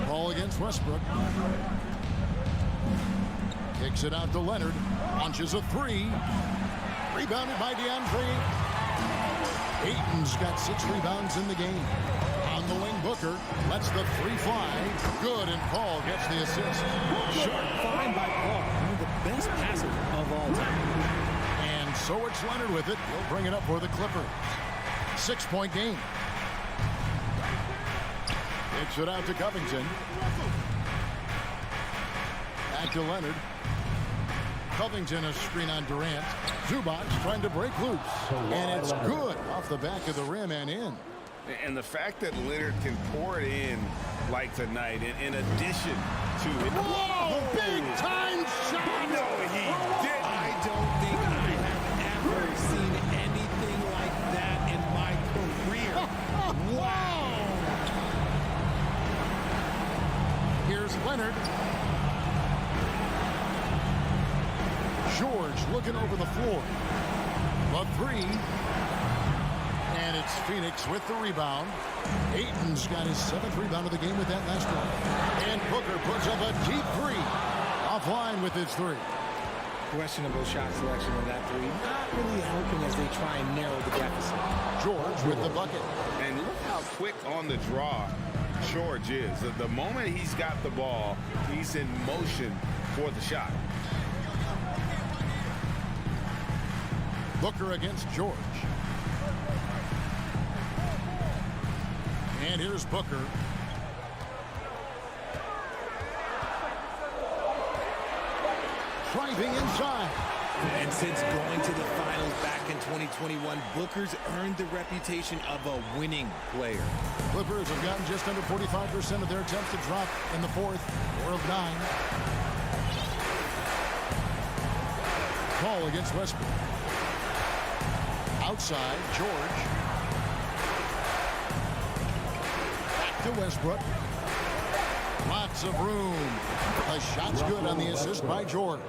Ball against Westbrook. Kicks it out to Leonard. Launches a three. Rebounded by DeAndre. Ayton's got 6 rebounds in the game. On the wing, Booker lets the three fly. Good, and Paul gets the assist. Sharp find by Paul. One of the best passers of all time. And so it's Leonard with it. He'll bring it up for the Clippers. 6-point game. Kicks it out to Covington. Back to Leonard. Covington a screen on Durant. Zubac trying to break loose. And it's good off the back of the rim and in. And the fact that Leonard can pour it in like tonight, in addition to it. Whoa! Big time shot! No, he didn't. I don't think I have ever seen anything like that in my career. Wow! Here's Leonard. George looking over the floor. The three. And it's Phoenix with the rebound. Ayton's got his 7th rebound of the game with that last one. And Booker puts up a deep three. Offline with his three. Questionable shot selection on that three. Not really helping as they try and narrow the deficit. George with the bucket. And look how quick on the draw George is. The moment he's got the ball, he's in motion for the shot. Booker against George. And here's Booker. Driving inside. And since going to the finals back in 2021, Booker's earned the reputation of a winning player. Clippers have gotten just under 45% of their attempts to drop in the 4th, 4 of 9. Paul against Westbrook. Outside, George. Back to Westbrook. Lots of room. The shot's good on the assist by George.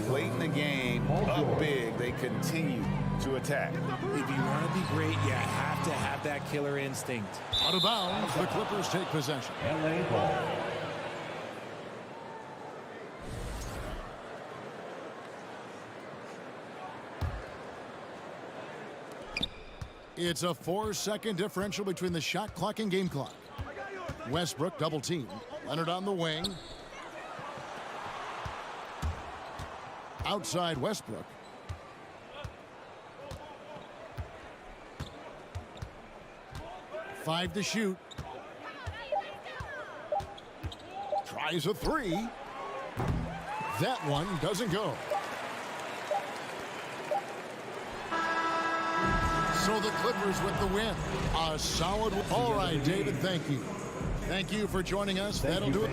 Late in the game, up big, they continue to attack. If you want to be great, you have to have that killer instinct. Out of bounds, the Clippers take possession. LA ball. It's a 4-second differential between the shot clock and game clock. Westbrook double teamed. Leonard on the wing. Outside Westbrook. Five to shoot. Tries a three. That one doesn't go. So the Clippers with the win. A solid win. All right, David, thank you. Thank you for joining us. That'll do it.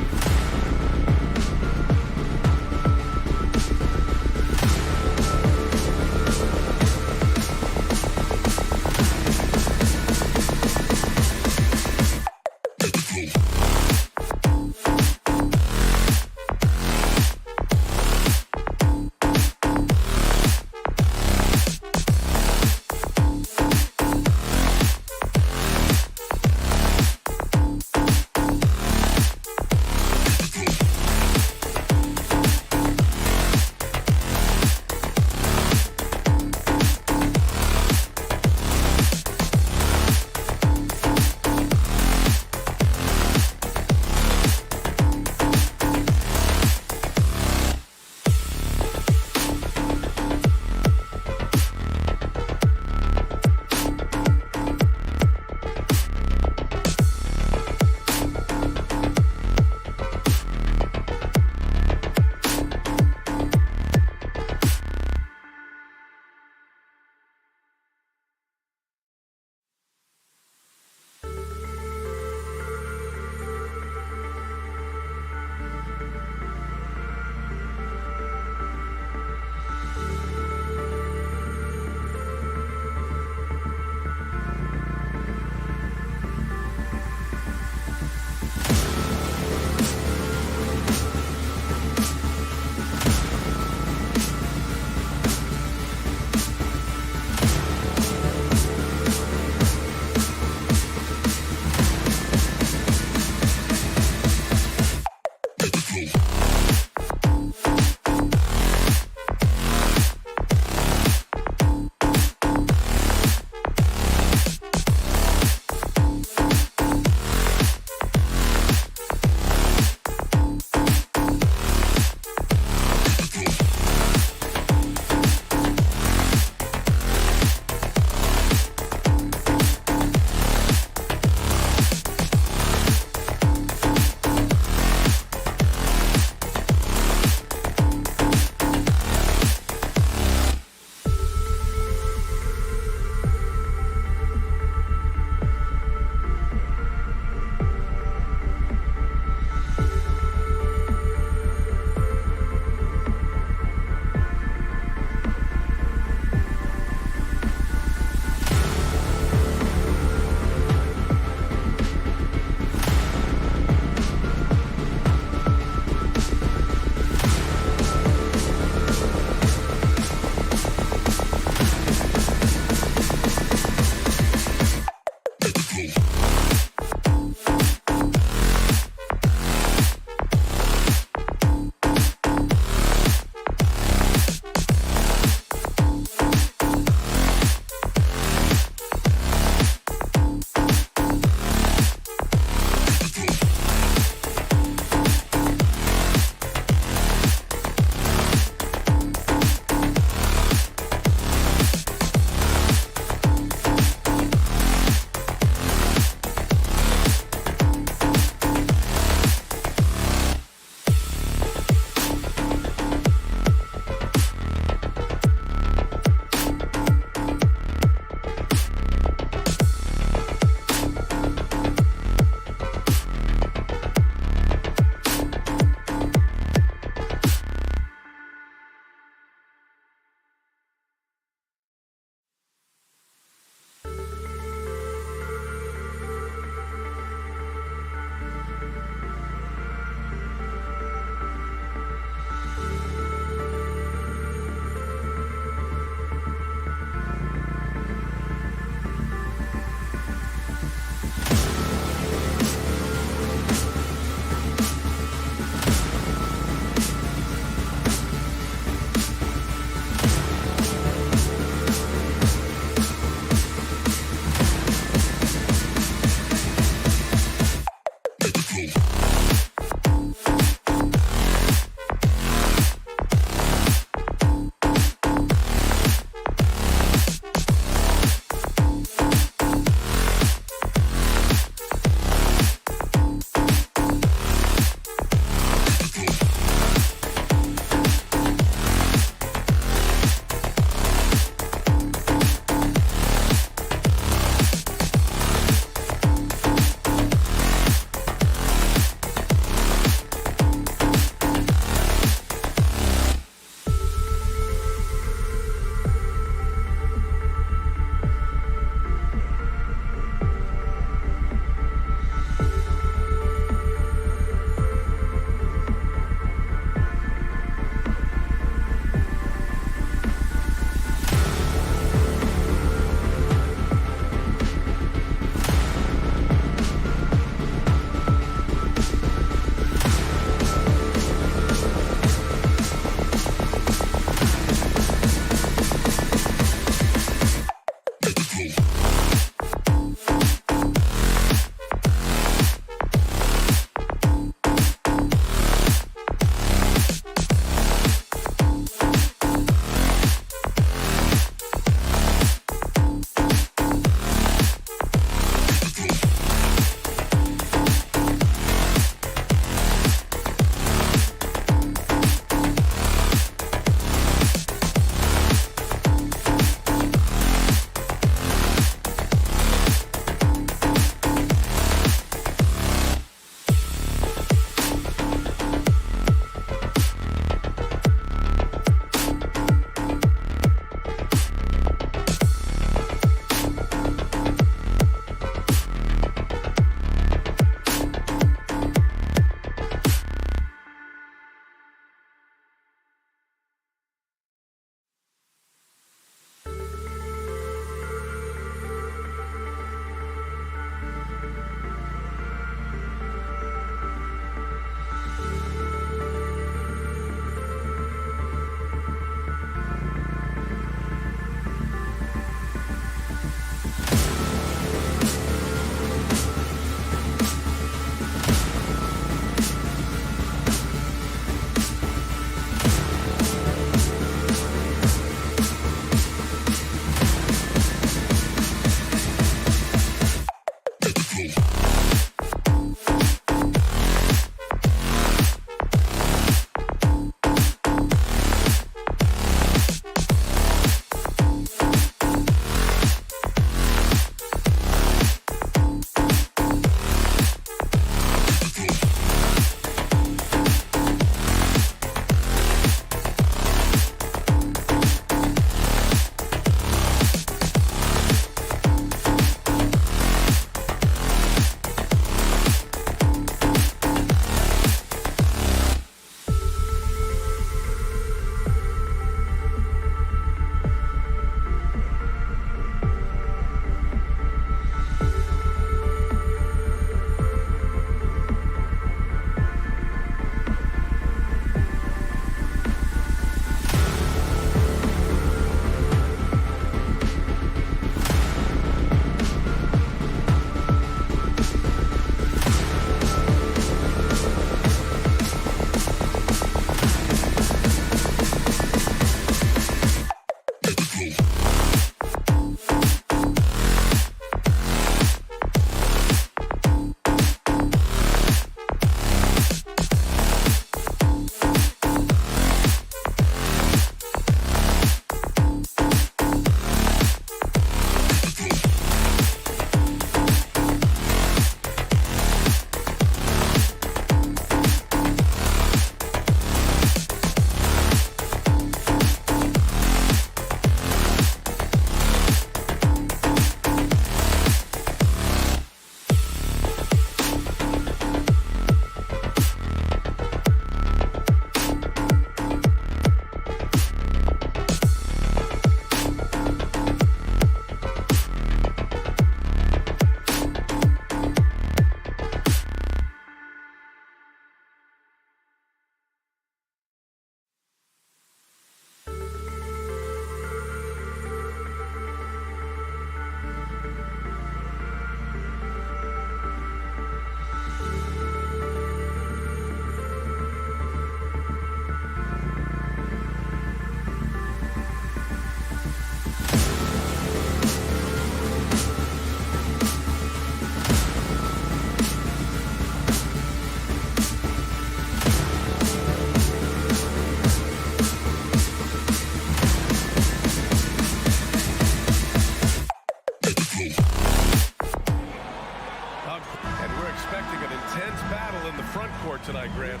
intense battle in the front court tonight, Grant.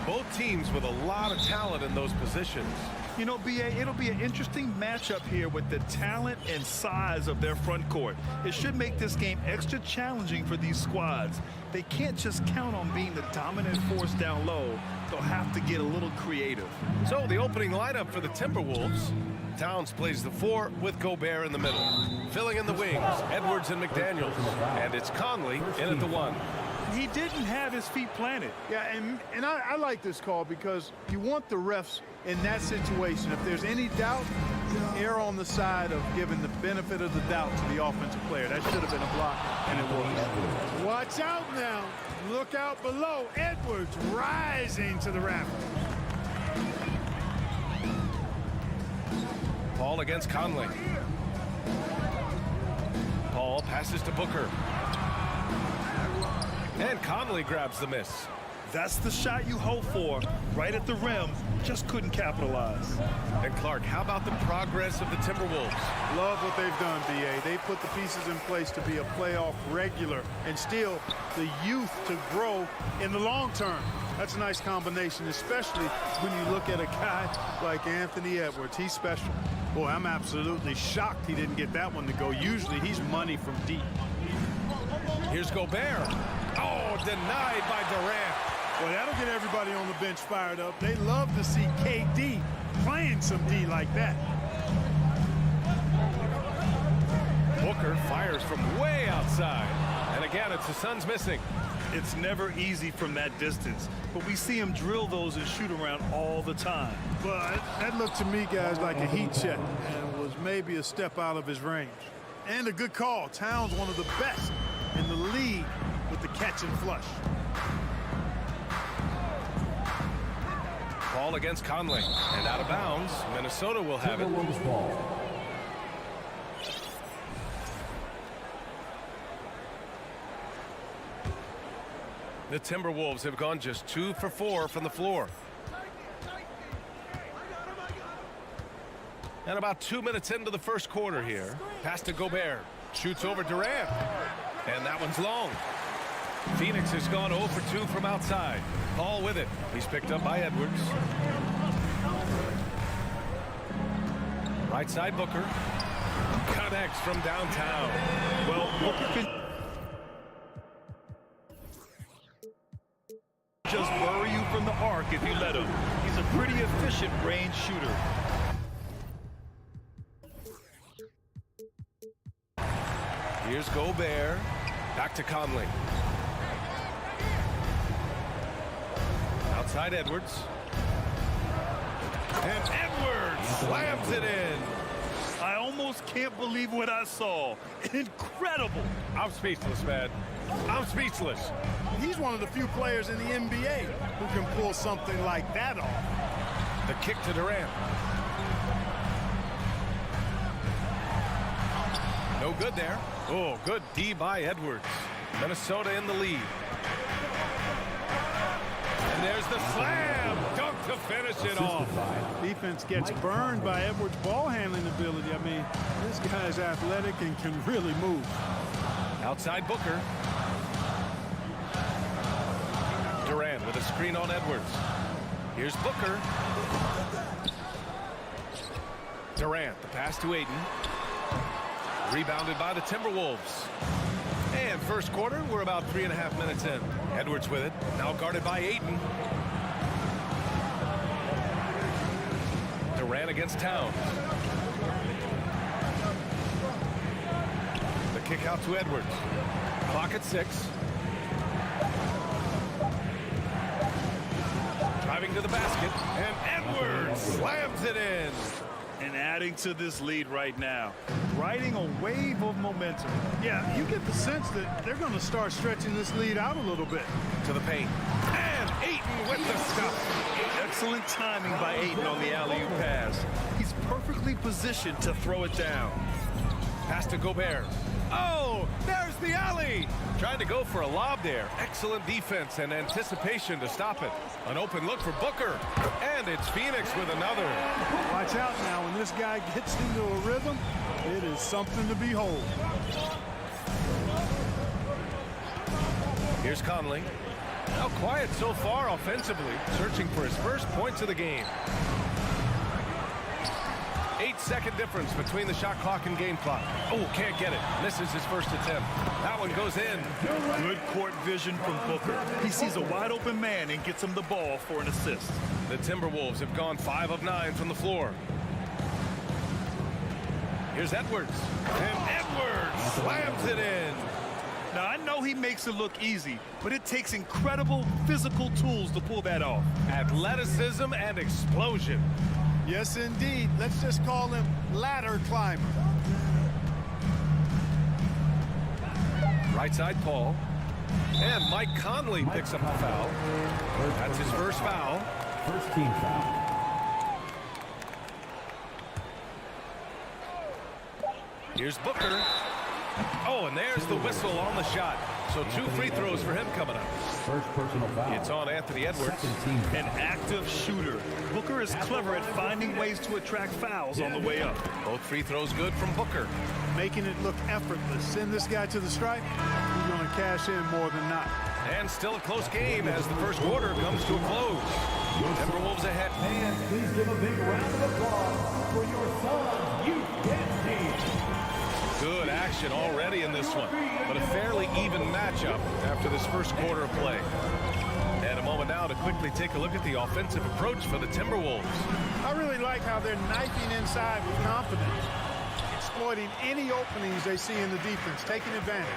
Both teams with a lot of talent in those positions. You know, B.A., it'll be an interesting matchup here with the talent and size of their front court. It should make this game extra challenging for these squads. They can't just count on being the dominant force down low. They'll have to get a little creative. So the opening lineup for the Timberwolves. Towns plays the 4 with Gobert in the middle. Filling in the wings, Edwards and McDaniels. And it's Conley in at the 1. He didn't have his feet planted. Yeah, and I like this call because you want the refs in that situation. If there's any doubt, err on the side of giving the benefit of the doubt to the offensive player. That should have been a block, and it was. Watch out now. Look out below. Edwards rising to the raft. Paul against Conley. Paul passes to Booker. And Conley grabs the miss. That's the shot you hope for. Right at the rim, just couldn't capitalize. And Clark, how about the progress of the Timberwolves? Love what they've done, B.A. They put the pieces in place to be a playoff regular and still the youth to grow in the long term. That's a nice combination, especially when you look at a guy like Anthony Edwards. He's special. Boy, I'm absolutely shocked he didn't get that one to go. Usually he's money from deep. Here's Gobert. Oh, denied by Durant. Well, that'll get everybody on the bench fired up. They love to see KD playing some D like that. Booker fires from way outside. And again, it's the Suns missing. It's never easy from that distance, but we see him drill those and shoot around all the time. But that looked to me, guys, like a heat check and was maybe a step out of his range. And a good call. Towns one of the best in the league with the catch and flush. Paul against Conley. And out of bounds. Minnesota will have it. The Timberwolves have gone just 2 for 4 from the floor. And about 2 minutes into the first quarter here. Pass to Gobert. Shoots over Durant. And that one's long. Phoenix has gone 0 for 2 from outside. Paul with it. He's picked up by Edwards. Right side Booker. Connects from downtown. Well, Booker can just bury you from the arc if you let him. He's a pretty efficient range shooter. Here's Gobert. Back to Conley. Outside Edwards. And Edwards slams it in. I almost can't believe what I saw. Incredible. I'm speechless, man. I'm speechless. He's one of the few players in the NBA who can pull something like that off. The kick to Durant. No good there. Oh, good D by Edwards. Minnesota in the lead. And there's the slam. Dunk to finish it off. Defense gets burned by Edwards' ball handling ability. I mean, this guy's athletic and can really move. Outside Booker. Durant with a screen on Edwards. Here's Booker. Durant, the pass to Ayton. Rebounded by the Timberwolves. And first quarter, we're about 3.5 minutes in. Edwards with it. Now guarded by Ayton. Durant against Towns. The kick out to Edwards. Clock at 6. Driving to the basket. And Edwards slams it in. And adding to this lead right now. Riding a wave of momentum. Yeah, you get the sense that they're going to start stretching this lead out a little bit. To the paint. And Ayton with the stuff. Excellent timing by Ayton on the alley-oop pass. He's perfectly positioned to throw it down. Pass to Gobert. Oh, there's the alley. Trying to go for a lob there. Excellent defense and anticipation to stop it. An open look for Booker. And it's Phoenix with another. Watch out now. When this guy gets into a rhythm, it is something to behold. Here's Conley. Now quiet so far offensively, searching for his first points of the game. 8-second difference between the shot clock and game clock. Oh, can't get it. Misses his first attempt. That one goes in. Good court vision from Booker. He sees a wide open man and gets him the ball for an assist. The Timberwolves have gone 5 of 9 from the floor. Here's Edwards. And Edwards slams it in. Now, I know he makes it look easy, but it takes incredible physical tools to pull that off. Athleticism and explosion. Yes, indeed. Let's just call him ladder climber. Right side, Paul. And Mike Conley picks up the foul. That's his first foul. First team foul. Here's Booker. Oh, and there's the whistle on the shot. So 2 free throws for him coming up. First personal foul. It's on Anthony Edwards. An active shooter. Booker is clever at finding ways to attract fouls on the way up. Both free throws good from Booker. Making it look effortless. Send this guy to the stripe. He's going to cash in more than not. And still a close game as the first quarter comes to a close. Timberwolves ahead. And please give a big round of applause for your Suns youth dance team. Good action already in this one, but a fairly even matchup after this first quarter of play. And a moment now to quickly take a look at the offensive approach for the Timberwolves. I really like how they're knifing inside with confidence, exploiting any openings they see in the defense, taking advantage.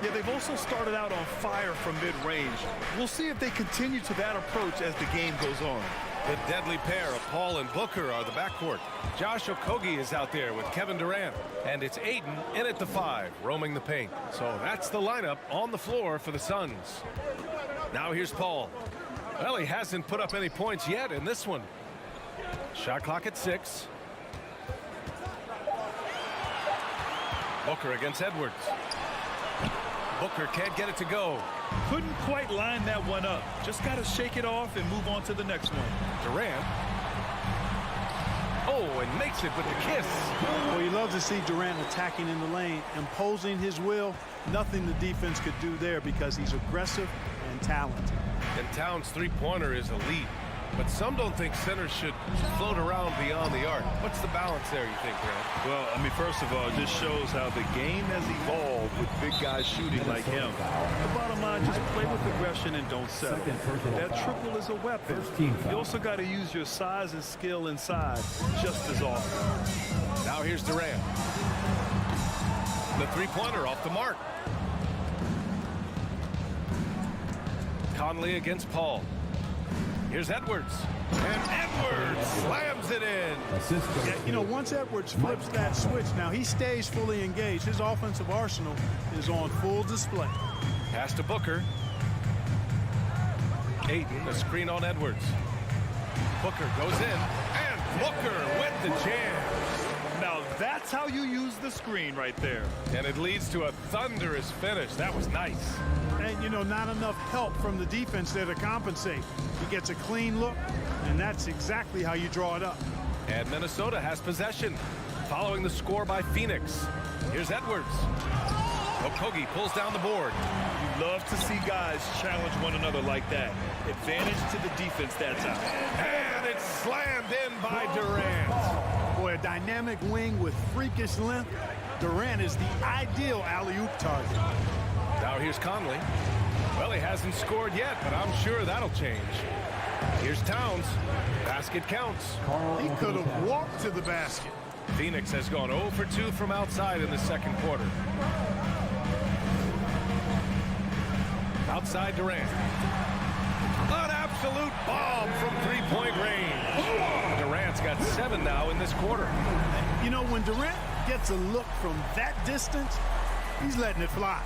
Yeah, they've also started out on fire from mid-range. We'll see if they continue to that approach as the game goes on. The deadly pair of Paul and Booker are the backcourt. Josh Okogie is out there with Kevin Durant. And it's Ayton in at the 5, roaming the paint. So that's the lineup on the floor for the Suns. Now here's Paul. Well, he hasn't put up any points yet in this one. Shot clock at 6. Booker against Edwards. Booker can't get it to go. Couldn't quite line that one up. Just got to shake it off and move on to the next one. Durant. Oh, and makes it with the kiss. Well, you love to see Durant attacking in the lane, imposing his will. Nothing the defense could do there because he's aggressive and talented. And Towns' three-pointer is elite. But some don't think centers should float around beyond the arc. What's the balance there, you think, Grant? Well, I mean, first of all, it just shows how the game has evolved with big guys shooting like him. The bottom line, just play with aggression and don't settle. That triple is a weapon. You also got to use your size and skill inside just as often. Now here's Durant. The three-pointer off the mark. Conley against Paul. Here's Edwards. And Edwards slams it in. Yeah, you know, once Edwards flips that switch, now he stays fully engaged. His offensive arsenal is on full display. Pass to Booker. Ayton, a screen on Edwards. Booker goes in. And Booker with the jam. Now that's how you use the screen right there. And it leads to a thunderous finish. That was nice. And, you know, not enough help from the defense there to compensate. He gets a clean look, and that's exactly how you draw it up. And Minnesota has possession, following the score by Phoenix. Here's Edwards. Okogie pulls down the board. You love to see guys challenge one another like that. Advantage to the defense that time. And it's slammed in by Durant. Boy, a dynamic wing with freakish length. Durant is the ideal alley-oop target. Now here's Conley. Well, he hasn't scored yet, but I'm sure that'll change. Here's Towns. Basket counts. He could have walked to the basket. Phoenix has gone 0 for 2 from outside in the second quarter. Outside Durant. An absolute bomb from three-point range. Durant's got 7 now in this quarter. You know, when Durant gets a look from that distance, he's letting it fly.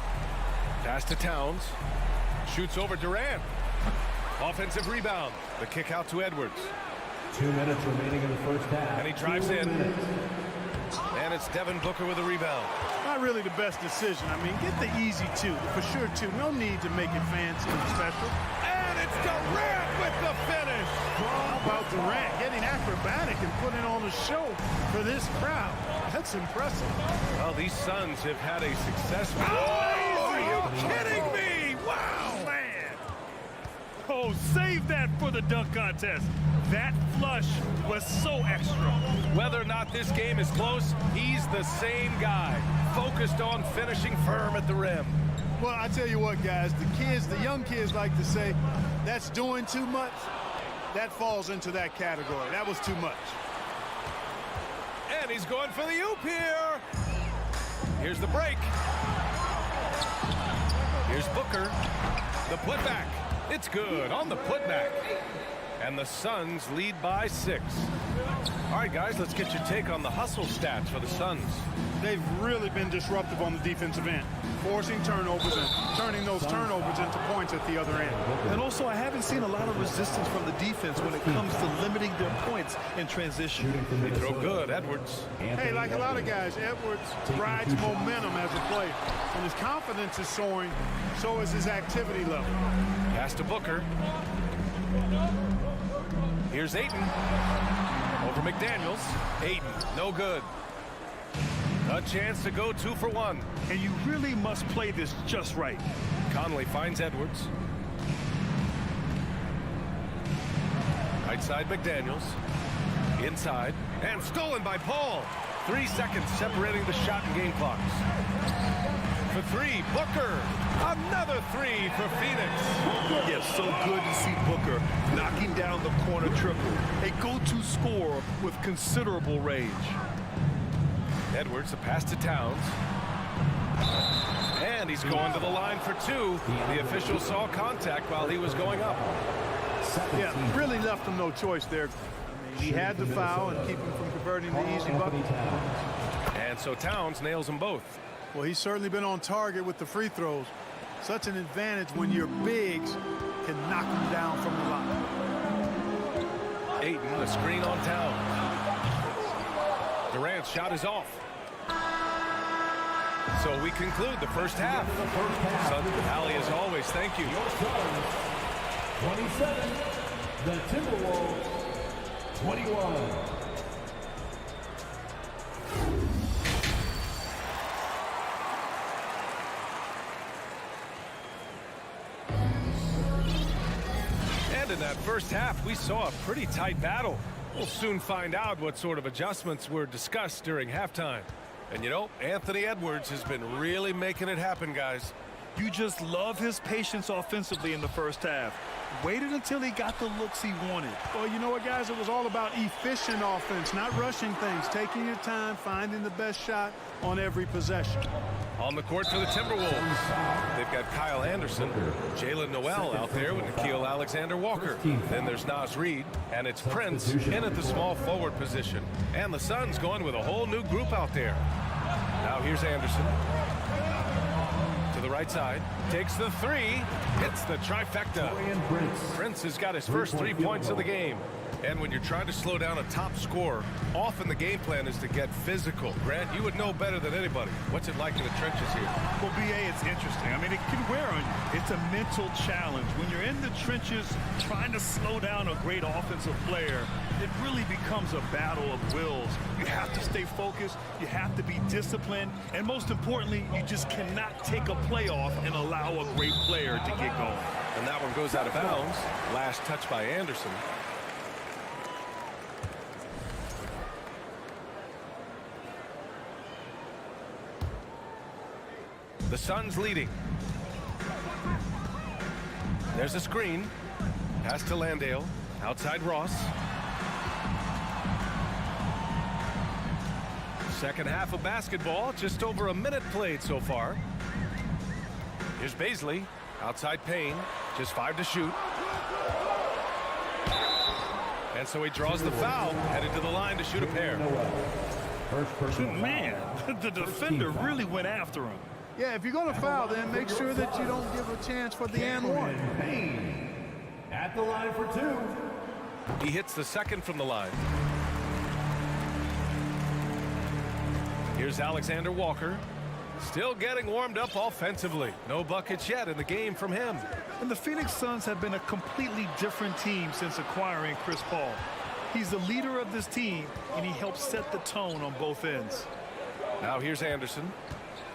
Pass to Towns. Shoots over Durant. Offensive rebound. The kick out to Edwards. 2 minutes remaining in the first half. And he drives in. And it's Devin Booker with a rebound. Not really the best decision. I mean, get the easy 2. For sure, 2. No need to make it fancy and special. And it's Durant with the finish. How about Durant getting acrobatic and putting on a show for this crowd? That's impressive. Well, these Suns have had a successful... Oh, are you kidding me? Wow! Man! Oh, save that for the dunk contest. That flush was so extra. Whether or not this game is close, he's the same guy, focused on finishing firm at the rim. Well, I tell you what, guys, the young kids like to say, that's doing too much. That falls into that category. That was too much. And he's going for the oop here. Here's the break. Here's Booker. The putback. It's good on the putback. And the Suns lead by 6. All right, guys, let's get your take on the hustle stats for the Suns. They've really been disruptive on the defensive end, forcing turnovers and turning those turnovers into points at the other end. And also, I haven't seen a lot of resistance from the defense when it comes to limiting their points in transition. They throw good, Edwards. Hey, like a lot of guys, Edwards rides momentum as a player. When his confidence is soaring, so is his activity level. Pass to Booker. Here's Ayton. Over McDaniels. Ayton, no good. A chance to go 2 for 1. And you really must play this just right. Conley finds Edwards. Right side McDaniels. Inside. And stolen by Paul. 3 seconds separating the shot and game clocks. For 3, Booker. Another 3 for Phoenix. Yes, so good to see Booker knocking down the corner triple. A go-to scorer with considerable range. Edwards, a pass to Towns. And he's going to the line for 2. The official saw contact while he was going up. Yeah, really left him no choice there. I mean, he had the foul and keep him from converting the easy bucket. And so Towns nails them both. Well, he's certainly been on target with the free throws. Such an advantage when your bigs can knock him down from the line. Ayton, a screen on Towns. Durant's shot is off. So we conclude the first half. Sun Valley, as always, thank you. 27, the Timberwolves, 21. And in that first half, we saw a pretty tight battle. We'll soon find out what sort of adjustments were discussed during halftime. And you know, Anthony Edwards has been really making it happen, guys. You just love his patience offensively in the first half. Waited until he got the looks he wanted. Well, you know what, guys? It was all about efficient offense, not rushing things, taking your time, finding the best shot on every possession. On the court for the Timberwolves, they've got Kyle Anderson, Jalen Noel out there with Nickeil Alexander-Walker. Then there's Naz Reid, and it's Prince in at the small forward position. And the Suns going with a whole new group out there. Now here's Anderson. To the right side, takes the 3, hits the trifecta. Prince has got his first 3 points of the game. And when you're trying to slow down a top scorer, often the game plan is to get physical. Grant, you would know better than anybody. What's it like in the trenches here? Well, BA, it's interesting. I mean, it can wear on you. It's a mental challenge. When you're in the trenches trying to slow down a great offensive player, it really becomes a battle of wills. You have to stay focused. You have to be disciplined. And most importantly, you just cannot take a play off and allow a great player to get going. And that one goes out of bounds. Last touch by Anderson. The Suns leading. There's a screen. Pass to Landale. Outside Ross. Second half of basketball. Just over a minute played so far. Here's Baisley. Outside Payne. Just 5 to shoot. And so he draws the foul. Headed to the line to shoot a pair. Man, the defender really went after him. Yeah, if you're going to foul, then make sure that you don't give a chance for the and one. At the line for 2. He hits the second from the line. Here's Alexander Walker. Still getting warmed up offensively. No buckets yet in the game from him. And the Phoenix Suns have been a completely different team since acquiring Chris Paul. He's the leader of this team, and he helps set the tone on both ends. Now here's Anderson.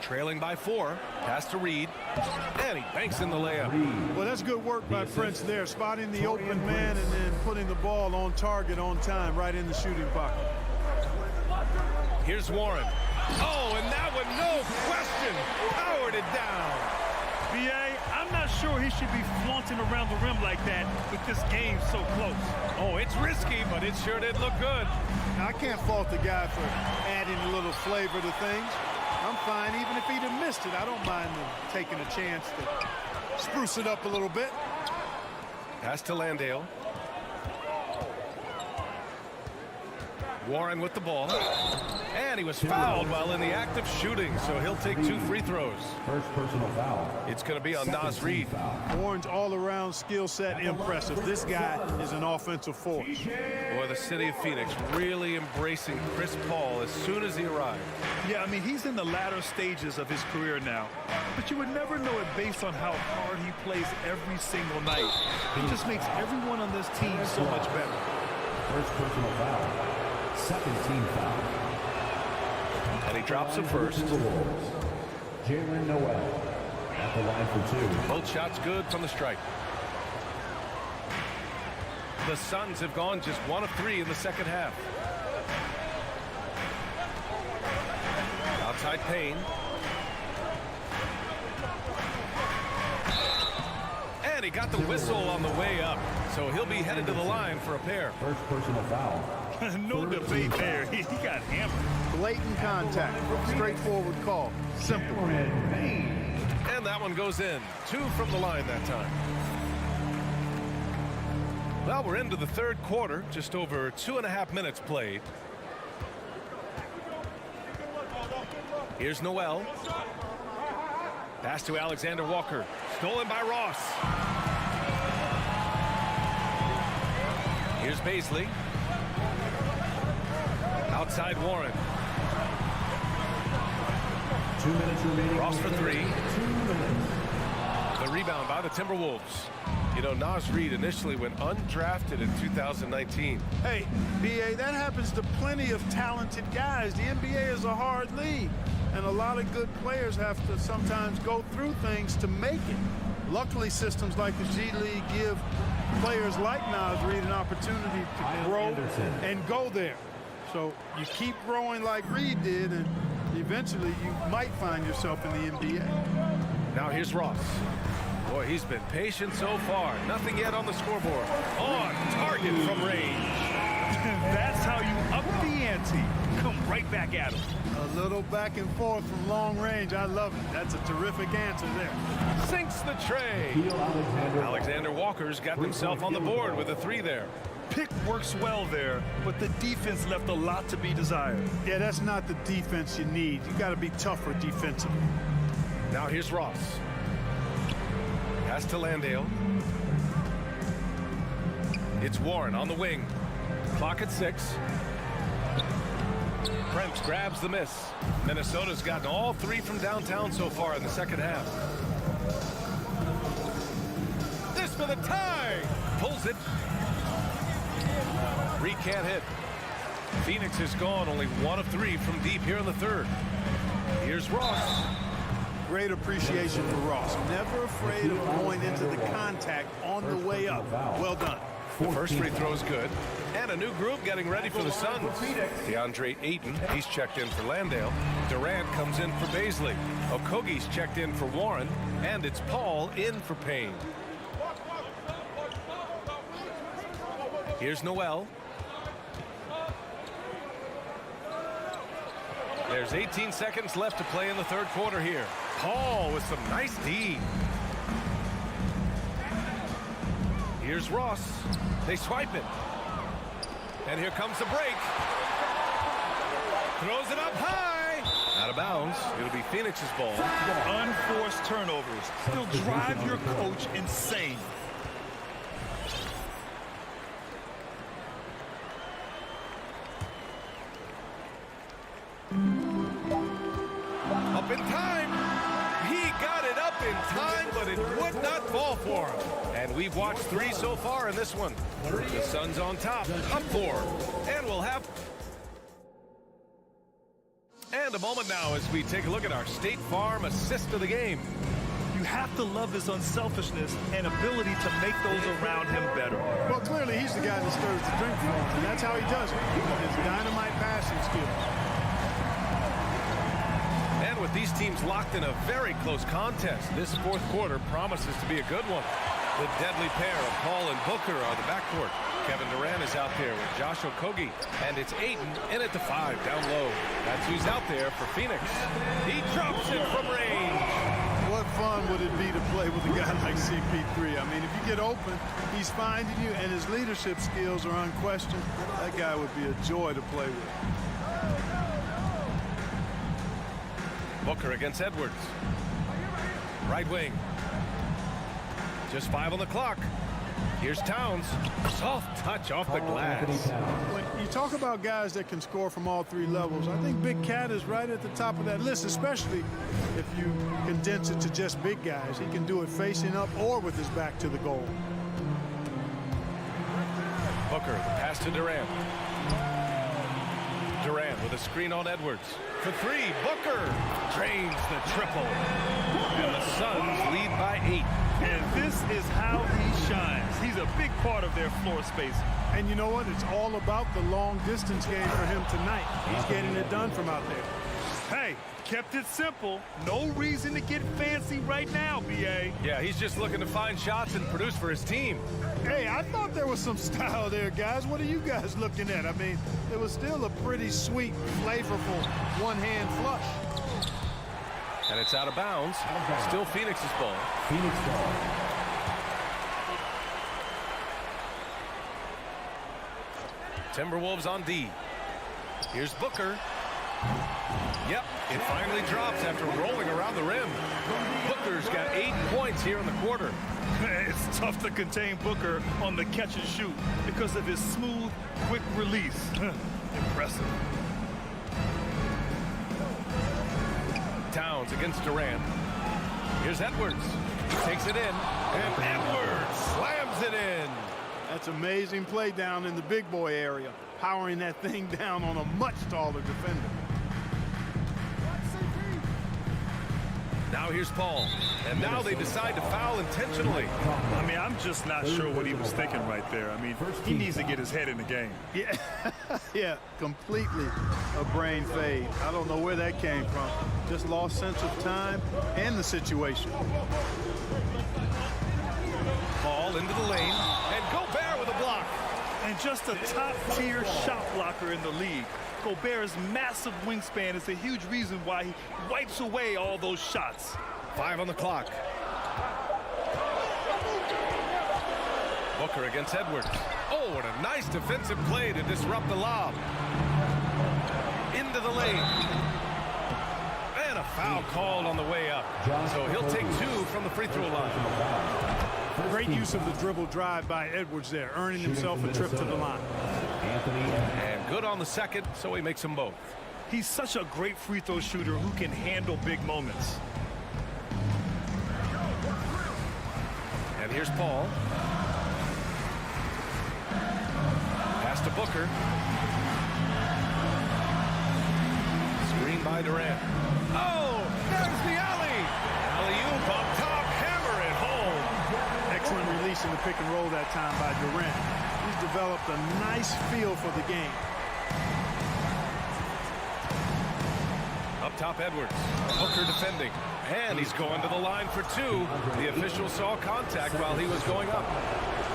Trailing by 4. Pass to Reid. And he banks in the layup. Well, that's good work by Prince there, spotting the open man and then putting the ball on target on time, right in the shooting pocket. Here's Warren. Oh, and that one, no question, powered it down. B.A., I'm not sure he should be flaunting around the rim like that with this game so close. Oh, it's risky, but it sure did look good. Now, I can't fault the guy for adding a little flavor to things. I'm fine, even if he'd have missed it. I don't mind him taking a chance to spruce it up a little bit. Pass to Landale. Warren with the ball. And he was fouled while in the act of shooting, so he'll take 2 free throws. First personal foul. It's going to be on Naz Reid. Warren's all-around skill set impressive. This guy is an offensive force. Boy, the city of Phoenix really embracing Chris Paul as soon as he arrived. Yeah, I mean, he's in the latter stages of his career now. But you would never know it based on how hard he plays every single night. He just makes everyone on this team so much better. First personal foul. Second team foul. And he drops it first. Jalen Noel at the line for 2. Both shots good from the stripe. The Suns have gone just 1 of 3 in the second half. Outside Payne. And he got the whistle on the way up, so he'll be headed to the line for a pair. First personal foul. No debate there. He got hammered. Blatant contact. Straightforward call. Simple. And that one goes in. 2 from the line that time. Well, we're into the third quarter. Just over 2.5 minutes played. Here's Noel. Pass to Alexander Walker. Stolen by Ross. Here's Baisley. Outside Warren. 2 minutes remaining. Ross for 3. The rebound by the Timberwolves. You know, Naz Reid initially went undrafted in 2019. Hey, B.A., that happens to plenty of talented guys. The NBA is a hard league, and a lot of good players have to sometimes go through things to make it. Luckily, systems like the G League give players like Naz Reid an opportunity to grow and go there. So you keep growing like Reid did, and eventually you might find yourself in the NBA. Now here's Ross. Boy, he's been patient so far. Nothing yet on the scoreboard. On target from range. That's how you up the ante. Come right back at him. A little back and forth from long range. I love it. That's a terrific answer there. Sinks the tray. Alexander Walker's got himself on the board with a 3 there. Pick works well there, but the defense left a lot to be desired. Yeah, that's not the defense you need. You got to be tougher defensively. Now here's Ross. Pass to Landale. It's Warren on the wing. Clock at 6. Prince grabs the miss. Minnesota's gotten all 3 from downtown so far in the second half. This for the tie. Pulls it. Reid can't hit. Phoenix has gone only 1 of 3 from deep here in the third. Here's Ross. Great appreciation for Ross. Never afraid of going into the contact on the way up. Well done. The first free throw is good. And a new group getting ready for the Suns. DeAndre Ayton, he's checked in for Landale. Durant comes in for Baisley. Okogie's checked in for Warren. And it's Paul in for Payne. Here's Noel. There's 18 seconds left to play in the third quarter here. Paul with some nice D. Here's Ross. They swipe it. And here comes the break. Throws it up high. Out of bounds. It'll be Phoenix's ball. Unforced turnovers. They'll drive your coach insane. Up in time. He got it up in time, but it would not fall for him. And we've watched 3 so far in this one. The Suns on top, up 4. And we'll have... And a moment now as we take a look at our State Farm assist of the game. You have to love his unselfishness and ability to make those around him better. Well, clearly he's the guy that stirs the drink for him, and that's how he does it, with his dynamite passing skills. And with these teams locked in a very close contest, this fourth quarter promises to be a good one. The deadly pair of Paul and Booker are the backcourt. Kevin Durant is out there with Josh Okogie, and it's Ayton in at the 5 down low. That's who's out there for Phoenix. He drops it from range. What fun would it be to play with a guy like CP3? I mean, if you get open, he's finding you, and his leadership skills are unquestioned. That guy would be a joy to play with. Booker against Edwards. Right wing. Just 5 on the clock. Here's Towns. Soft touch off the glass. When you talk about guys that can score from all 3 levels, I think Big Cat is right at the top of that list, especially if you condense it to just big guys. He can do it facing up or with his back to the goal. Booker, the pass to Durant. Durant with a screen on Edwards. For 3, Booker drains the triple. And the Suns lead by 8. And this is how he shines. He's a big part of their floor space. And you know what? It's all about the long distance game for him tonight. He's getting it done from out there. Hey, kept it simple. No reason to get fancy right now, B.A. Yeah, he's just looking to find shots and produce for his team. Hey, I thought there was some style there, guys. What are you guys looking at? I mean, it was still a pretty sweet, flavorful one-hand flush. And it's out of bounds. Still Phoenix's ball. Phoenix ball. Timberwolves on D. Here's Booker. Yep, it finally drops after rolling around the rim. Booker's got 8 points here in the quarter. It's tough to contain Booker on the catch and shoot because of his smooth, quick release. Impressive. Towns against Durant. Here's Edwards. He takes it in, and Edwards slams it in. That's amazing play down in the big boy area, powering that thing down on a much taller defender. Now here's Paul, and now they decide to foul intentionally. I mean, I'm just not sure what he was thinking right there. I mean, he needs to get his head in the game. Yeah, yeah, completely a brain fade. I don't know where that came from. Just lost sense of time and the situation. Paul into the lane, and Gobert with a block. And just a top-tier shot blocker in the league. Gobert's massive wingspan is a huge reason why he wipes away all those shots. 5 on the clock. Booker against Edwards. Oh, what a nice defensive play to disrupt the lob. Into the lane. And a foul called on the way up. So he'll take 2 from the free throw line. Great use of the dribble drive by Edwards there, earning himself a trip to the line. And good on the second, so he makes them both. He's such a great free throw shooter who can handle big moments. And here's Paul. Pass to Booker. Screen by Durant. Oh, there's the alley. Alley-oop up top, hammer it home. Excellent release in the pick and roll that time by Durant. He's developed a nice feel for the game. Up top, Edwards. Booker defending. And he's going to the line for 2. The official saw contact while he was going up.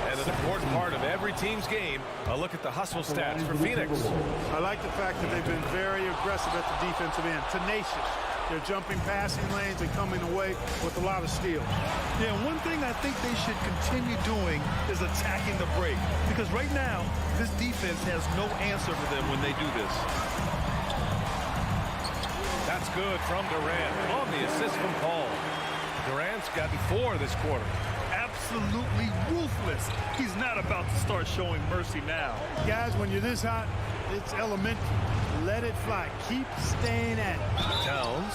And an important part of every team's game, a look at the hustle stats for Phoenix. I like the fact that they've been very aggressive at the defensive end. Tenacious. They're jumping passing lanes and coming away with a lot of steals. Yeah, one thing I think they should continue doing is attacking the break. Because right now, this defense has no answer for them when they do this. That's good from Durant on the assist from Paul. Durant's gotten 4 this quarter. Absolutely ruthless. He's not about to start showing mercy now. Guys, when you're this hot, it's elementary. Let it fly. Keep staying at it. Towns.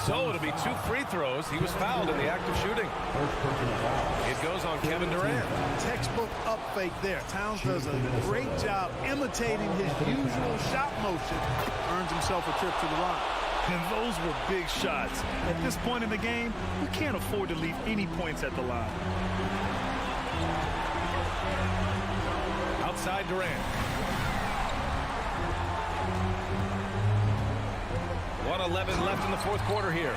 So it'll be 2 free throws. He was fouled in the act of shooting. It goes on Kevin Durant. Textbook up fake there. Towns does a great job imitating his usual shot motion. Earns himself a trip to the line. And those were big shots. At this point in the game, you can't afford to leave any points at the line. Outside Durant. 1:11 left in the fourth quarter here.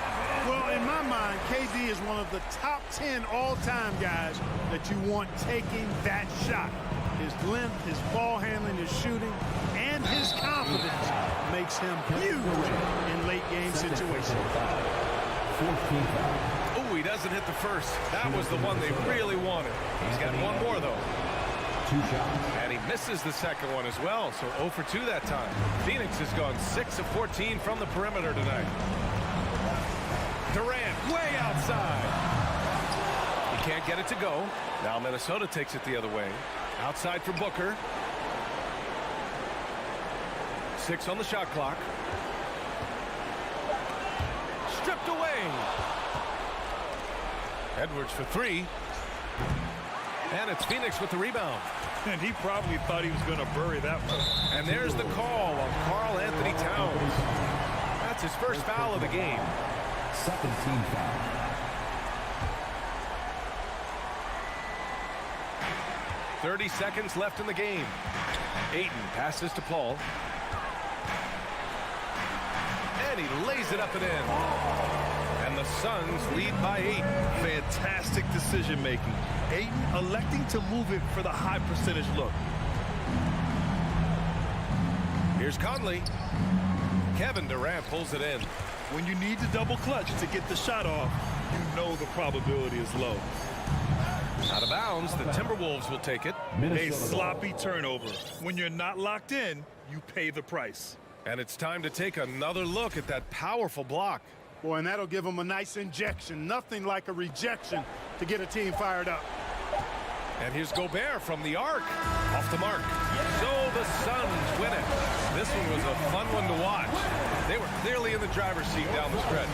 Well, in my mind, KD is one of the top 10 all-time guys that you want taking that shot. His length, his ball handling, his shooting, and his confidence makes him huge in late-game situations. Oh, he doesn't hit the first. That was the one they really wanted. He's got one more, though. 2 shots. And he misses the second one as well, so 0 for 2 that time. Phoenix has gone 6 of 14 from the perimeter tonight. Durant way outside. He can't get it to go. Now Minnesota takes it the other way. Outside for Booker. 6 on the shot clock. Stripped away. Edwards for 3. And it's Phoenix with the rebound. And he probably thought he was going to bury that one. And there's the call on Karl Anthony Towns. That's his first foul of the game. Second team foul. 30 seconds left in the game. Ayton passes to Paul. And he lays it up and in. And the Suns lead by 8. Fantastic decision-making. Ayton electing to move it for the high percentage look. Here's Conley. Kevin Durant pulls it in. When you need to double clutch to get the shot off, you know the probability is low. Out of bounds, the Timberwolves will take it. A sloppy turnover. When you're not locked in, you pay the price. And it's time to take another look at that powerful block. Boy, and that'll give them a nice injection. Nothing like a rejection to get a team fired up. And here's Gobert from the arc. Off the mark. So the Suns win it. This one was a fun one to watch. They were clearly in the driver's seat down the stretch.